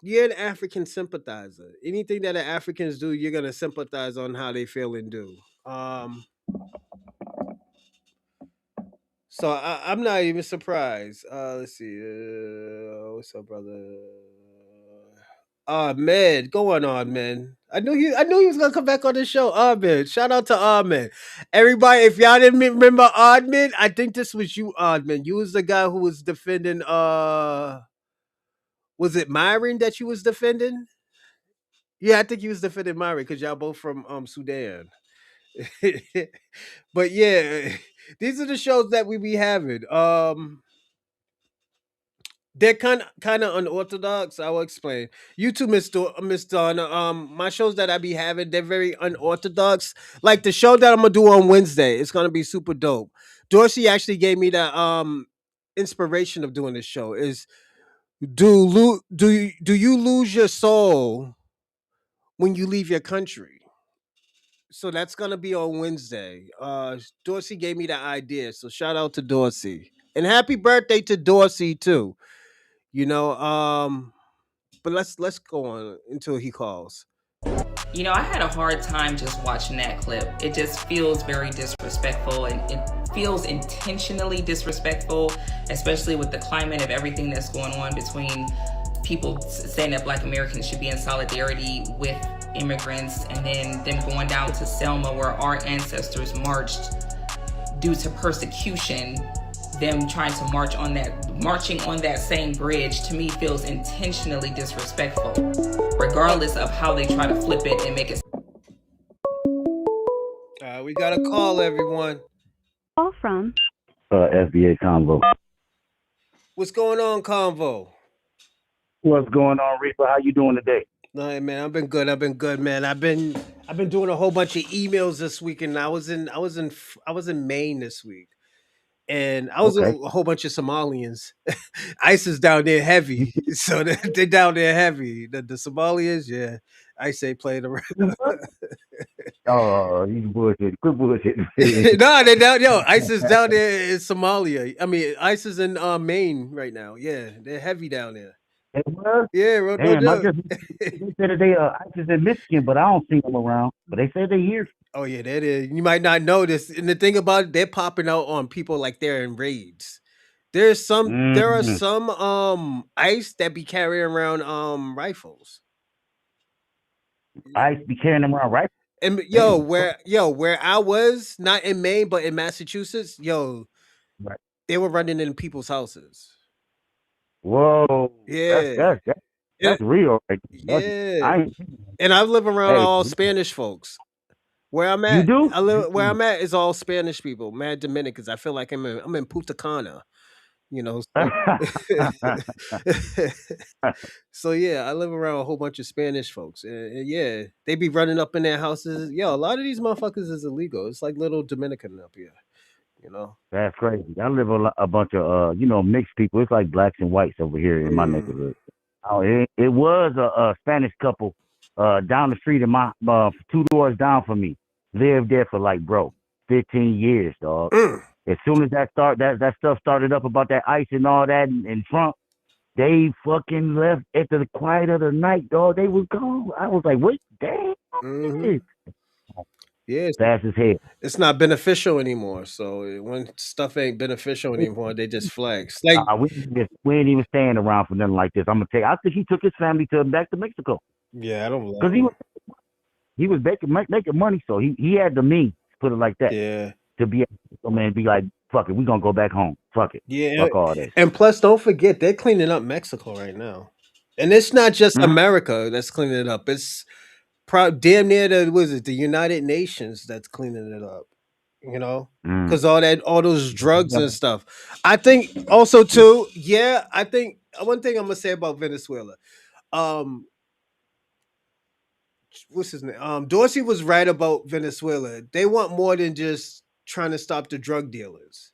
you're an African sympathizer. Anything that the Africans do, you're gonna sympathize on how they feel and do. Um, so I'm not even surprised. Let's see. What's up, brother? Ahmed, go on, Ahmed. I knew he was gonna come back on the show. Ahmed, shout out to Ahmed. Everybody, if y'all didn't remember Ahmed, I think this was you, Ahmed. You was the guy who was defending. Was it Myron that you was defending? Yeah, I think you was defending Myron because y'all both from Sudan. But yeah, these are the shows that we be having. They're kind of unorthodox. I will explain. You too, Miss Donna. My shows that I be having, they're very unorthodox. Like the show that I'm gonna do on Wednesday, it's gonna be super dope. Dorsey actually gave me the inspiration of doing this show. Is do you lose your soul when you leave your country? So that's gonna be on Wednesday. Dorsey gave me the idea, so shout out to Dorsey and happy birthday to Dorsey too. You know, but let's go on until he calls. You know, I had a hard time just watching that clip. It just feels very disrespectful and it feels intentionally disrespectful, especially with the climate of everything that's going on between people saying that Black Americans should be in solidarity with immigrants and then them going down to Selma where our ancestors marched due to persecution. Them trying to marching on that same bridge, to me feels intentionally disrespectful, regardless of how they try to flip it and make it. We got a call, everyone. Call from FBA Convo. What's going on, Convo? What's going on, Reaper? How you doing today? No, man, I've been good, man. I've been doing a whole bunch of emails this week, and I was in Maine this week, and I was Okay. a whole bunch of Somalians. ICE is down there heavy, so they're down there heavy. The Somalians, yeah, ICE ain't playing around. Oh, you bullshit. Quit bullshit. No, they down. Yo, ICE is down there in Somalia. I mean, ICE is in Maine right now. Yeah, they're heavy down there. It was? Yeah, no Damn, joke. they said that they ISIS in Michigan, but I don't see them around. But they said they here. Oh yeah, that is. You might not know this, and the thing about it, they're popping out on people like they're in raids. There are some ICE that be carrying around rifles. ICE be carrying them around, right? And where I was, not in Maine, but in Massachusetts, Right. they were running in people's houses. Whoa. Yeah. That's real. Right? Yeah. And I live around all Spanish folks. Where I'm at, You do? where I'm at is all Spanish people, mad Dominicans. I feel like I'm in Punta Cana, you know. So yeah, I live around a whole bunch of Spanish folks, and yeah, they be running up in their houses. Yo, a lot of these motherfuckers is illegal. It's like little Dominican up here, you know. That's crazy. I live a bunch of mixed people. It's like blacks and whites over here in my neighborhood. Oh, it was a Spanish couple down the street in my 2 doors down from me. Lived there for 15 years, dog. As soon as that stuff started up about that ICE and all that in Trump, they fucking left at the quiet of the night, dog. They was gone. I was like, what? Damn. Yeah, fast as hell. It's not beneficial anymore. So when stuff ain't beneficial anymore, they just flex. Like we ain't even staying around for nothing like this. I'm gonna tell you. I think he took his family back to Mexico. Yeah, I don't. Because he was making money, so he had the means, put it like that, Yeah. to be able to be like, fuck it, we gonna go back home. Fuck it. Yeah. Fuck all that. And plus, don't forget, they're cleaning up Mexico right now. And it's not just Mhm. America that's cleaning it up. It's damn near the United Nations that's cleaning it up. You know, Mm. because all those drugs and stuff. I think also too. Yeah, I think one thing I'm gonna say about Venezuela. Um, what's his name? Dorsey was right about Venezuela. They want more than just trying to stop the drug dealers.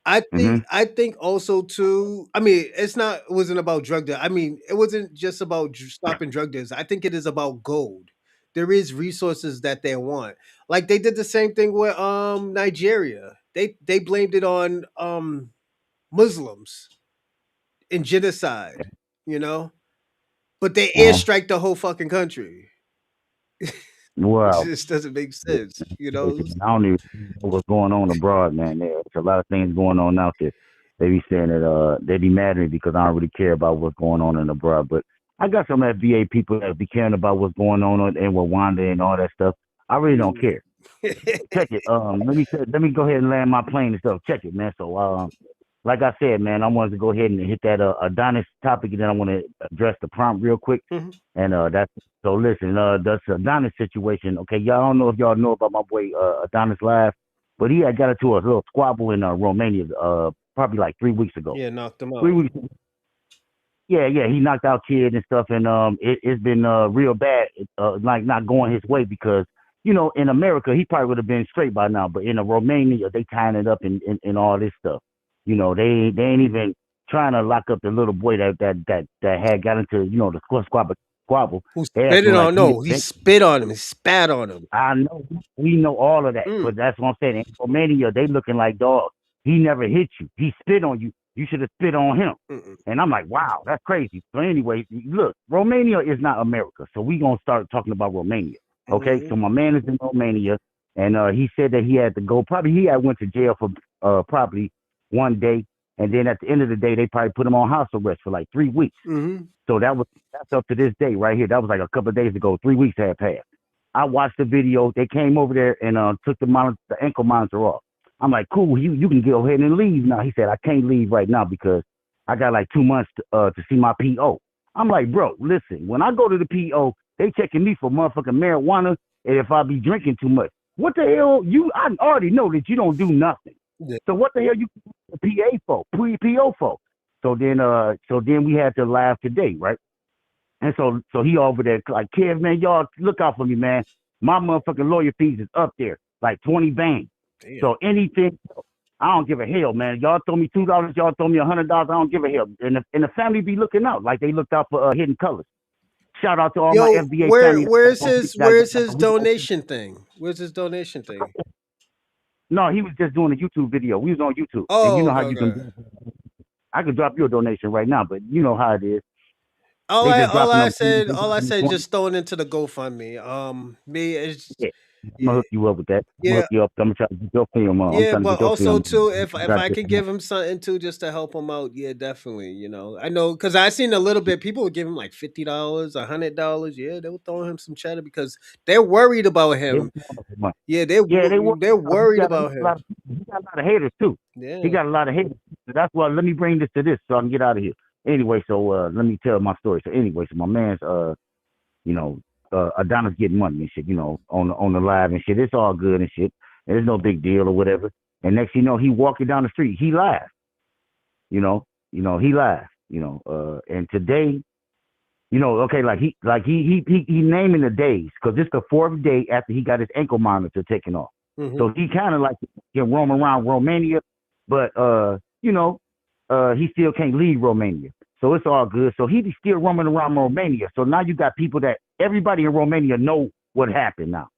Mhm. I think also too. I mean, it wasn't about drug deal. I mean, it wasn't just about stopping drug dealers. I think it is about gold. There is resources that they want. Like they did the same thing with Nigeria. They blamed it on Muslims in genocide, you know? But they Uh-huh. airstrike the whole fucking country. It Well, just doesn't make sense, you know? I don't even know what's going on abroad, man. There's a lot of things going on out there. They be saying that they be mad at me because I don't really care about what's going on in abroad. But I got some FBA people that be caring about what's going on in Rwanda and all that stuff. I really don't care. Check it. Let me go ahead and land my plane and stuff. Check it, man. So like I said, man, I wanted to go ahead and hit that Adonis topic, and then I want to address the prompt real quick. And that's so. Listen, that's Adonis situation. Okay, y'all don't know if y'all know about my boy Adonis Live, but he had got into a little squabble in Romania probably like 3 weeks ago. Yeah, knocked them out. 3 weeks. Yeah, he knocked out kid and stuff, and it's been real bad, like not going his way because in America he probably would have been straight by now, but in Romania they tying it up and all this stuff. They ain't even trying to lock up the little boy that had got into the squabble. Who They spit it acting like on? No, he spit on him. He spat on him. I know, we know all of that, but that's what I'm saying. In Romania, they looking like dogs. He never hit you. He spit on you. You should have spit on him. And I'm like, wow, that's crazy. So anyway, look, Romania is not America, so we gonna start talking about Romania. Okay, so my man is in Romania, and he said that he had to go. Probably he had went to jail for probably one day, and then at the end of the day, they probably put him on house arrest for like 3 weeks. So that's up to this day right here. That was like a couple of days ago. 3 weeks had passed. I watched the video. They came over there and took the ankle monitor off. I'm like, cool, you can go ahead and leave now. He said, I can't leave right now because I got like 2 months to see my PO. I'm like, bro, listen, when I go to the PO, they checking me for motherfucking marijuana and if I be drinking too much. What the hell? I already know that you don't do nothing. Yeah. So what the hell you PA for? PO for? So then we had to laugh today, right? And so he over there like, Kev, man, y'all look out for me, man. My motherfucking lawyer fees is up there, like 20 bangs. Damn. So anything, I don't give a hell, man. Y'all throw me $2, y'all throw me $100, I don't give a hell. And the family be looking out like they looked out for Hidden Colors. Shout out to all my FBA family. Where's his donation thing? Where's his donation thing? No, he was just doing a YouTube video. We was on YouTube. Oh, and you know okay, how you can. I could drop you a donation right now, but you know how it is. All I said, just throwing into the GoFundMe. I'm gonna hook you up with that. I'm gonna hook you up. I'm gonna try to get your film on. Yeah, but also too, if I could give him something too, just to help him out, yeah, definitely. I know because I seen a little bit. People would give him like $50, $100. Yeah, they were throwing him some cheddar because they're worried about him. Yeah, they're worried about him. He got a lot of haters too. Yeah, he got a lot of haters. So that's why. Let me bring this to this so I can get out of here. Anyway, so let me tell my story. So anyway, so my man's Adonis getting money and shit, on the live and shit. It's all good and shit. And it's no big deal or whatever. And next thing you know, he walking down the street. He live. He live. And today, okay, like he naming the days because this the 4th day after he got his ankle monitor taken off. So he kind of like can roam around Romania, but he still can't leave Romania. So it's all good. So he be still roaming around Romania. So now you got people that everybody in Romania know what happened now.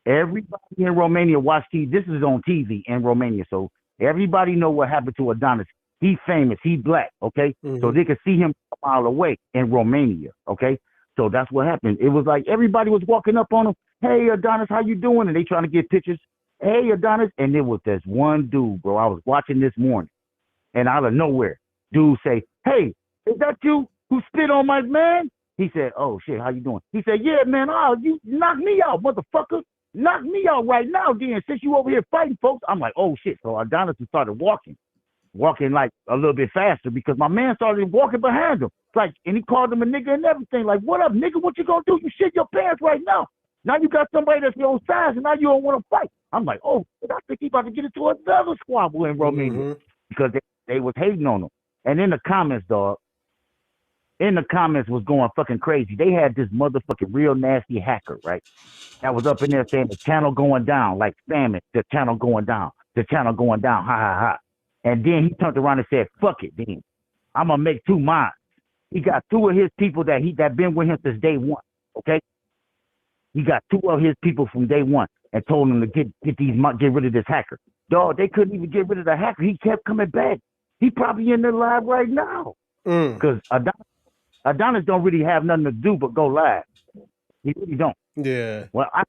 Everybody in Romania watch TV. This is on TV in Romania. So everybody know what happened to Adonis. He famous. He black. Okay. So they could see him a mile away in Romania. Okay. So that's what happened. It was like everybody was walking up on him. Hey, Adonis, how you doing? And they trying to get pictures. Hey, Adonis. And there was this one dude, bro. I was watching this morning. And out of nowhere, dude say, hey, is that you who spit on my man? He said, "Oh shit, how you doing?" He said, "Yeah, man, you knock me out, motherfucker. Knock me out right now, then, since you over here fighting folks." I'm like, "Oh shit." So Adonis started walking like a little bit faster because my man started walking behind him. Like, and he called him a nigga and everything. Like, "What up, nigga? What you gonna do? You shit your pants right now. Now you got somebody that's your size, and now you don't want to fight." I'm like, "Oh, I think he about to get into another squabble in Romania because they was hating on him." And in the comments, dog, was going fucking crazy. They had this motherfucking real nasty hacker, right? That was up in there saying the channel going down, like spamming, the channel going down, ha ha ha. And then he turned around and said, "Fuck it, then. I'm gonna make 2 mines." He got 2 of his people that been with him since day one. Okay? He got 2 of his people from day one and told him to get rid of this hacker. Dog, they couldn't even get rid of the hacker. He kept coming back. He probably in there live right now. Because Adonis don't really have nothing to do but go live. He really don't. Yeah. Well, I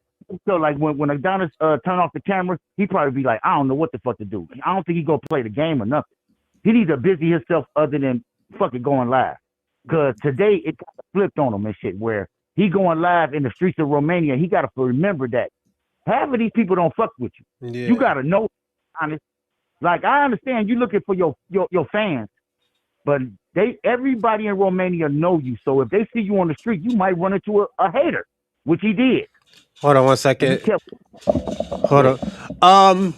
feel like when Adonis turn off the camera, he probably be like, "I don't know what the fuck to do." I don't think he gonna play the game or nothing. He need to busy himself other than fucking going live. Because today it kind of flipped on him and shit, where he going live in the streets of Romania. He got to remember that half of these people don't fuck with you. Yeah. You got to know, honest. Like, I understand you looking for your fans, but everybody in Romania know you. So if they see you on the street, you might run into a hater, which he did. Hold on 1 second. Hold on.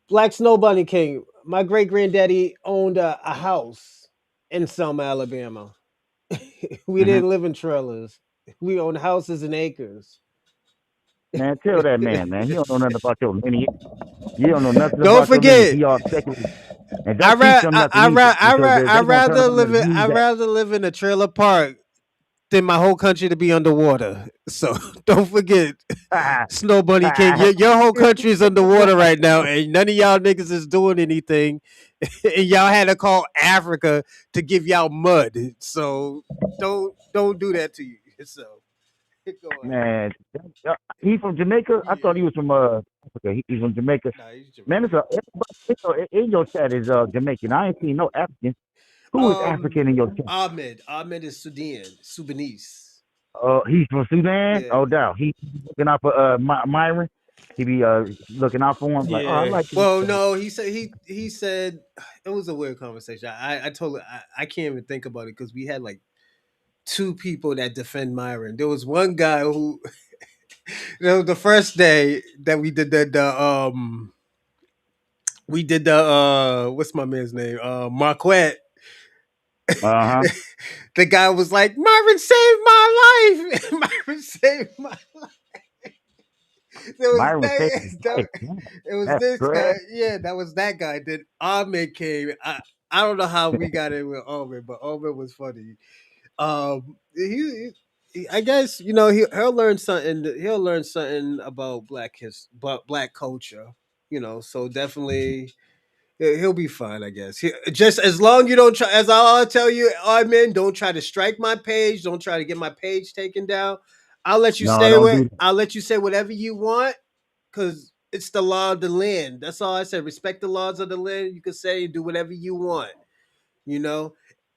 Black Snow Bunny King. My great granddaddy owned a house in Selma, Alabama. We didn't live in trailers. We owned houses and acres. Man, tell that man. He don't know nothing about your lineage. You don't know nothing Don't about forget. your lineage. He all speculative. And don't teach them nothing either, because they gonna turn around and use I'd that. rather live in a trailer park than my whole country to be underwater. So don't forget, Snow Bunny King, your whole country is underwater right now, and none of y'all niggas is doing anything. And y'all had to call Africa to give y'all mud. So don't do that to you. So go ahead. Man, he from Jamaica? I thought he was from Africa. He's from Jamaica. Nah, he's Jamaican. Man, everybody in your chat is Jamaican. I ain't seen no African. Who is African in your chat? Ahmed is Sudanese. He's from Sudan. Yeah. Oh, doubt. He looking out for Myron. He be looking out for him. Like, oh, I like. Well, no, he said it was a weird conversation. I told her I can't even think about it because we had like 2 people that defend Myron. There was one guy who the first day that we did what's my man's name? Marquette. The guy was like, "Myron saved my life." Myron saved my life. It was this guy. Yeah, that was that guy. Then Ahmed came. I don't know how we got in with Ahmed, but Ahmed was funny. I guess he'll learn something. He'll learn something about about black culture. So definitely he'll be fine. I guess just as long you don't try. As I'll tell you, Ahmed, don't try to strike my page. Don't try to get my page taken down. I'll let you I'll let you say whatever you want because it's the law of the land. That's all I said. Respect the laws of the land. You can say and do whatever you want.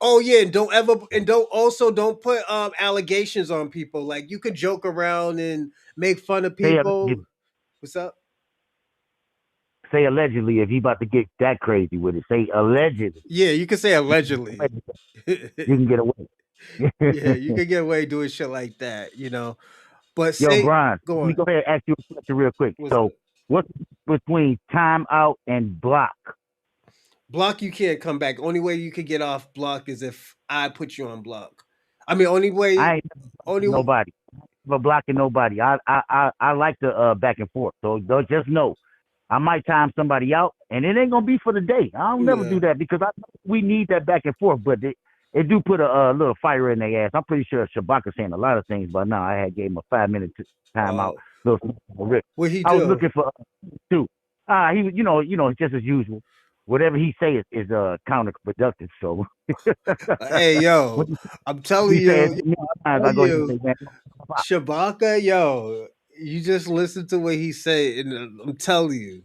Oh yeah, and don't put allegations on people. Like you can joke around and make fun of people. What's up? Say allegedly if he about to get that crazy with it. Say allegedly. Yeah, you can say allegedly. You can get away. Yeah, you can get away doing shit like that, But Yo, Brian, go on. let me go ahead and ask you a question real quick. What's between timeout and block? Block, you can't come back. Only way you could get off block is if I put you on block. I mean, only way. I ain't nobody. I'm blocking nobody. I like the back and forth. So just know, I might time somebody out, and it ain't gonna be for the day. I'll never do that because we need that back and forth. But it do put a little fire in their ass. I'm pretty sure Shabaka saying a lot of things, but now I gave him a 5-minute timeout. What he do? I was looking for too. He just as usual. Whatever he say is counterproductive. So hey yo, I'm telling you, Shabaka, yo, you just listen to what he say, and I'm telling you,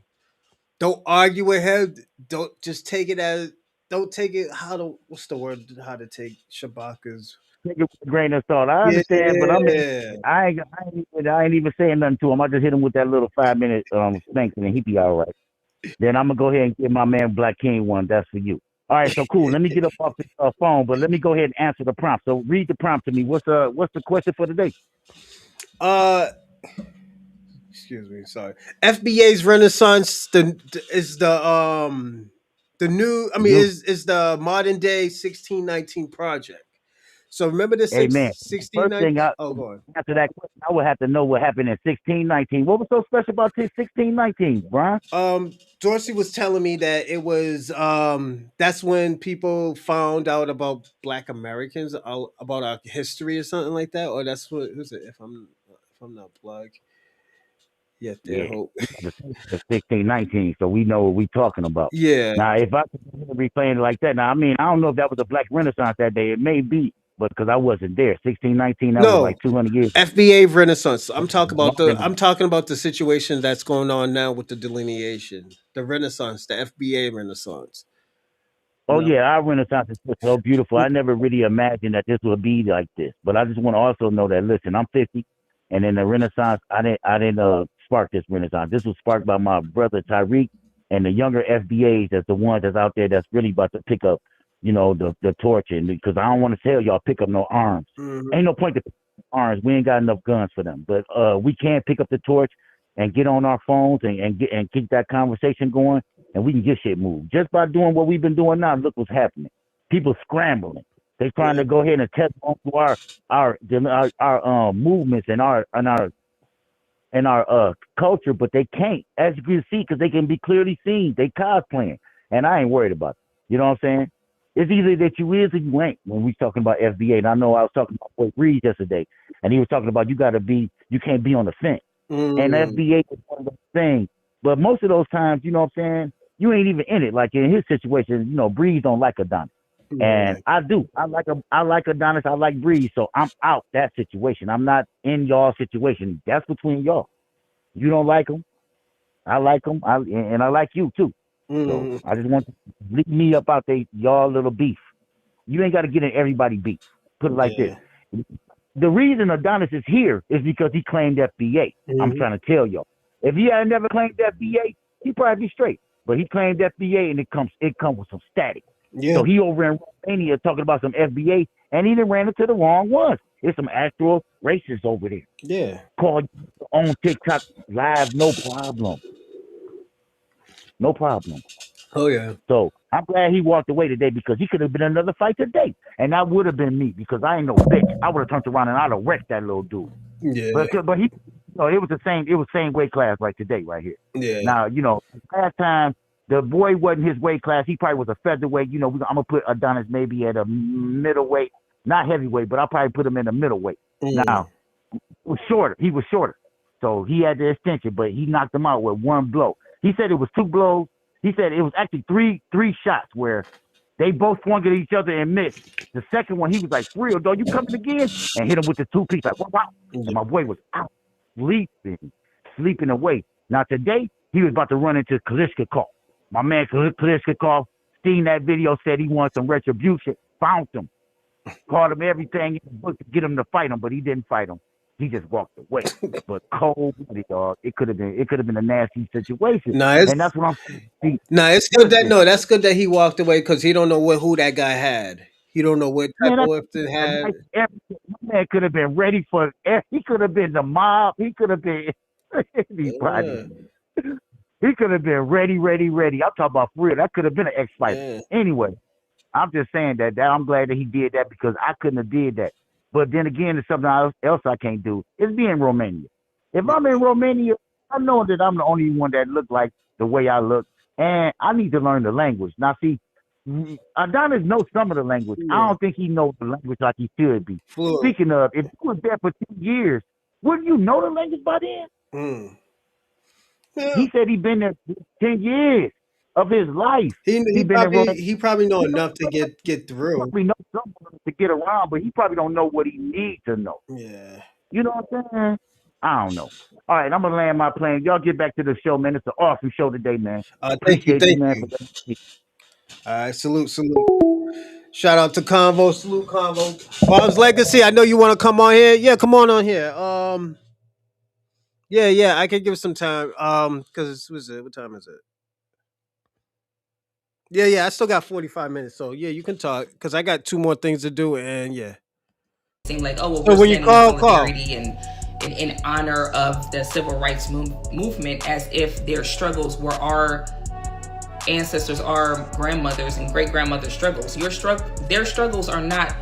don't argue with him. Don't just take it as. Don't take it how to. What's the word? How to take Shabaka's take it with a grain of salt. I understand, but Yeah. I ain't even saying nothing to him. I just hit him with that little 5 minute spanking, and he be all right. Then I'm gonna go ahead and give my man Black King one. That's for you. All right, so cool. Let me get up off the phone, but let me go ahead and answer the prompt. So read the prompt to me. What's the question for today? Excuse me, sorry. FBA's Renaissance is the new. I mean, is the modern day 1619 project. So remember the Hey man, first 1619. thing Oh, go on. after that question, I would have to know what happened in 1619. What was so special about 1619, Brian? Dorsey was telling me that it was that's when people found out about Black Americans, about our history or something like that, or that's what who's it? If I'm not plugged, yet there Yeah, hope. we got the 1619, so we know what we talking about. Yeah. Now, if I could replaying it like that, now I mean, I don't know if that was a Black Renaissance that day. It may be, but because I wasn't there, 1619, that was No, like 200 years. FBA Renaissance. I'm talking about the situation that's going on now with the delineation, the Renaissance, the FBA Renaissance. Oh No. yeah, our Renaissance is just so beautiful. I never really imagined that this would be like this. But I just want to also know that listen, I'm 50, and in the Renaissance, I didn't spark this Renaissance. This was sparked by my brother Tyreek and the younger FBAs that's the ones that's out there that's really about to pick up, the torch. And because I don't want to tell y'all pick up no arms. Mhm. Ain't no point to pick up arms. We ain't got enough guns for them. But we can pick up the torch and get on our phones and keep that conversation going, and we can get shit moved. Just by doing what we've been doing now, look what's happening. People scrambling. They trying to go ahead and test on to our movements and our culture, but they can't, as you can see, because they can be clearly seen. They cosplaying, and I ain't worried about it. You know what I'm saying? It's either that you is or you ain't. When we talking about FBA, and I know I was talking about Boy Reed yesterday, and he was talking about you can't be on the fence. And FBA is one of those things. But most of those times, you know what I'm saying, you ain't even in it. Like in his situation, Breeze don't like Adonis. And I do. I like Adonis. I like Breeze. So I'm out that situation. I'm not in y'all situation. That's between y'all. You don't like them. I like them. And I like you too. So I just want to leave me up out there, y'all little beef. You ain't got to get in everybody beef. Put it like this. The reason Adonis is here is because he claimed FBA. I'm trying to tell y'all. If he had never claimed FBA, he'd probably be straight. But he claimed FBA, and it comes with some static. Yeah. So he over in Romania talking about some FBA, and he done ran into the wrong ones. There's some actual racists over there. Yeah. Called on TikTok live, no problem. No problem. Oh yeah. So I'm glad he walked away today because he could have been another fight today, and that would have been me because I ain't no bitch. I would have turned around and I'd have wrecked that little dude. Yeah. But he, it was the same. It was same weight class like today right here. Yeah. Now last time the boy wasn't his weight class. He probably was a featherweight. I'm gonna put Adonis maybe at a middleweight, not heavyweight, but I'll probably put him in a middleweight. Now he was shorter, so he had the extension, but he knocked him out with one blow. He said it was 2 blows. He said it was actually three shots where they both swung at each other and missed. The second one, he was like, "For real, dog, you coming again?" And hit him with the 2-piece. Like, wow. And my boy was out, sleeping away. Now today, he was about to run into Kalishnikov. My man Kalishnikov seen that video, said he wanted some retribution, found him, called him everything in the book to get him to fight him, but he didn't fight him. He just walked away. But cold-blooded, dog. It could have been a nasty situation. And that's what I'm saying. It's good that that's good that he walked away because he don't know who that guy had. He don't know what type of weapon had. My man could have been ready for. He could have been the mob. He could have been anybody. He could have been ready. I'm talking about for real. That could have been an ex-fighter. Anyway, I'm just saying that I'm glad that he did that because I couldn't have did that. But then again, there's something else I can't do. It's being Romania. If I'm in Romania, I know that I'm the only one that look like the way I look, and I need to learn the language. Now, see, Adonis knows some of the language. I don't think he knows the language like he should be. Speaking of, if he was there for 2 years, wouldn't you know the language by then? He said he'd been there 10 years of his life. He probably know enough to get through. He probably know someone to get around, but he probably don't know what he needs to know. Yeah. You know what I'm saying? I don't know. All right, I'm gonna land my plane. Y'all get back to the show, man. It's an awesome show today, man. Thank you, man. All right, salute. Shout out to Convo, salute Convo. Bob's Legacy. I know you want to come on here. Yeah, come on here. Yeah, I can give some time. Because what time is it? Yeah, I still got 45 minutes. So yeah, you can talk because I got 2 more things to do. And yeah, seem like, oh, well, so we're when you standing in call, solidarity and in honor of the civil rights movement, as if their struggles were our ancestors, our grandmothers and great grandmothers' struggles. Their struggles are not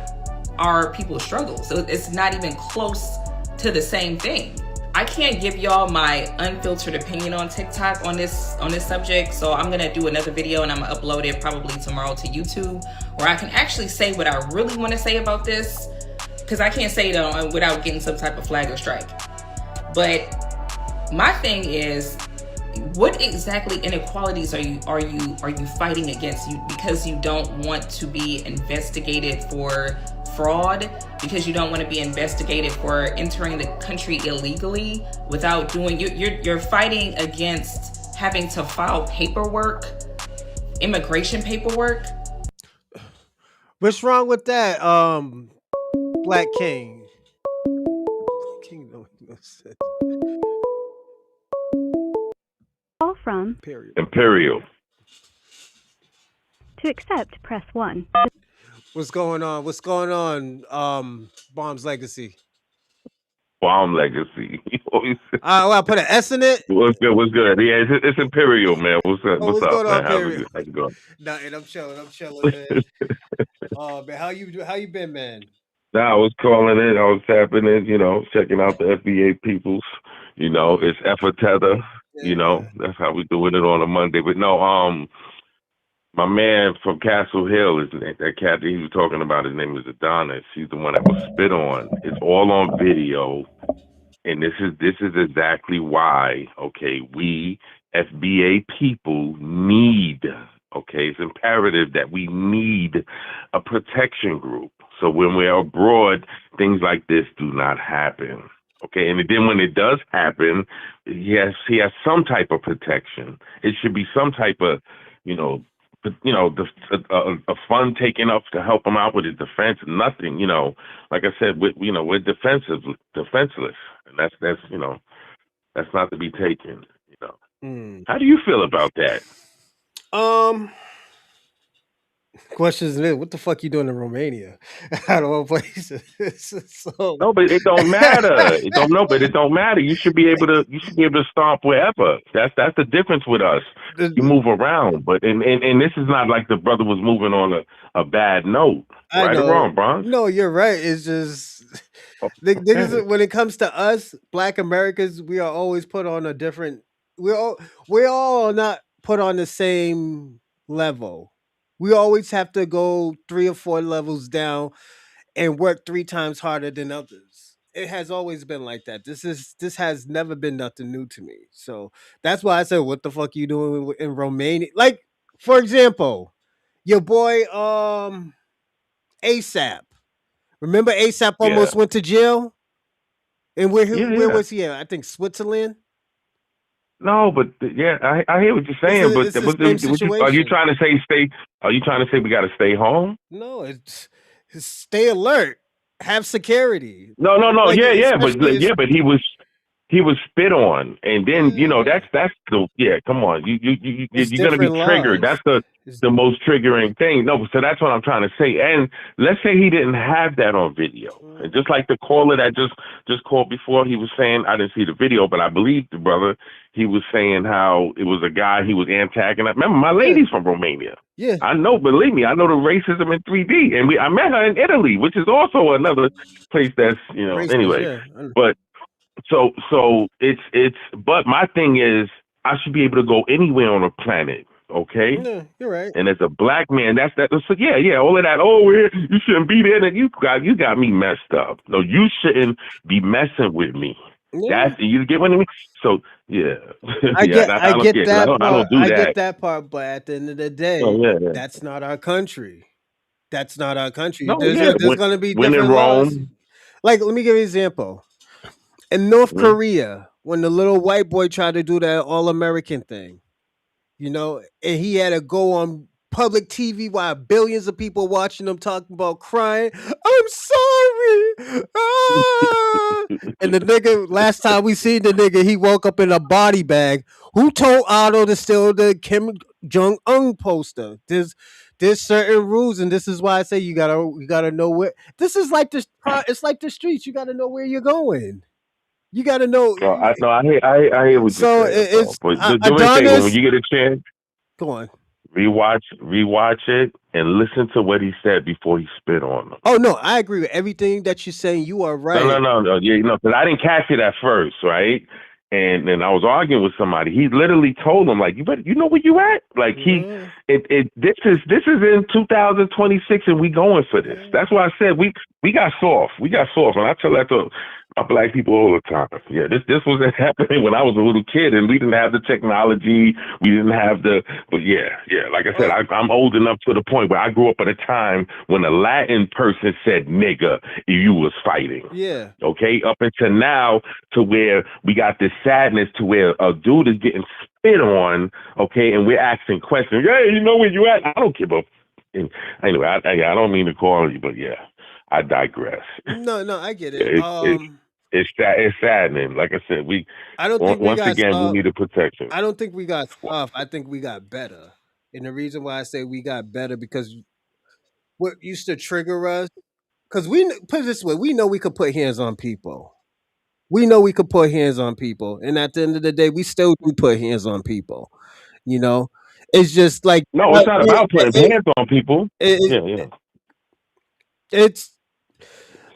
our people's struggles. So it's not even close to the same thing. I can't give y'all my unfiltered opinion on TikTok on this subject, so I'm gonna do another video and I'm gonna upload it probably tomorrow to YouTube, where I can actually say what I really want to say about this, because I can't say it without getting some type of flag or strike. But my thing is, what exactly inequalities are you fighting against? You because you don't want to be investigated for fraud, because you don't want to be investigated for entering the country illegally without doing. You're fighting against having to file paperwork, immigration paperwork. what's wrong with that? Black King. King don't make no sense. Call from Imperial. to accept, press 1. What's going on? What's going on? Bomb's Legacy. Bomb Legacy. Well, I put an S in it. What's good? What's good? Yeah, it's Imperial, man. What's up? Oh, What's what's going up, on, man? How's Perry? it going? Nothing. I'm chilling, man. Oh man, how you been, man? Nah, I was calling in. I was tapping in. Checking out the FBA peoples. It's Tether. That's how we doing it on a Monday. But no, my man from Castle Hill is that cat that he was talking about. His name is Adonis. He's the one that was spit on. It's all on video. And this is exactly why, okay, we FBA people need, okay, it's imperative that we need a protection group. So when we're abroad, things like this do not happen. Okay, and then when it does happen, he has some type of protection. It should be some type of, a fund taken up to help him out with his defense. Nothing, like I said, we're defenseless, and that's not to be taken. How do you feel about that? Question is, what the fuck you doing in Romania? Out of all places. So... No, but it don't matter. It don't matter. You should be able to stomp wherever. That's the difference with us. You move around, but and this is not like the brother was moving on a bad note, right or wrong, Bron? No, you're right. It's just when it comes to us, Black Americans, we are always put on a different. We're all not put on the same level. We always have to go 3 or 4 levels down and work 3 times harder than others. It has always been like that. This has never been nothing new to me. So that's why I said, what the fuck you doing in Romania? Like, for example, your boy ASAP. Remember ASAP almost went to jail? And where was he at? I think Switzerland. No, but I hear what you're saying. It's the same situation. Are you trying to say Are you trying to say we got to stay home? No, it's stay alert, have security. No, like, but he was spit on, and then that's the come on, you're gonna be triggered. That's the most triggering thing. No, so that's what I'm trying to say. And let's say he didn't have that on video, and just like the caller that just called before, he was saying, I didn't see the video, but I believe the brother. He was saying how it was a guy he was antagonizing. Remember, my lady's from Romania. Yeah, I know. Believe me, I know the racism in 3D, and I met her in Italy, which is also another place that's racist, anyway. Yeah. But so it's. But my thing is, I should be able to go anywhere on the planet. Okay. Yeah, you're right. And as a black man, that's that. So yeah, all of that. Oh, you shouldn't be there. And you got me messed up. No, you shouldn't be messing with me. Yeah. That's you get what I mean. So yeah, I get that part. I don't do that. Get that part, but at the end of the day, that's not our country. That's not our country. No, there's going to be when different in laws. Rome. Like, let me give you an example. In North Korea, when the little white boy tried to do that all-American thing, and he had to go on public TV while billions of people watching them talking about crying. I'm sorry. Ah. And the nigga, last time we seen the nigga, he woke up in a body bag. Who told Otto to steal the Kim Jong Un poster? There's certain rules, and this is why I say you gotta know where. This is like this. It's like the streets. You gotta know where you're going. You gotta know. No, I hear what you're So saying, bro. it's But do me a favor, when Adonis. you get a chance, Go on. rewatch it and listen to what he said before he spit on them. Oh no, I agree with everything that you're saying. You are right. No. Yeah, because I didn't catch it at first, right? And then I was arguing with somebody. He literally told him, like, you know where you at? Like this is in 2026 and we going for this. That's why I said we got soft. We got soft. And I tell that to my black people all the time. Yeah, this was happening when I was a little kid and we didn't have the technology. We didn't have but yeah. Like I said, I'm old enough to the point where I grew up at a time when a Latin person said nigga if you was fighting. Yeah. Okay, up until now to where we got this sadness to where a dude is getting spit on, okay, and we're asking questions. Hey, you know where you at? I don't give a. Anyway, I don't mean to call you, but yeah, I digress. No, I get it. It's saddening. Like I said, I don't think once again we need a protection. I don't think we got soft. I think we got better. And the reason why I say we got better because what used to trigger us, because we put it this way, we know we could put hands on people. We know we could put hands on people, and at the end of the day, we still do put hands on people. You know, it's just like no, it's not about putting hands on people. Yeah. It's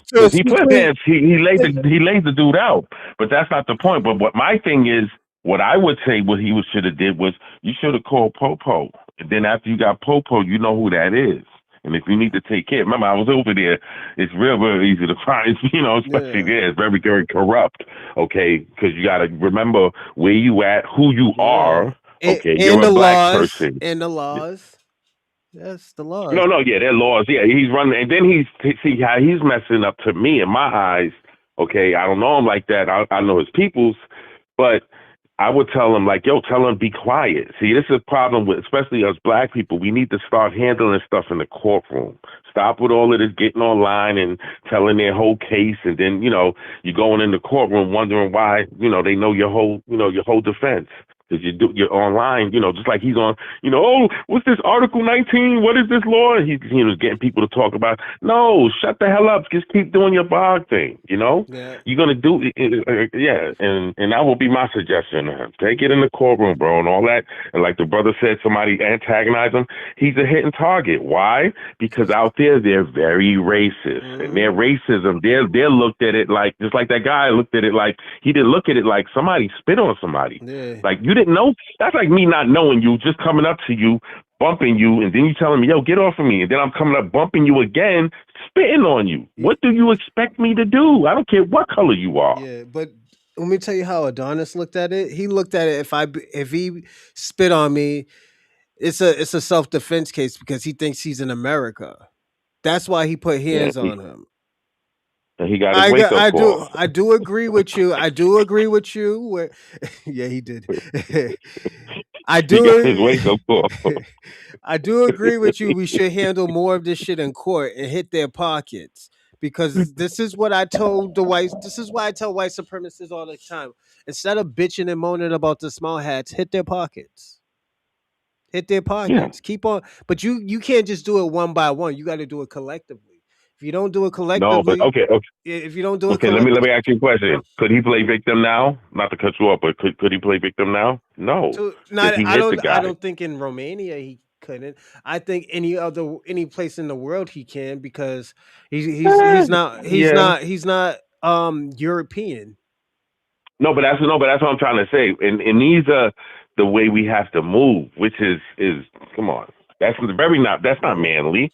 because he put hands. He laid the dude out, but that's not the point. But what my thing is, what I would say, what he should have did was you should have called Popo, and then after you got Popo, you know who that is. And if you need to take care, remember I was over there. It's real easy to find, especially there. It's very, very corrupt. Okay, because you got to remember where you at, who you are. Okay, you're a black person. And the laws. Yes, the laws. No, yeah, they're laws. Yeah, he's running, and then see how he's messing up to me in my eyes. Okay, I don't know him like that. I know his peoples, but I would tell him, like, yo, tell him be quiet. See, this is a problem with, especially us black people. We need to start handling stuff in the courtroom. Stop with all of this getting online and telling their whole case. And then, you're going in the courtroom wondering why, they know your whole defense. Because you're online, just like he's on, oh, what's this Article 19? What is this law? He was getting people to talk about. No, shut the hell up. Just keep doing your blog thing, Yeah. You're going to do it. Yeah, and that will be my suggestion to him. Take it in the courtroom, bro, and all that. And like the brother said, somebody antagonized him. He's a hitting target. Why? Because out there, they're very racist. And their racism, they're looked at it like, just like that guy looked at it like, he didn't look at it like somebody spit on somebody. Yeah. Like, you didn't know? That's like me not knowing you, just coming up to you, bumping you, and then you telling me, yo, get off of me. And then I'm coming up, bumping you again, spitting on you. What do you expect me to do? I don't care what color you are. Yeah, but let me tell you how Adonis looked at it. He looked at it, if he spit on me, it's a self-defense case because he thinks he's in America. That's why he put hands on him. And he got his wake-up call. I do agree with you. I do agree with you. Yeah, he did. I do. He got his wake-up call. I do agree with you. We should handle more of this shit in court and hit their pockets. Because this is what I told the whites. This is why I tell white supremacists all the time. Instead of bitching and moaning about the small hats, hit their pockets. Hit their pockets. Yeah. Keep on. But you can't just do it one by one. You got to do it collectively. If you don't do it collectively, no, but okay. If you don't do it, okay. Let me ask you a question. Could he play victim now? Not to cut you off, but could he play victim now? No. I don't think in Romania he couldn't. I think any place in the world he can because he's not European. No, but that's what I'm trying to say. And these are the way we have to move, which is come on. That's not manly.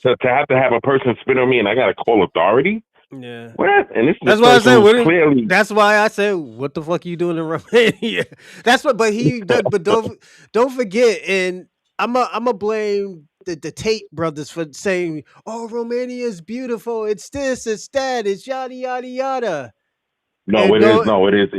To have a person spit on me and I gotta call authority. Yeah. What? And that's why I said clearly. That's why I said, "What the fuck are you doing in Romania?" That's what. But don't forget. And I'm a blame the Tate brothers for saying, "Oh, Romania is beautiful. It's this. It's that. It's yada yada yada." No, it is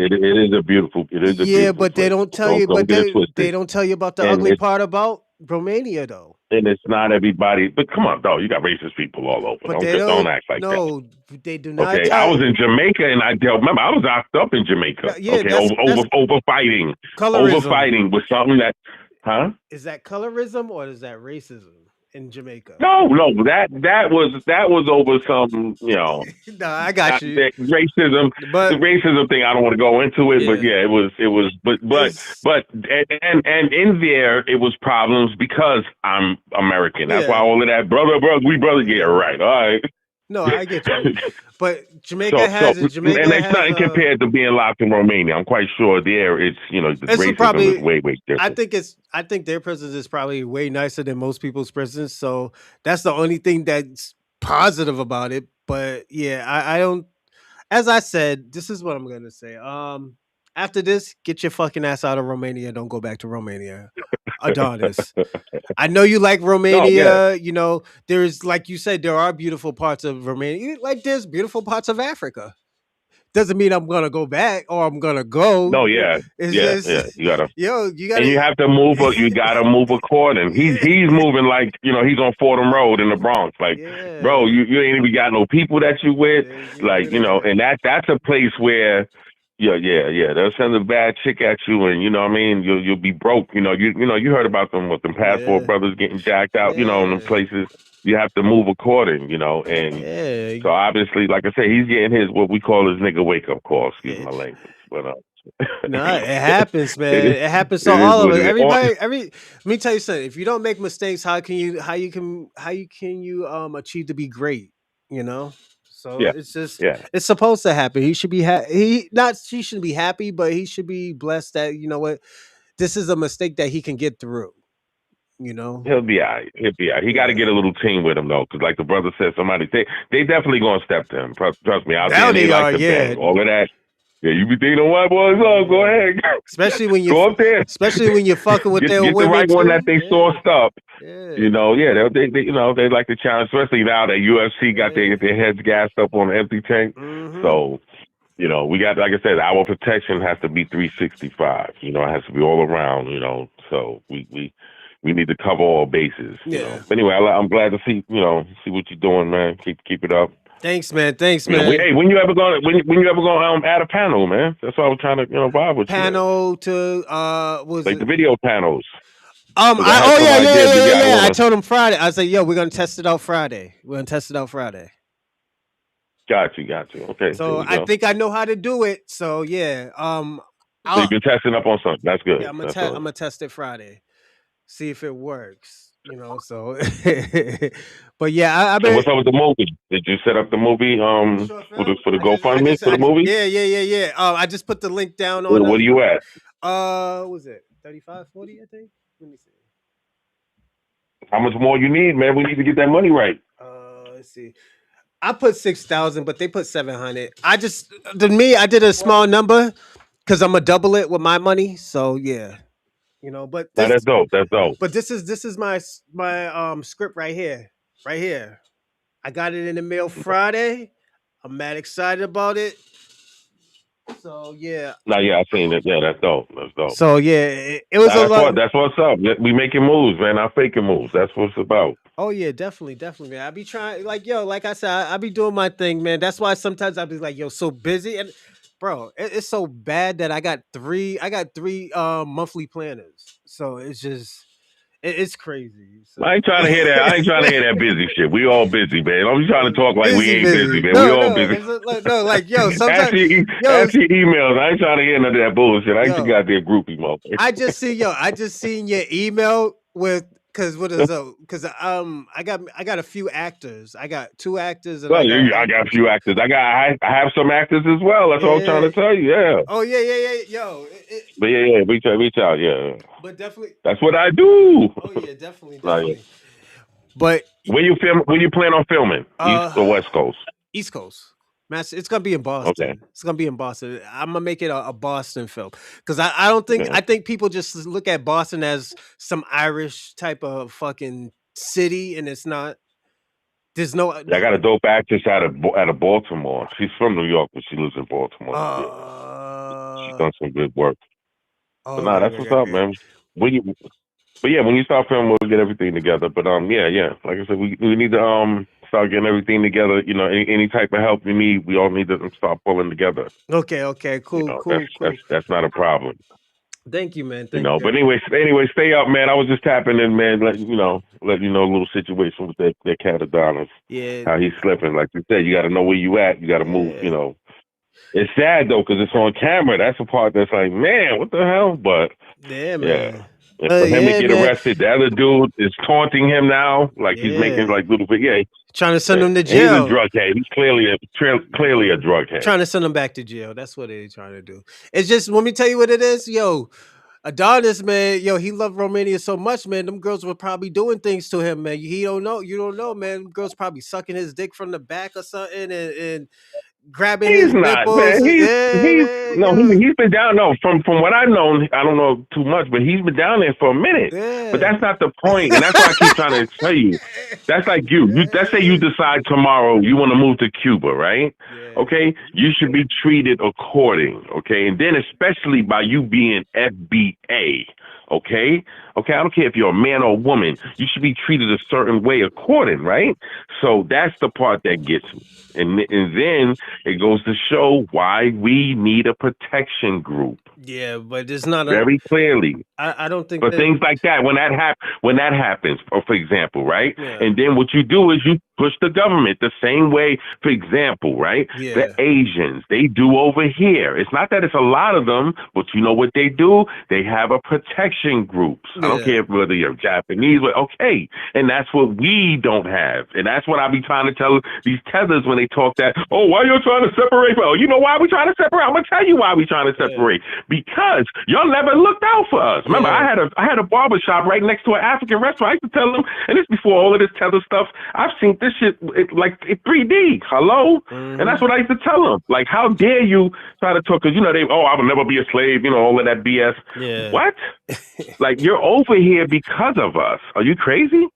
a beautiful. It is a beautiful but they don't tell you. But they don't tell you about the ugly part about Romania, though. and it's not everybody. But come on, though, you got racist people all over. But they Don't act like that. No, they do not. Okay, I was in Jamaica, and I remember I was locked up in Jamaica. Yeah, okay, that's over fighting. colorism. Over fighting was something that, huh? Is that colorism or is that racism in Jamaica? No, that was over some, you know. No, I got you. Racism, but the racism thing. I don't want to go into it, but yeah, it was. But and in there, it was problems because I'm American. That's why all of that brother, we brothers. Yeah, right. All right. No, I get you. But Jamaica has it. Jamaica and it's has, nothing compared to being locked in Romania. I'm quite sure there it's the racism probably, is way different. I think their prisons is probably way nicer than most people's prisons. So that's the only thing that's positive about it. But yeah, I don't. As I said, this is what I'm gonna say. After this, get your fucking ass out of Romania. Don't go back to Romania. Adonis. I know you like Romania. You know, there's, like you said, there are beautiful parts of Romania. Like there's beautiful parts of Africa. Doesn't mean I'm gonna go back or I'm gonna go. No, yeah. It's yeah. You gotta. And you have to move. You gotta move according. He's moving like he's on Fordham Road in the Bronx. Like, bro, you ain't even got no people that you with. Like, and that's a place where. Yeah. They'll send a bad chick at you, and what I mean, you'll be broke. You heard about them with them passport brothers getting jacked out. In them places. You have to move according. And so obviously, like I said, he's getting his what we call his nigga wake up call. Excuse my language, but no, it happens, man. It happens to all of us. Everybody, let me tell you something. If you don't make mistakes, how can you achieve to be great? So it's just it's supposed to happen. He should be he shouldn't be happy, but he should be blessed that this is a mistake that he can get through. He'll be all right. He got to get a little team with him though, because like the brother said, they definitely gonna step to him. Trust me. Out there, they like to bang. All of that. Yeah, you be thinking white boys up. Go ahead, especially when you go up there. Especially when you're fucking with their get women. The right one that they sourced up. Yeah. They like to challenge, especially now that UFC got their heads gassed up on an empty tank. Mm-hmm. So, we got, like I said, our protection has to be 365. It has to be all around. So we need to cover all bases. But anyway, I'm glad to see what you're doing, man. Keep it up. Thanks, man. Hey, when you ever gonna add a panel, man? That's why I was trying to vibe with panel to was like it? The video panels. Yeah. I told him Friday. I said, yo, we're gonna test it out Friday. Got you. Okay. So I think I know how to do it. So yeah. So you've been testing up on something. That's good. Yeah, I'm gonna test it Friday. See if it works. So but yeah, So what's up with the movie? Did you set up the movie for the GoFundMe for the movie? Yeah. I just put the link down on what are you at? What was it 35, 40, I think? Let me see. How much more you need, man? We need to get that money right. Let's see. I put 6,000, but they put 700. I did a small number because I'm gonna double it with my money. So yeah. But that's dope. But this is my script right here. I got it in the mail Friday. I'm mad excited about it. So yeah. I seen it. Yeah, that's dope. So yeah, it was a lot. That's what's up. We making moves, man. Not faking moves. That's what it's about. Oh yeah, definitely, man. I be trying, like I said, I be doing my thing, man. That's why sometimes I be like, so busy and. Bro, it's so bad that I got three monthly planners. So it's just it's crazy. So. I ain't trying to hear that. I ain't trying to hear that busy shit. We all busy, man. I'm just trying to talk like we ain't busy, man. We all busy. Sometimes ask your emails. I ain't trying to hear none of that bullshit. I ain't you got their groupie, motherfucker. I just seen your email with Because I got a few actors. I got 2 actors. And I got a few actors. I have some actors as well. That's what I'm trying to tell you. Yeah. Oh yeah. Yo. But yeah. Reach out. Yeah. But definitely. That's what I do. Oh yeah, definitely. But when you plan on filming? East or West Coast? East Coast. It's gonna be in Boston. Okay. It's gonna be in Boston. I'm gonna make it a Boston film because I don't think I think people just look at Boston as some Irish type of fucking city, and it's not. There's no. I got a dope actress out of Baltimore. She's from New York, but she lives in Baltimore. She's done some good work. But that's what's up, man. But yeah, when you start filming, we'll get everything together. But yeah. Like I said, we need to start getting everything together. You know, any type of help you need, we all need to start pulling together. Okay, cool. That's not a problem. Thank you, man. You know, but anyway, stay up, man. I was just tapping in, man. Let you know a little situation with that cat Adonis. Yeah. How he's slipping. Like you said, you got to know where you at. You got to move. You know, it's sad though because it's on camera. That's the part that's like, man, what the hell? But yeah, man. And for him to get arrested, the other dude is taunting him now. Like he's making like little bit. Yeah, trying to send him to jail. He's a drug head. He's clearly a drug head. Trying to send him back to jail. That's what they're trying to do. It's just, let me tell you what it is, yo. Adonis, man, yo, he loved Romania so much, man. Them girls were probably doing things to him, man. You don't know, man. Them girls probably sucking his dick from the back or something and grabbing his nipples. He's been down. No, from what I've known, I don't know too much, but he's been down there for a minute. Yeah. But that's not the point, and that's why I keep trying to tell you. That's like you. Let's say you decide tomorrow you want to move to Cuba, right? Yeah. Okay, you should be treated according. Okay, and then especially by you being FBA. Okay, I don't care if you're a man or a woman. You should be treated a certain way according, right? So that's the part that gets me. And then it goes to show why we need a protection group. Yeah, but it's not very clearly. I don't think. But things like that, when that happens, for example, right? Yeah. And then what you do is you push the government the same way. For example, right? Yeah. The Asians, they do over here. It's not that it's a lot of them, but you know what they do? They have a protection group. Yeah. I don't care whether you're Japanese, but okay. And that's what we don't have. And that's what I be trying to tell these tethers when they talk that, oh, why you trying to separate? Oh, you know why we trying to separate? I'm gonna tell you why we trying to separate. Because y'all never looked out for us. Remember, I had a barber shop right next to an African restaurant. I used to tell them, and this before all of this tether stuff, I've seen this shit like 3D. Hello? Mm-hmm. And that's what I used to tell them. Like, how dare you try to talk? Because, I will never be a slave, all of that BS. Yeah. What? Like, you're over here because of us. Are you crazy?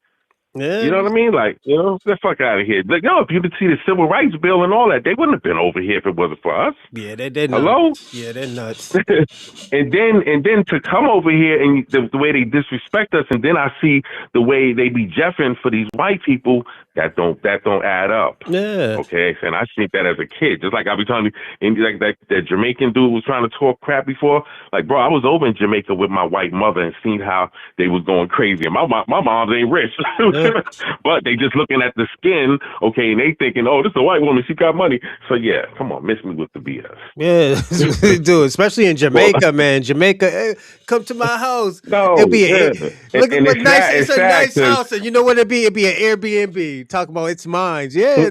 Yeah. You know what I mean? Like, get the fuck out of here. Like, if you could see the civil rights bill and all that, they wouldn't have been over here if it wasn't for us. Yeah, they're nuts. Hello? Yeah, they're nuts. and then to come over here and the way they disrespect us, and then I see the way they be jeffing for these white people, that don't add up. Yeah. Okay. And I think that as a kid, just like I be telling you, and like that Jamaican dude was trying to talk crap before. Like, bro, I was over in Jamaica with my white mother and seen how they was going crazy. And my moms ain't rich. But they just looking at the skin, okay, and they thinking, oh, this is a white woman, she got money. So yeah, come on, miss me with the BS. Yeah, that's what they do, especially in Jamaica, man. Jamaica, hey, come to my house. No, it'll be look at what nice. It's a nice house, and you know what it'd be? It'd be an Airbnb. Talk about it's mine. Yeah.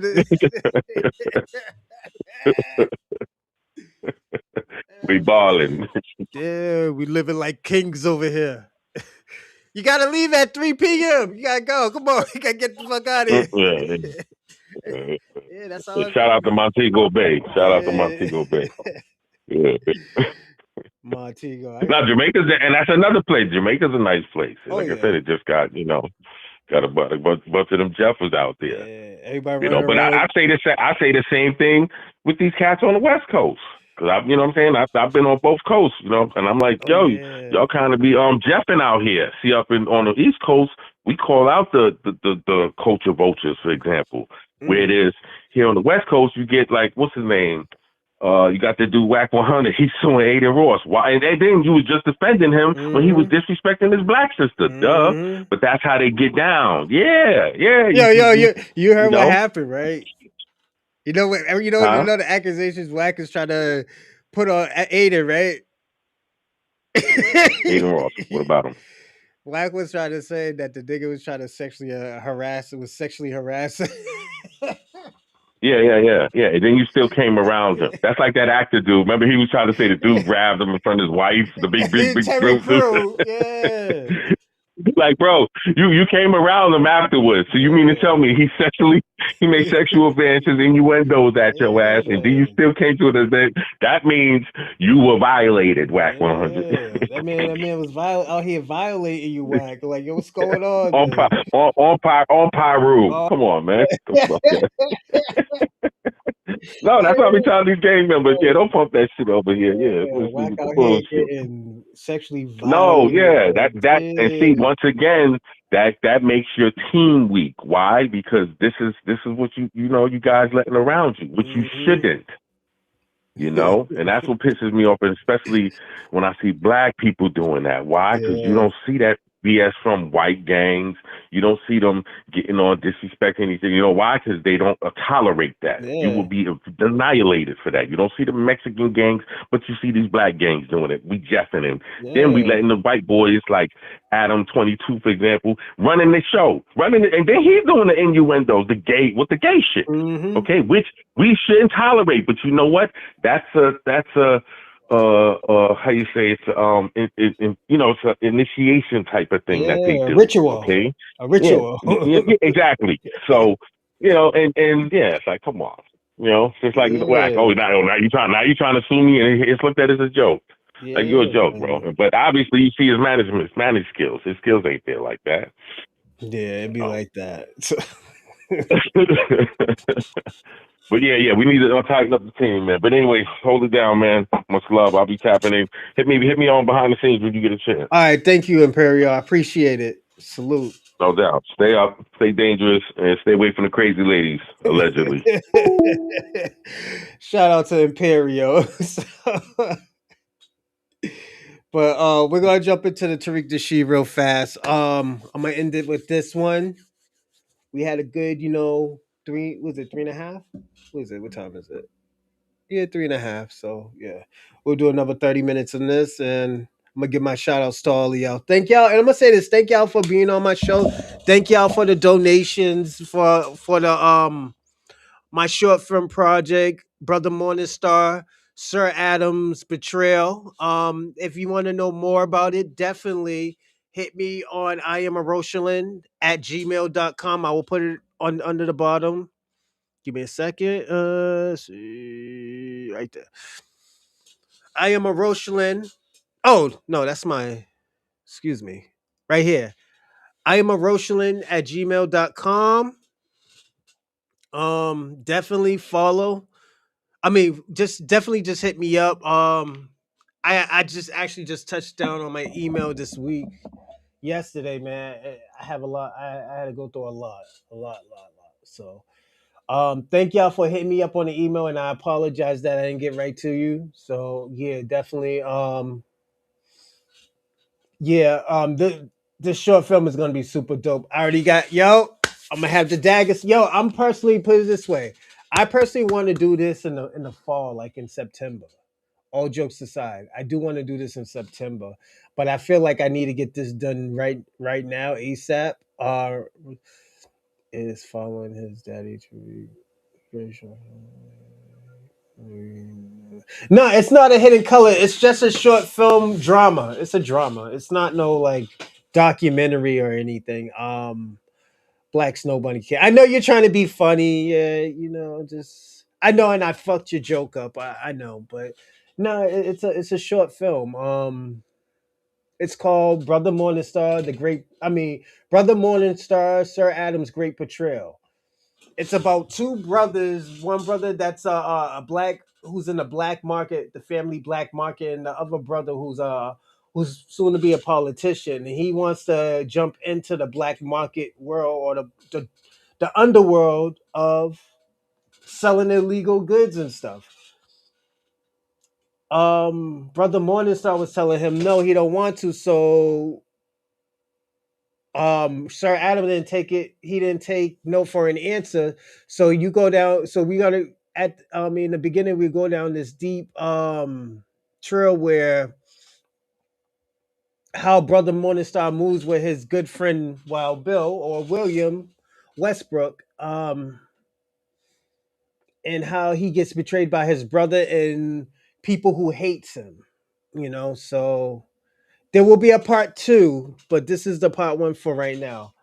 We balling. Yeah, we living like kings over here. You gotta leave at 3 p.m. You gotta go. Come on, you gotta get the fuck out of here. Yeah, that's all. Shout out to Montego Bay. Shout out to Montego Bay. Yeah. Montego. Now Jamaica's, and that's another place. Jamaica's a nice place. Like I said, it just got a bunch of them Jeffers out there. Yeah, everybody. But I say the same thing with these cats on the West Coast. Cause I've been on both coasts, and I'm like, y'all kind of be jeffing out here. See, on the East Coast, we call out the culture vultures, for example. Where it is here on the West Coast, you get like, what's his name? You got the dude Whack 100. He's suing Aiden Ross. Why? And then you was just defending him when he was disrespecting his black sister. Duh. But that's how they get down. Yeah. You heard what happened, right? You know the accusations Wack is trying to put on Aiden, right? Aiden Ross. What about him? Wack was trying to say that the nigga was trying to sexually harass. It was sexually harassing. Yeah. And then you still came around him. That's like that actor dude. Remember, he was trying to say the dude grabbed him in front of his wife, the big Terry Crew. Yeah. Like, bro, you came around him afterwards. So you mean to tell me he made sexual advances, innuendos at your ass, and then you still came to it? That means you were violated, Whack 100. That man was out here violating you, Whack. Like, yo, what's going on? On Pyru. Come on, man. No, that's why we telling these gang members. Yeah, don't pump that shit over here. Yeah, Yeah, let's whack with the out here bullshit. getting sexually No, violent. yeah, And, and see yeah. once again that makes your team weak. Why? Because this is what you guys letting around you, which you shouldn't. And that's what pisses me off, and especially when I see black people doing that. Why? Because you Yeah. don't see that BS from white gangs. You don't see them getting on disrespect anything. You know why? Because they don't tolerate that. You will Yeah. be annihilated for that. You don't see the Mexican gangs, but you see these black gangs doing it. We jeffing them. Then we Yeah. letting the white boys like Adam 22, for example, running the show, and then he's doing the innuendos, the gay shit. Mm-hmm. Okay, which we shouldn't tolerate. But you know what? That's a how you say it's it's an initiation type of thing that they Yeah. do. Ritual. Okay, A yeah, ritual. yeah, exactly. So and yeah, it's like come on, it's just like whack. Yeah. Oh, now you trying to sue me, and it's looked at as a joke. Like you're a Yeah, joke, bro. man. But obviously you see his manage skills. His skills ain't there like that. Yeah, it'd be like that. But yeah, we need to tighten up the team, man. But anyway, hold it down, man. Much love. I'll be tapping in. Hit me on behind the scenes when you get a chance. All right, thank you, Imperial. I appreciate it. Salute. No doubt. Stay up, stay dangerous, and stay away from the crazy ladies, allegedly. Shout out to Imperio. But we're gonna jump into the Tariq Nasheed real fast. I'm gonna end it with this one. We had a good, 3.5? What is it? What time is it? Yeah, 3.5. So yeah, we'll do another 30 minutes on this, and I'm gonna give my shout outs to all of y'all. Thank y'all, and I'm gonna say this: thank y'all for being on my show. Thank y'all for the donations for the my short film project, Brother Morningstar, Sir Adam's Betrayal. If you want to know more about it, definitely hit me on I am a Rosalind at gmail.com. I will put it on under the bottom. Give me a second. See, right there. I am a Rosalind. Oh, no, that's my, excuse me. Right here. I am a Rosalind at gmail.com. Definitely follow. I mean, definitely just hit me up. I just actually just touched down on my email this week. Yesterday, man. I have a lot. I had to go through a lot. So thank y'all for hitting me up on the email, and I apologize that I didn't get right to you. So yeah, definitely. This short film is gonna be super dope. I already got I'm gonna have the daggers. I'm personally put it this way. I personally want to do this in the fall, like in September. All jokes aside, I do want to do this in September, but I feel like I need to get this done right now, ASAP. Is following his daddy to racial. No, it's not a hidden color. It's just a short film drama. It's a drama. It's not no like documentary or anything. Black Snow Bunny Kid. I know you're trying to be funny. Yeah, just I know, and I fucked your joke up. I know, but no, it's a short film. It's called Brother Morningstar, Brother Morningstar, Sir Adam's Great Betrayal. It's about two brothers. One brother that's a black who's in the black market, the family black market, and the other brother who's soon to be a politician. And he wants to jump into the black market world or the underworld of selling illegal goods and stuff. Brother Morningstar was telling him no, he don't want to. So Sir Adam didn't take it. He didn't take no for an answer. So you go down. So we gotta in the beginning we go down this deep trail where how Brother Morningstar moves with his good friend Wild Bill or William Westbrook, and how he gets betrayed by his brother and people who hates him. So there will be a part two, but this is the part one for right now.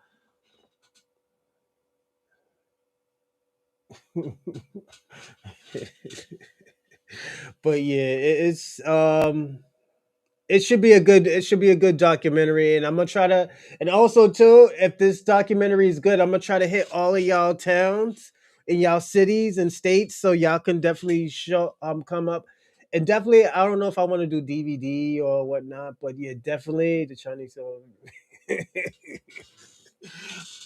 But yeah, it should be a good documentary, and I'm gonna try to, and also too, if this documentary is good, I'm gonna try to hit all of y'all towns in y'all cities and states, so y'all can definitely show come up. And definitely, I don't know if I want to do DVD or whatnot, but yeah, definitely the Chinese.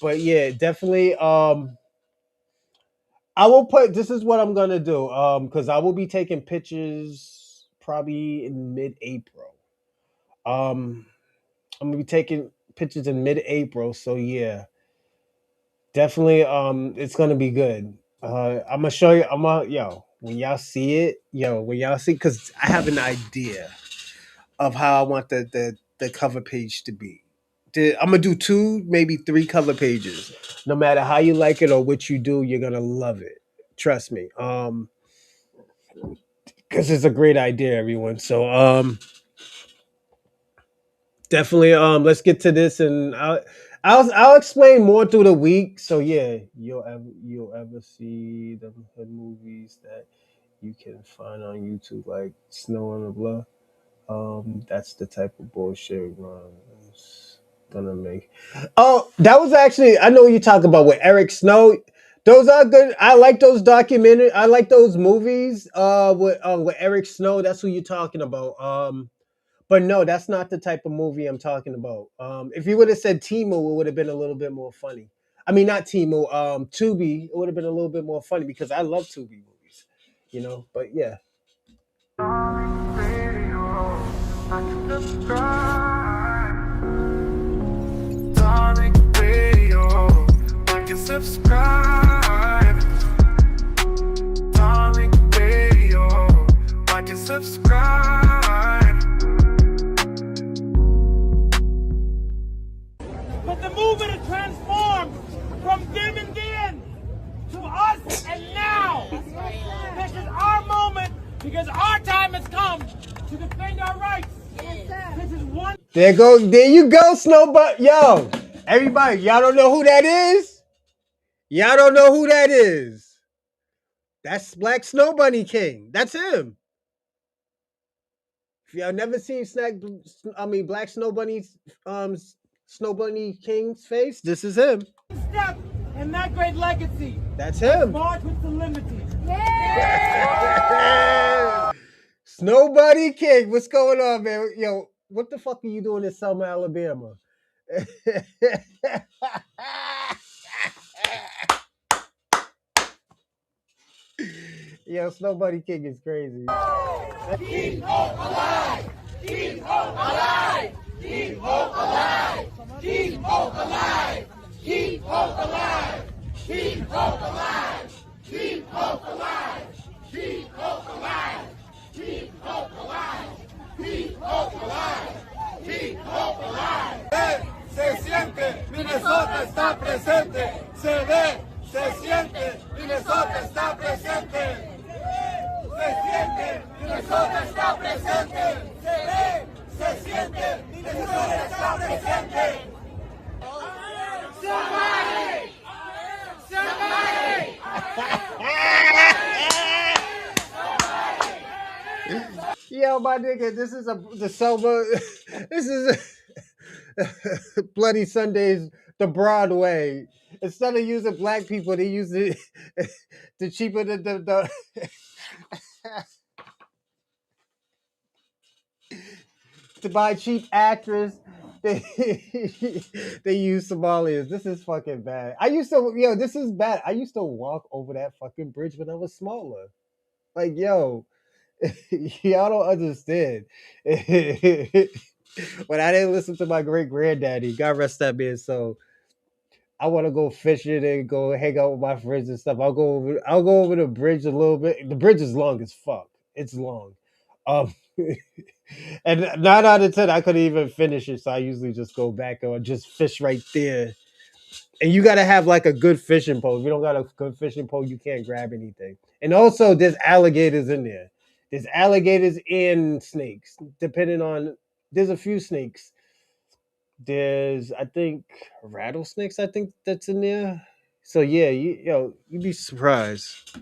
But yeah, definitely. I will put. This is what I'm gonna do. Because I will be taking pictures probably in mid-April. Um, I'm gonna be taking pictures in mid-April. So yeah, definitely. It's gonna be good. I'm gonna show you. I'm gonna when y'all see it, when y'all see, because I have an idea of how I want the cover page to be. I'm gonna do 2, maybe 3 cover pages. No matter how you like it or what you do, you're gonna love it. Trust me. Because it's a great idea, everyone. So definitely let's get to this, and I'll explain more through the week. So yeah, you'll ever see the movies that you can find on YouTube, like Snow on the Bluff. That's the type of bullshit Ron's gonna make. Oh, that was actually, I know what you're talking about with Eric Snow. Those are good. I like those documentary. I like those movies. With Eric Snow. That's who you're talking about. But no, that's not the type of movie I'm talking about. If you would have said Timu, it would have been a little bit more funny. I mean, not Timu. Tubi. It would have been a little bit more funny because I love Tubi movies. But yeah. Darling Radio, like and subscribe. Darling Radio, like and subscribe. But the movement has transformed from them and then to us and now. This is our moment because our time has come to defend our rights. This is one. There you go, Snowbutt. Yo, everybody, y'all don't know who that is? Y'all don't know who that is? That's Black Snow Bunny King. That's him. If y'all never seen Black Snow Bunny's Snow Bunny King's face, this is him. Step and that great legacy. That's him. March with solemnity. Snow Bunny King, what's going on, man? Yo, what the fuck are you doing in Selma, Alabama? Yo, Snow Bunny King is crazy. Keep hope alive! Keep hope alive! Keep hope alive! Keep hope alive! Keep hope alive! Keep hope alive! Keep hope alive! Keep hope alive! Keep hope alive! Keep hope alive! Keep hope alive! Se siente, Minnesota está presente. Se ve, se siente, Minnesota está presente. Se siente, Minnesota está presente. Se ve, se siente, Minnesota está presente. Somebody! Somebody! Yo, my nigga, this is the Selma. This is Bloody Sundays, the Broadway. Instead of using black people, they use it to cheaper the to buy cheap actress. They use Somalians. This is fucking bad. This is bad. I used to walk over that fucking bridge when I was smaller. Like, yo, y'all don't understand. When I didn't listen to my great granddaddy, God rest that man. So I want to go fishing and go hang out with my friends and stuff. I'll go over the bridge a little bit. The bridge is long as fuck. It's long. And 9 out of 10, I couldn't even finish it. So I usually just go back or just fish right there. And you got to have like a good fishing pole. If you don't got a good fishing pole, you can't grab anything. And also, there's alligators in there. There's alligators and snakes, depending on. There's a few snakes. There's, I think, rattlesnakes. I think that's in there. So yeah, you'd be surprised.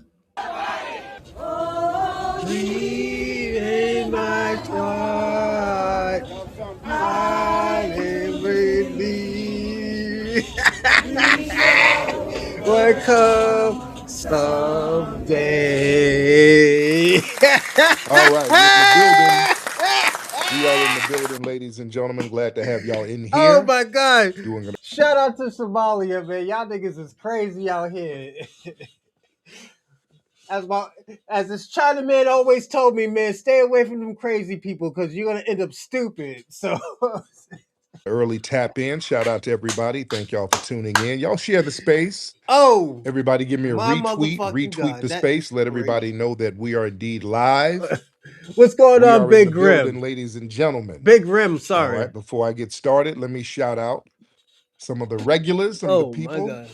Breathe in my heart, I believe. What come Someday. All right, we're in the building. We are in the building, ladies and gentlemen. Glad to have y'all in Oh here. my God. Doing Shout out to Somalia, man. Y'all niggas is crazy out here. As this China man always told me, man, stay away from them crazy people because you're gonna end up stupid. So early tap in. Shout out to everybody. Thank y'all for tuning in. Y'all share the space. Oh, everybody give me a my retweet. motherfucking Retweet God, the that space. Let is everybody crazy. know that we are indeed live. What's going we on, are in the Big building, Rim? ladies and gentlemen. Big Rim, All sorry. right, before I get started, let me shout out some of the regulars, some of the people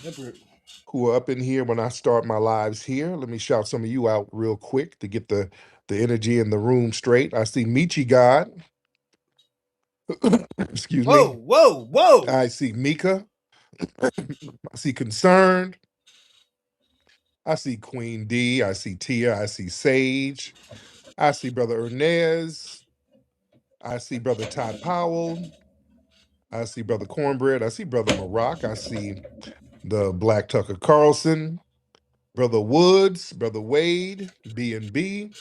who are up in here when I start my lives here. Let me shout some of you out real quick to get the energy in the room straight. I see Michi God. Excuse me. Whoa. I see Mika. I see Concerned. I see Queen D. I see Tia. I see Sage. I see Brother Ernez. I see Brother Todd Powell. I see Brother Cornbread. I see Brother Maroc. I see the Black Tucker Carlson. Brother Woods. Brother Wade. B&B.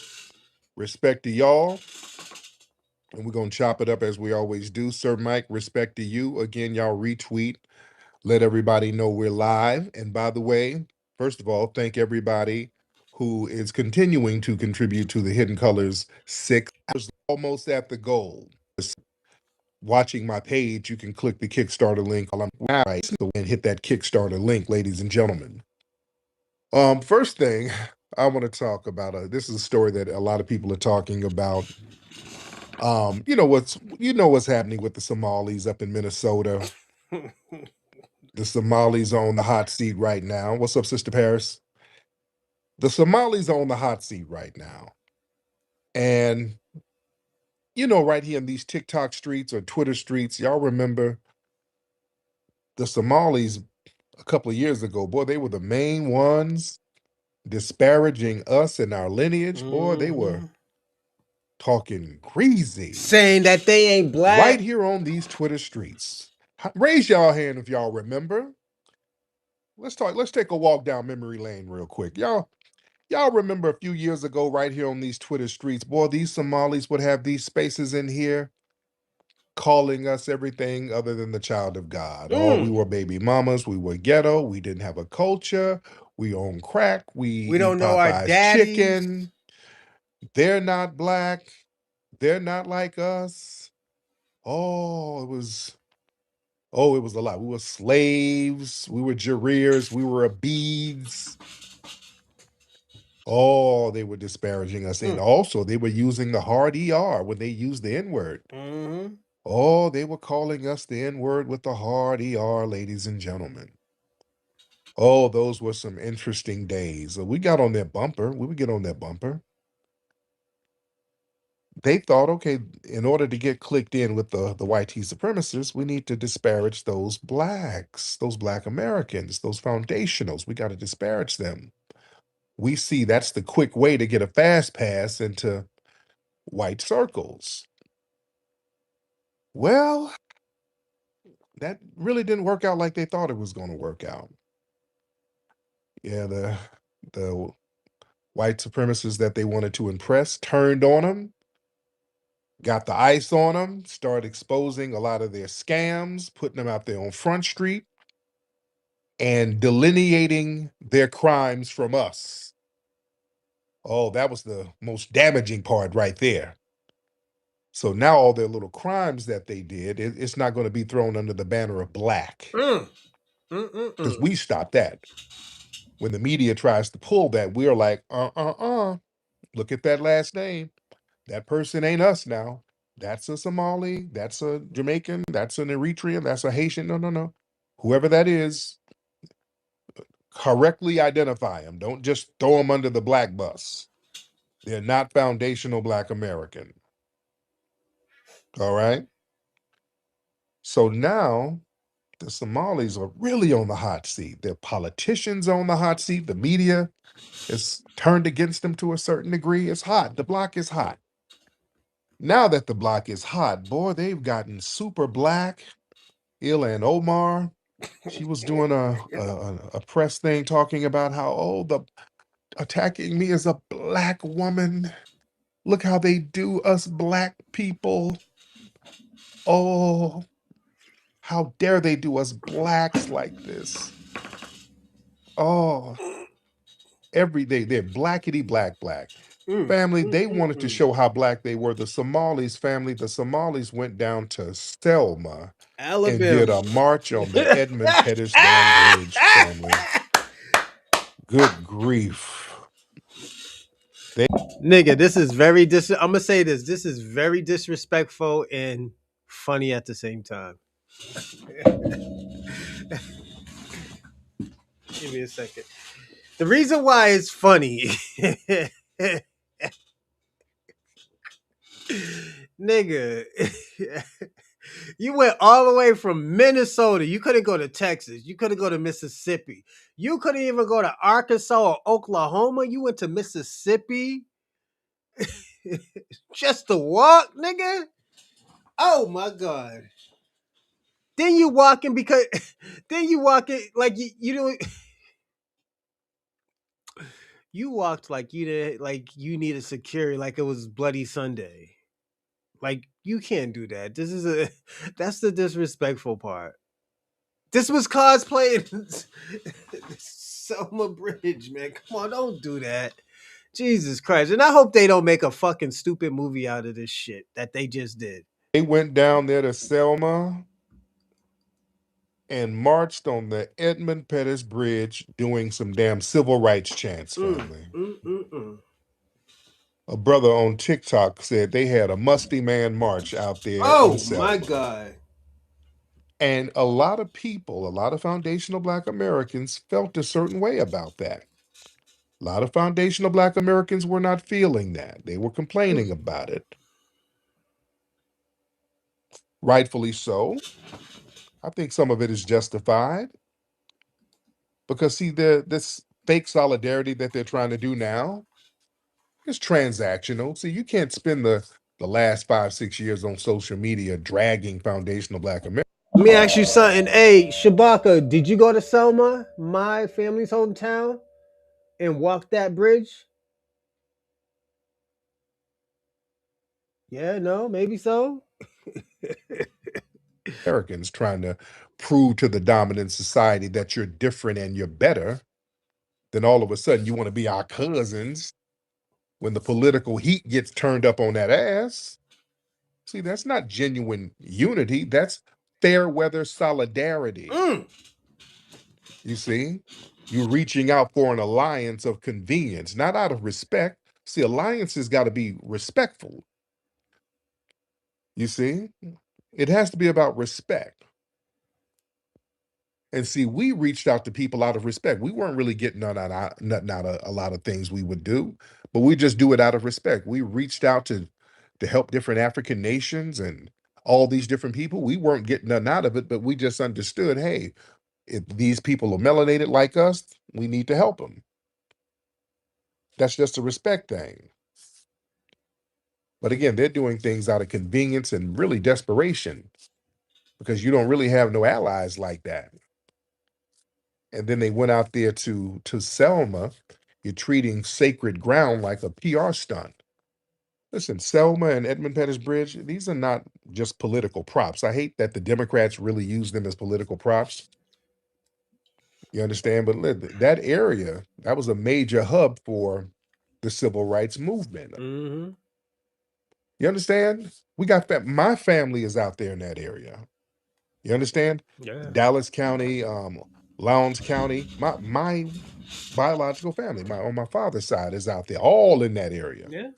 Respect to y'all. And we're going to chop it up as we always do. Sir Mike, respect to you. Again, y'all retweet. Let everybody know we're live. And by the way, first of all, thank everybody who is continuing to contribute to the Hidden Colors 6. Almost at the goal. Watching my page, you can click the Kickstarter link while I'm right and hit that Kickstarter link, ladies and gentlemen. First thing I want to talk about, this is a story that a lot of people are talking about. You know what's happening with the Somalis up in Minnesota. The Somalis are on the hot seat right now. What's up, Sister Paris? The Somalis are on the hot seat right now. And, right here in these TikTok streets or Twitter streets, y'all remember the Somalis a couple of years ago. Boy, they were the main ones disparaging us and our lineage. Boy, they were talking crazy. Saying that they ain't black. Right here on these Twitter streets. Raise y'all hand if y'all remember. Let's take a walk down memory lane real quick. Y'all remember a few years ago right here on these Twitter streets, boy, these Somalis would have these spaces in here calling us everything other than the child of God. Oh, we were baby mamas, we were ghetto, we didn't have a culture, we own crack, we don't eat know our Popeye's daddies. chicken. They're not black. They're not like us. Oh, it was a lot. We were slaves. We were Jareers. We were Abids. Oh, they were disparaging us. And also, they were using the hard ER when they used the N-word. Oh, they were calling us the N-word with the hard ER, ladies and gentlemen. Oh, those were some interesting days. We got on their bumper. We would get on their bumper. They thought, okay, in order to get clicked in with the white T supremacists, we need to disparage those blacks, those black Americans, those foundationals. We got to disparage them. We see that's the quick way to get a fast pass into white circles. Well, that really didn't work out like they thought it was going to work out. Yeah, the white supremacists that they wanted to impress turned on them, got the ice on them, started exposing a lot of their scams, putting them out there on Front Street, and delineating their crimes from us. Oh, that was the most damaging part right there. So now all their little crimes that they did, it's not going to be thrown under the banner of black. Because we stopped that. When the media tries to pull that, we're like, look at that last name. That person ain't us now. That's a Somali, that's a Jamaican, that's an Eritrean, that's a Haitian. No. Whoever that is, correctly identify them. Don't just throw them under the black bus. They're not foundational Black American. All right? So now the Somalis are really on the hot seat. Their politicians are on the hot seat. The media is turned against them to a certain degree. It's hot. The block is hot. Now that the block is hot, boy, they've gotten super black. Ilhan Omar, She was doing a press thing talking about how the attacking me as a black woman. Look how they do us black people. Oh, how dare they do us blacks like this? Oh, every day they're blackety black. Family, they wanted to show how black they were. The Somalis went down to Selma and did Alabama. a march on the Edmund Pettus Dam Bridge, family. Good grief. Nigga, this is very I'm gonna say this. This is very disrespectful and funny at the same time. Give me a second. The reason why it's funny, nigga, you went all the way from Minnesota. You couldn't go to Texas. You couldn't go to Mississippi. You couldn't even go to Arkansas or Oklahoma. You went to Mississippi just to walk, nigga. Oh my god. Then you walking because then you walking like you don't you walked like you did like you needed security like it was Bloody Sunday. Like you can't do that. This is that's the disrespectful part. This was cosplaying Selma Bridge, man. Come on, don't do that. Jesus Christ. And I hope they don't make a fucking stupid movie out of this shit that they just did. They went down there to Selma and marched on the Edmund Pettus Bridge doing some damn civil rights chants, family. A brother on TikTok said they had a musty man march out there in Selma. My God. And a lot of people, a lot of foundational black Americans felt a certain way about that. A lot of foundational black Americans were not feeling that. They were complaining about it. Rightfully so. I think some of it is justified. Because see, this fake solidarity that they're trying to do now is transactional. See, you can't spend the last 5-6 years on social media dragging foundational black Americans. Let me ask you something. Hey, Shabaka, did you go to Selma, my family's hometown, and walk that bridge? Yeah, no, maybe so. Americans trying to prove to the dominant society that you're different and you're better, then all of a sudden you want to be our cousins when the political heat gets turned up on that ass. See, that's not genuine unity. That's fair weather solidarity. You see, you're reaching out for an alliance of convenience, not out of respect. See, alliances got to be respectful. You see, it has to be about respect. And see, we reached out to people out of respect. We weren't really getting nothing out of a lot of things we would do, but we just do it out of respect. We reached out to help different African nations and all these different people. We weren't getting nothing out of it, but we just understood, hey, if these people are melanated like us, we need to help them. That's just a respect thing. But again, they're doing things out of convenience and really desperation because you don't really have no allies like that. And then they went out there to Selma. You're treating sacred ground like a PR stunt. Listen, Selma and Edmund Pettus Bridge, these are not just political props. I hate that the Democrats really use them as political props. You understand? But that area, that was a major hub for the civil rights movement. You understand? We got my family is out there in that area. You understand? Yeah. Dallas County, Lowndes County, my biological family, on my father's side is out there, all in that area. Yeah.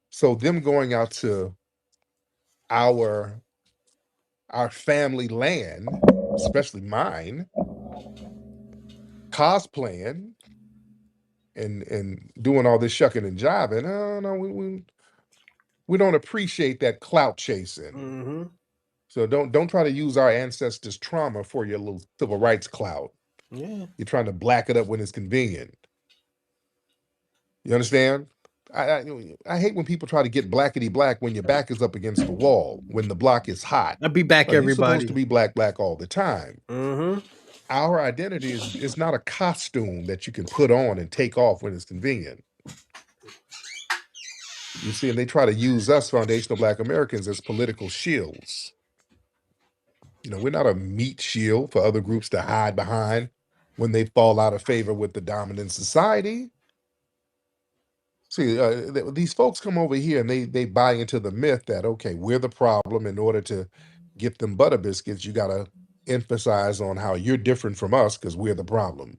So them going out to our family land, especially mine, cosplaying and doing all this shucking and jiving. No, we don't appreciate that clout chasing. So don't try to use our ancestors' trauma for your little civil rights clout. Yeah. You're trying to black it up when it's convenient. You understand? I hate when people try to get blackety black when your back is up against the wall, when the block is hot. I'll be back, No, you're supposed to everybody. be black all the time. Mm-hmm. Our identity is not a costume that you can put on and take off when it's convenient. You see, and they try to use us foundational Black Americans as political shields. We're not a meat shield for other groups to hide behind when they fall out of favor with the dominant society. See, these folks come over here and they buy into the myth that, okay, we're the problem. In order to get them butter biscuits, you got to emphasize on how you're different from us because we're the problem.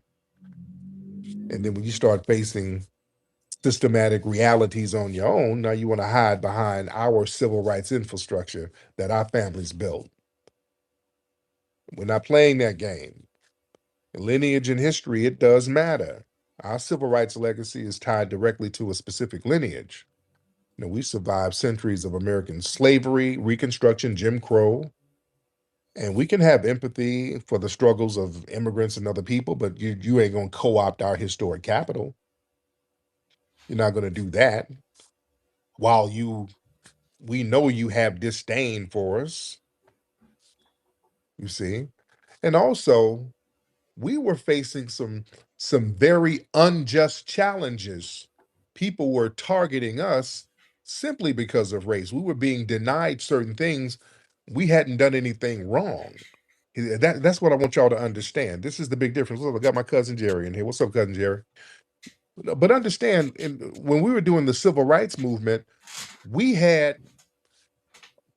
And then when you start facing systematic realities on your own, now you want to hide behind our civil rights infrastructure that our families built. We're not playing that game. Lineage and history, it does matter. Our civil rights legacy is tied directly to a specific lineage. We survived centuries of American slavery, Reconstruction, Jim Crow, and we can have empathy for the struggles of immigrants and other people, but you ain't gonna co-opt our historic capital. You're not gonna do that while we know you have disdain for us, you see. And also, we were facing some very unjust challenges. People were targeting us simply because of race. We were being denied certain things. We hadn't done anything wrong. That's what I want y'all to understand. This is the big difference. Look, I got my cousin Jerry in here. What's up, cousin Jerry? But understand, when we were doing the civil rights movement, we had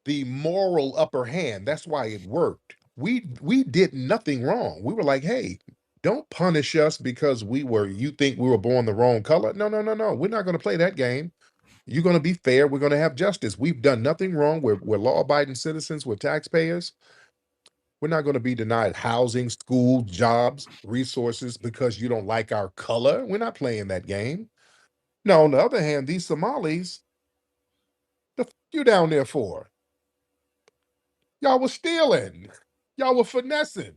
the moral upper hand. That's why it worked. We did nothing wrong. We were like, hey, don't punish us because you think we were born the wrong color. No. We're not going to play that game. You're going to be fair. We're going to have justice. We've done nothing wrong. We're law-abiding citizens. We're taxpayers. We're not going to be denied housing, school, jobs, resources because you don't like our color. We're not playing that game. No, on the other hand, these Somalis, the you down there for? Y'all was stealing. Y'all were finessing.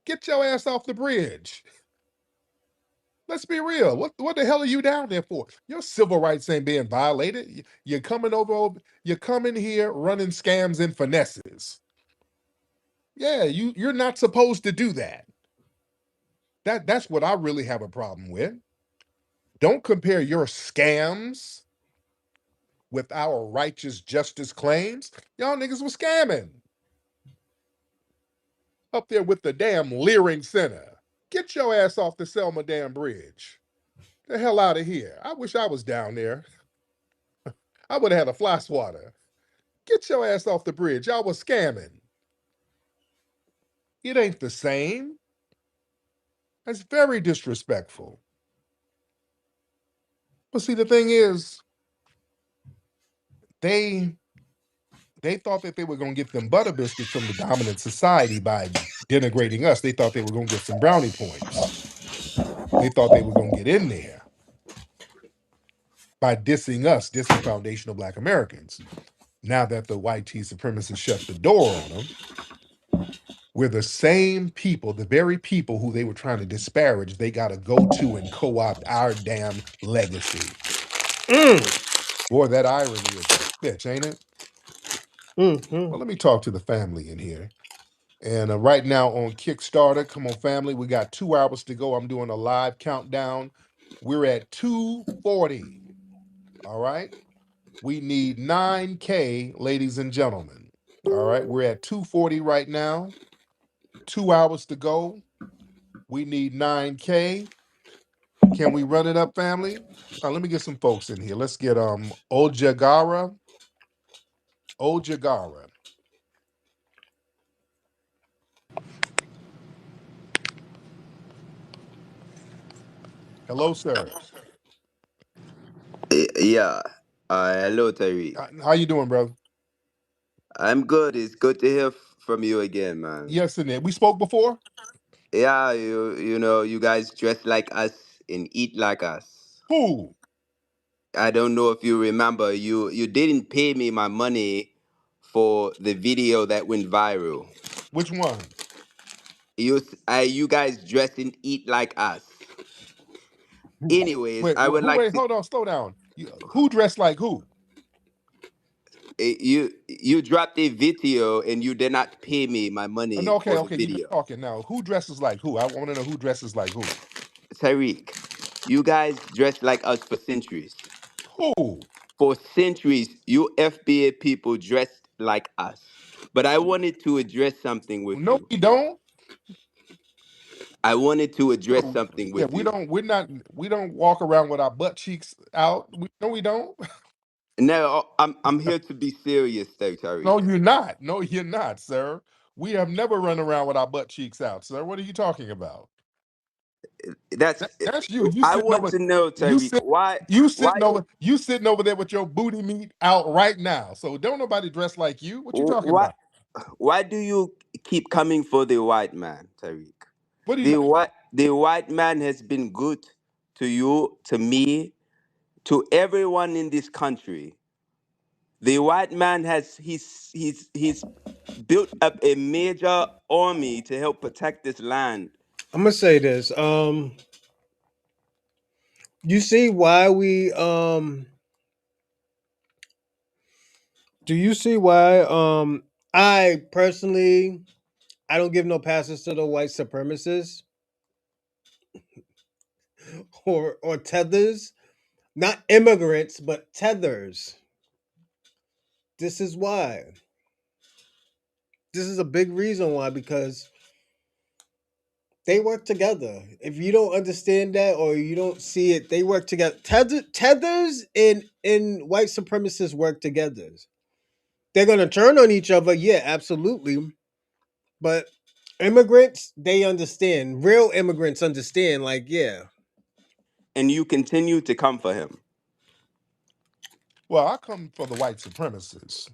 Get your ass off the bridge. Let's be real. What the hell are you down there for? Your civil rights ain't being violated. You're coming here running scams and finesses. Yeah, you're not supposed to do that. That's what I really have a problem with. Don't compare your scams with our righteous justice claims. Y'all niggas was scamming. Up there with the damn leering center. Get your ass off the Selma damn bridge. The hell out of here. I wish I was down there. I would have had a fly swatter. Get your ass off the bridge. Y'all was scamming. It ain't the same. That's very disrespectful. But see, the thing is, they thought that they were going to get them butter biscuits from the dominant society by denigrating us. They thought they were going to get some brownie points. They thought they were going to get in there by dissing us, dissing foundational Black Americans. Now that the white tea supremacists shut the door on them, we're the same people, the very people who they were trying to disparage, they got to go to and co-opt our damn legacy. Boy, that irony is a bitch, ain't it? Well, let me talk to the family in here. And right now on Kickstarter, come on, family, we got 2 hours to go. I'm doing a live countdown. We're at 240. All right. We need 9K, ladies and gentlemen. All right. We're at 240 right now. 2 hours to go. We need 9K. Can we run it up, family? Let me get some folks in here. Let's get Ojagara. Hello, sir. Yeah. Hello, Terry. How you doing, brother? I'm good. It's good to hear from you again, man. Yes, indeed. We spoke before? Yeah, you know, you guys dress like us and eat like us. Who? I don't know if you remember. You didn't pay me my money for the video that went viral. Which one? You guys dress and eat like us. Anyways, I would like wait, to. hold on, slow down. Who dressed like who? You dropped a video and you did not pay me my Oh, money no, okay, for the okay. You're just video. talking now. Who dresses like who? I want to know who dresses like who. Tariq, you guys dressed like us for centuries. Who? For centuries, you FBA people dressed like us. But I wanted to address something with No, you. we don't. I wanted to address No, something yeah, with we you. don't. We're not. We don't walk around with our butt cheeks out. No, we don't. No, I'm here to be serious, though, Tariq. No, you're not. No, you're not, sir. We have never run around with our butt cheeks out, sir. What are you talking about? That's That's you. You I sitting want over. to know, You Tariq, sit. why You why sitting over. You sitting over there with your booty meat out right now. So don't nobody dress like you. What you talking why about? why do you keep coming for the white man, Tariq? What are you? The white man has been good to you, to me, to everyone in this country. The white man has he's built up a major army to help protect this land. I'm gonna say this. You see why we do you see why I personally I don't give no passes to the white supremacists or tethers, not immigrants, but tethers. This is why. This is a big reason why, because they work together. If you don't understand that or you don't see it, they work together. Tethers and white supremacists work together. They're gonna turn on each other, yeah, absolutely. But immigrants, they understand. Real immigrants understand, like, yeah. And you continue to come for him. Well, I come for the white supremacists.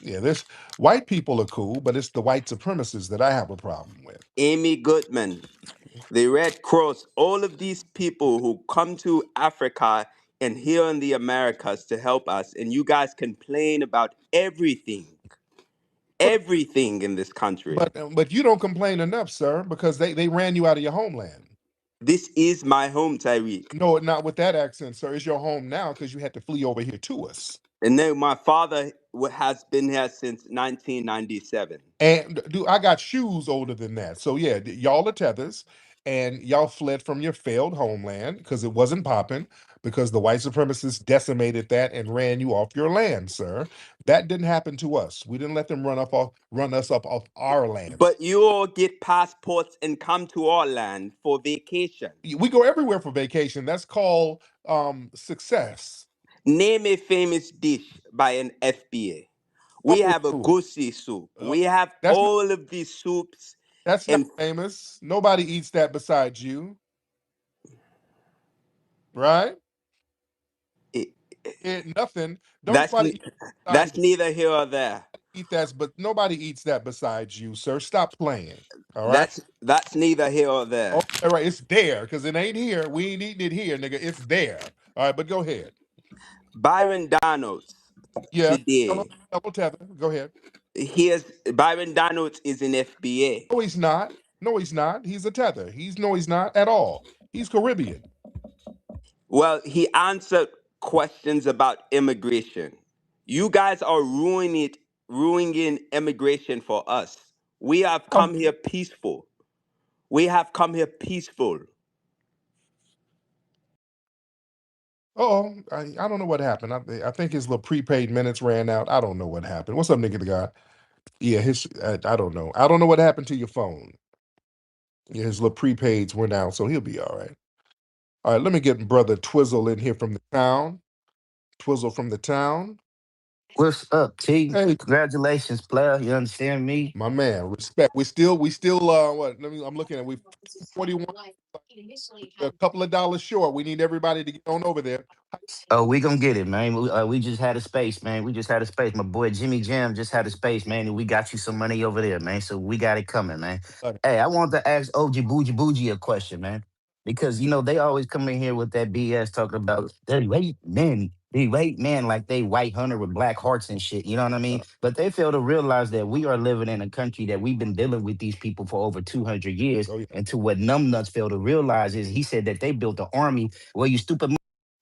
Yeah, this white people are cool, but it's the white supremacists that I have a problem with. Amy Goodman, the Red Cross, all of these people who come to Africa and here in the Americas to help us, and you guys complain about everything in this country. But you don't complain enough, sir, because they ran you out of your homeland. This is my home, Tyreek. No, not with that accent, sir. It's your home now because you had to flee over here to us. And no, my father has been here since 1997. And I got shoes older than that. So yeah, y'all are tethers, and y'all fled from your failed homeland because it wasn't popping, because the white supremacists decimated that and ran you off your land, sir. That didn't happen to us. We didn't let them run us up off our land. But you all get passports and come to our land for vacation. We go everywhere for vacation. That's called success. Name a famous dish by an FBA. We have a Oh, goosey soup. We have that's not, all of these soups. that's not And famous. Nobody eats that besides you, right? Nothing. Don't that's nobody eat that's besides neither here or there. eat that, but nobody eats that besides you, sir. Stop playing. All right. That's neither here or there. Oh, all right. It's there because it ain't here. We ain't eating it here, nigga. It's there. All right, but go ahead. Byron Donalds Yeah. today. Double tether. Go ahead. Byron Donalds is an FBA. No, he's not. No, he's not. He's a tether. He's not at all. He's Caribbean. Well, he answered questions about immigration. You guys are ruining immigration for us. We have come here peaceful. We have come here peaceful. Oh, I don't know what happened. I think his little prepaid minutes ran out. I don't know what happened. What's up, nigga? The guy. Yeah, his. I don't know. I don't know what happened to your phone. Yeah, his little prepaids went out, so he'll be all right. All right, let me get brother Twizzle in here from the town. Twizzle from the town. What's up, T? Hey, Congratulations, player. You understand me? my man. Respect. We still. What? I'm looking at. We 41. A couple of dollars short. We need everybody to get on over there. Oh, we gonna get it, man. We just had a space, man. We just had a space. My boy Jimmy Jam just had a space, man, and we got you some money over there, man. So we got it coming, man. Hey, I wanted to ask OG Bougie a question, man, because they always come in here with that BS talking about they white men like they white hunter with black hearts and shit. You know what I mean? But they fail to realize that we are living in a country that we've been dealing with these people for over 200 years. Oh, yeah. And to what numbnuts fail to realize is he said that they built an army. Well, you stupid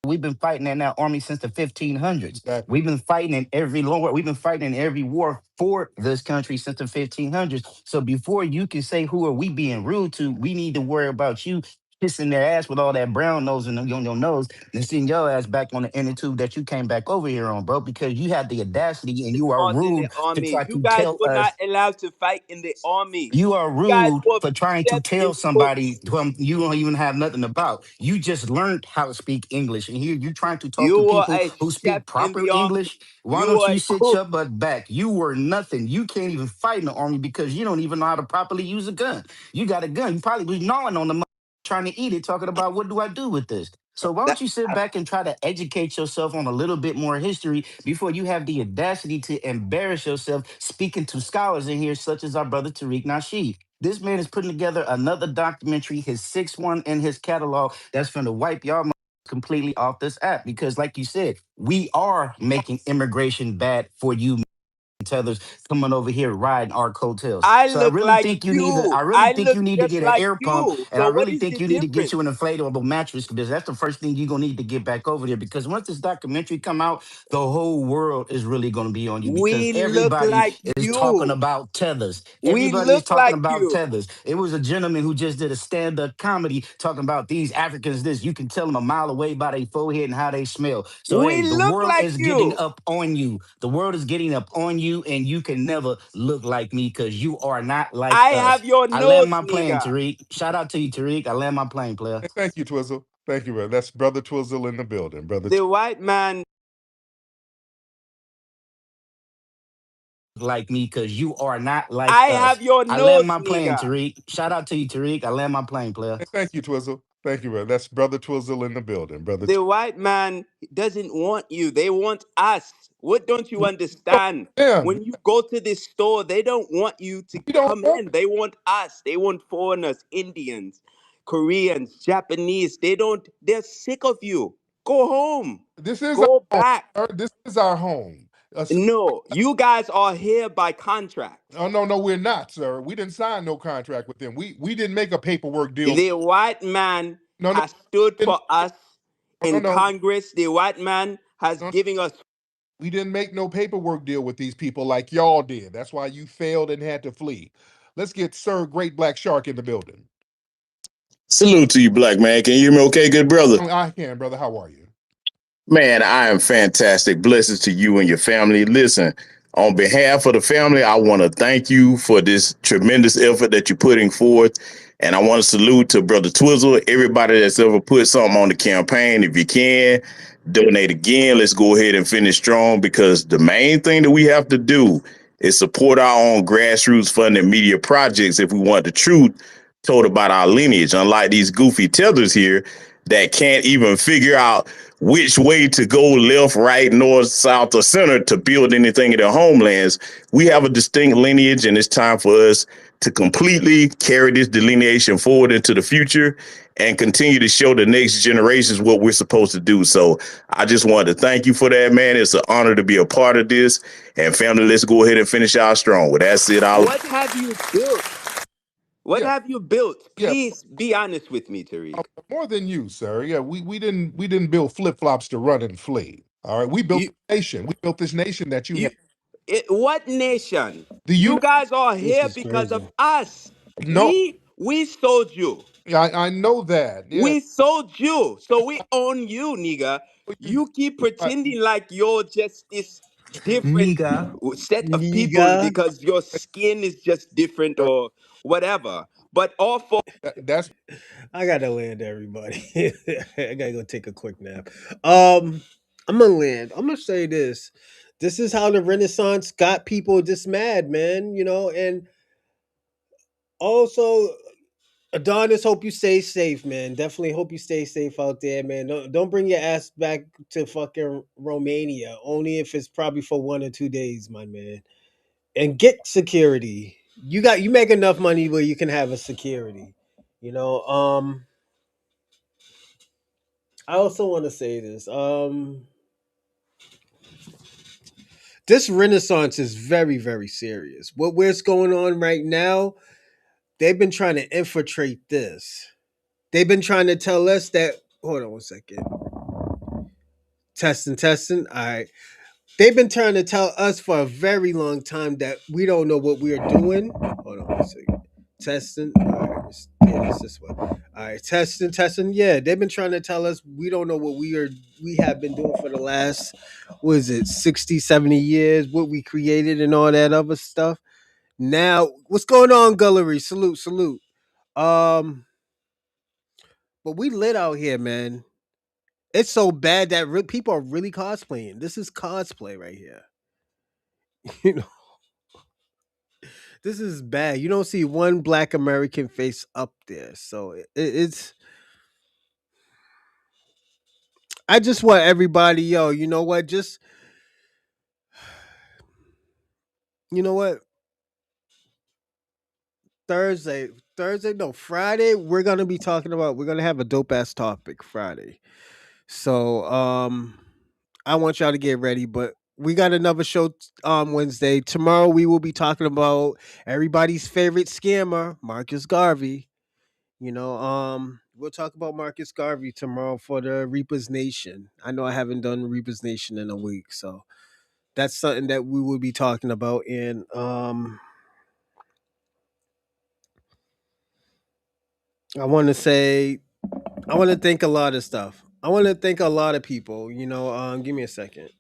We've been fighting in that army since the 1500s. Exactly. We've been fighting in every war. We've been fighting in every war for this country since the 1500s. So before you can say who are we being rude to, we need to worry about you kissing their ass with all that brown nose and on your nose and seeing your ass back on the inner tube that you came back over here on, bro, because you had the audacity and you are Fought in the rude to armies. try You to guys tell were us. not allowed to fight in the armies. You are You guys rude were for trying to kept tell in somebody books. whom you don't even have nothing about. You just learned how to speak English. And here you're trying to talk You to were people a who chef speak in proper the army. English. Why You don't were you a sit cook. your butt back? You were nothing. You can't even fight in the army because you don't even know how to properly use a gun. You got a gun. You probably was gnawing on the trying to eat it, talking about what do I do with this? So why don't you sit back and try to educate yourself on a little bit more history before you have the audacity to embarrass yourself speaking to scholars in here, such as our brother Tariq Nasheed. This man is putting together another documentary, his sixth one in his catalog, that's going to wipe y'all completely off this app. Because, like you said, we are making immigration bad for you tethers coming over here riding our coattails. I So I look really like think you need to. I you. really I think look you need to just get an like air pump, you. and I So what really is think the you need to get difference? you an inflatable mattress because that's the first thing you're gonna need to get back over there. Because once this documentary come out, the whole world is really gonna be on you because We look everybody like is talking you. about tethers. We Everybody is look talking like about you. tethers. It was a gentleman who just did a stand-up comedy talking about these Africans. This you can tell them a mile away by their forehead and how they smell. So We hey, the look world like is getting you. up on you. The world is getting up on you, and you can never look like me because you are not like I us. have your I land nose, my plane, nigga. Tariq. Shout out to you, Tariq. I land my plane, player. And thank you, Twizzle. Thank you, brother. That's Brother Twizzle in the building, brother. The white man. Like me because you are not like I us. have your I land nose, my plane, nigga. Tariq. Shout out to you, Tariq. I land my plane, player. And thank you, Twizzle. Thank you, brother. That's Brother Twizzle in the building, brother. The white man doesn't want you. They want us. What don't you We don't understand? want them. When you go to the store, they don't want you to We don't come want in. They want us. They want foreigners, Indians, Koreans, Japanese. They don't, they're sick of you. Go home. This is our Go home, back. sir. This is our home. No, you guys are here by contract. Oh no, we're not, sir. We didn't sign no contract with them. We didn't make a paperwork deal. The white man No, has stood no, for us no, in no, Congress. The white man has no. given us. We didn't make no paperwork deal with these people like y'all did. That's why you failed and had to flee. Let's get Sir Great Black Shark in the building. Salute to you, black man. Can you hear me okay, good brother? I can, brother. How are you? Man, I am fantastic. Blessings to you and your family. Listen, on behalf of the family, I want to thank you for this tremendous effort that you're putting forth. And I want to salute to Brother Twizzle, everybody that's ever put something on the campaign. If you can, donate again. Let's go ahead and finish strong because the main thing that we have to do is support our own grassroots funded media projects if we want the truth told about our lineage, unlike these goofy tethers here that can't even figure out which way to go, left, right, north, south, or center to build anything in their homelands. We have a distinct lineage, and it's time for us to completely carry this delineation forward into the future and continue to show the next generations what we're supposed to do. So I just wanted to thank you for that, man. It's an honor to be a part of this. And family, let's go ahead and finish out strong. With that said, What have you built? What Yeah, have you built? yeah. Please be honest with me, Tariq. More than you, sir. Yeah, we didn't build flip flops to run and flee. All right, we built You, a nation. We built this nation that you have. you, what nation? The You U. guys are This here is because of crazy. us. No, We sold you. I know that. Yeah, We sold you. So we own you, nigga. you, You keep uh, pretending like you're just this different Nigga. set of people Niga. because your skin is just different or whatever. But all for that's I gotta land, everybody. I gotta go take a quick nap. I'm gonna land. I'm gonna say this. This is how the Renaissance got people this mad, man. You know, and also Adonis, hope you stay safe, man. Definitely hope you stay safe out there, man. Don't bring your ass back to fucking Romania. Only if it's probably for 1 or 2 days, my man. And get security. You make enough money where you can have a security. You know, I also want to say this. This Renaissance is very, very serious. What's going on right now, they've been trying to infiltrate this. They've been trying to tell us that. Hold on 1 second. Testing. All right. They've been trying to tell us for a very long time that we don't know what we're doing. Hold on 1 second. Testing. All right. It's this way. All right. Testing. Yeah, they've been trying to tell us we don't know what we have been doing for the last, what is it, 60, 70 years, what we created and all that other stuff. Now, what's going on, Gullery? Salute. Um, but we lit out here, man. It's so bad that people are really cosplaying. This is cosplay right here. You know, this is bad. You don't see one Black American face up there, so it's. I just want everybody, yo. You know what? Just you know what? No, Friday. We're gonna be talking about. We're gonna have a dope ass topic Friday. So, I want y'all to get ready, but we got another show on Wednesday. Tomorrow we will be talking about everybody's favorite scammer, Marcus Garvey. We'll talk about Marcus Garvey tomorrow for the Reapers Nation. I know I haven't done Reapers Nation in a week, so that's something that we will be talking about. And I want to thank a lot of stuff. I want to thank a lot of people. Give me a second.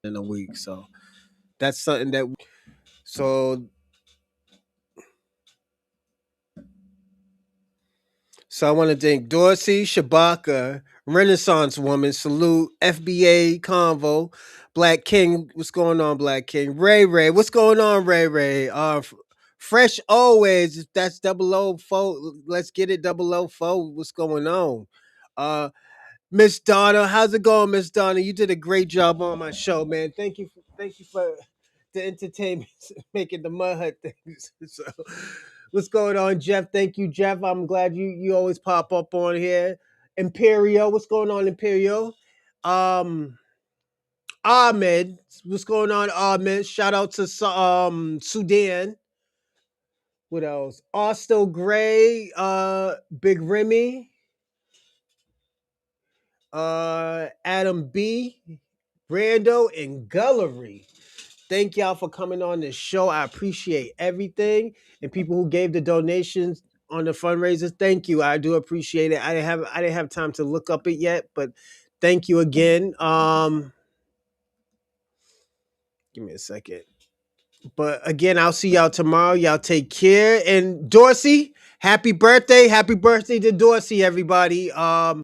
In a week, so that's something that. So I want to thank Dorsey, Shabaka, Renaissance Woman, Salute, FBA Convo, Black King. What's going on, Black King? Ray, what's going on, Ray? Fresh always. That's 004. Let's get it, 004. What's going on? Miss Donna, how's it going, Miss Donna? You did a great job on my show, man. Thank you for the entertainment, making the mud hut things. So, what's going on, Jeff? Thank you, Jeff. I'm glad you always pop up on here. Imperio, what's going on, Imperio? Ahmed, what's going on, Ahmed? Shout out to Sudan. What else? Austell Gray, Big Remy, Adam B, Brando, and Gullery. Thank y'all for coming on this show. I appreciate everything. And people who gave the donations on the fundraisers, thank you. I do appreciate it. I didn't have time to look up it yet, but thank you again. Give me a second. But again, I'll see y'all tomorrow. Y'all take care. And Dorsey, happy birthday. Happy birthday to Dorsey, everybody.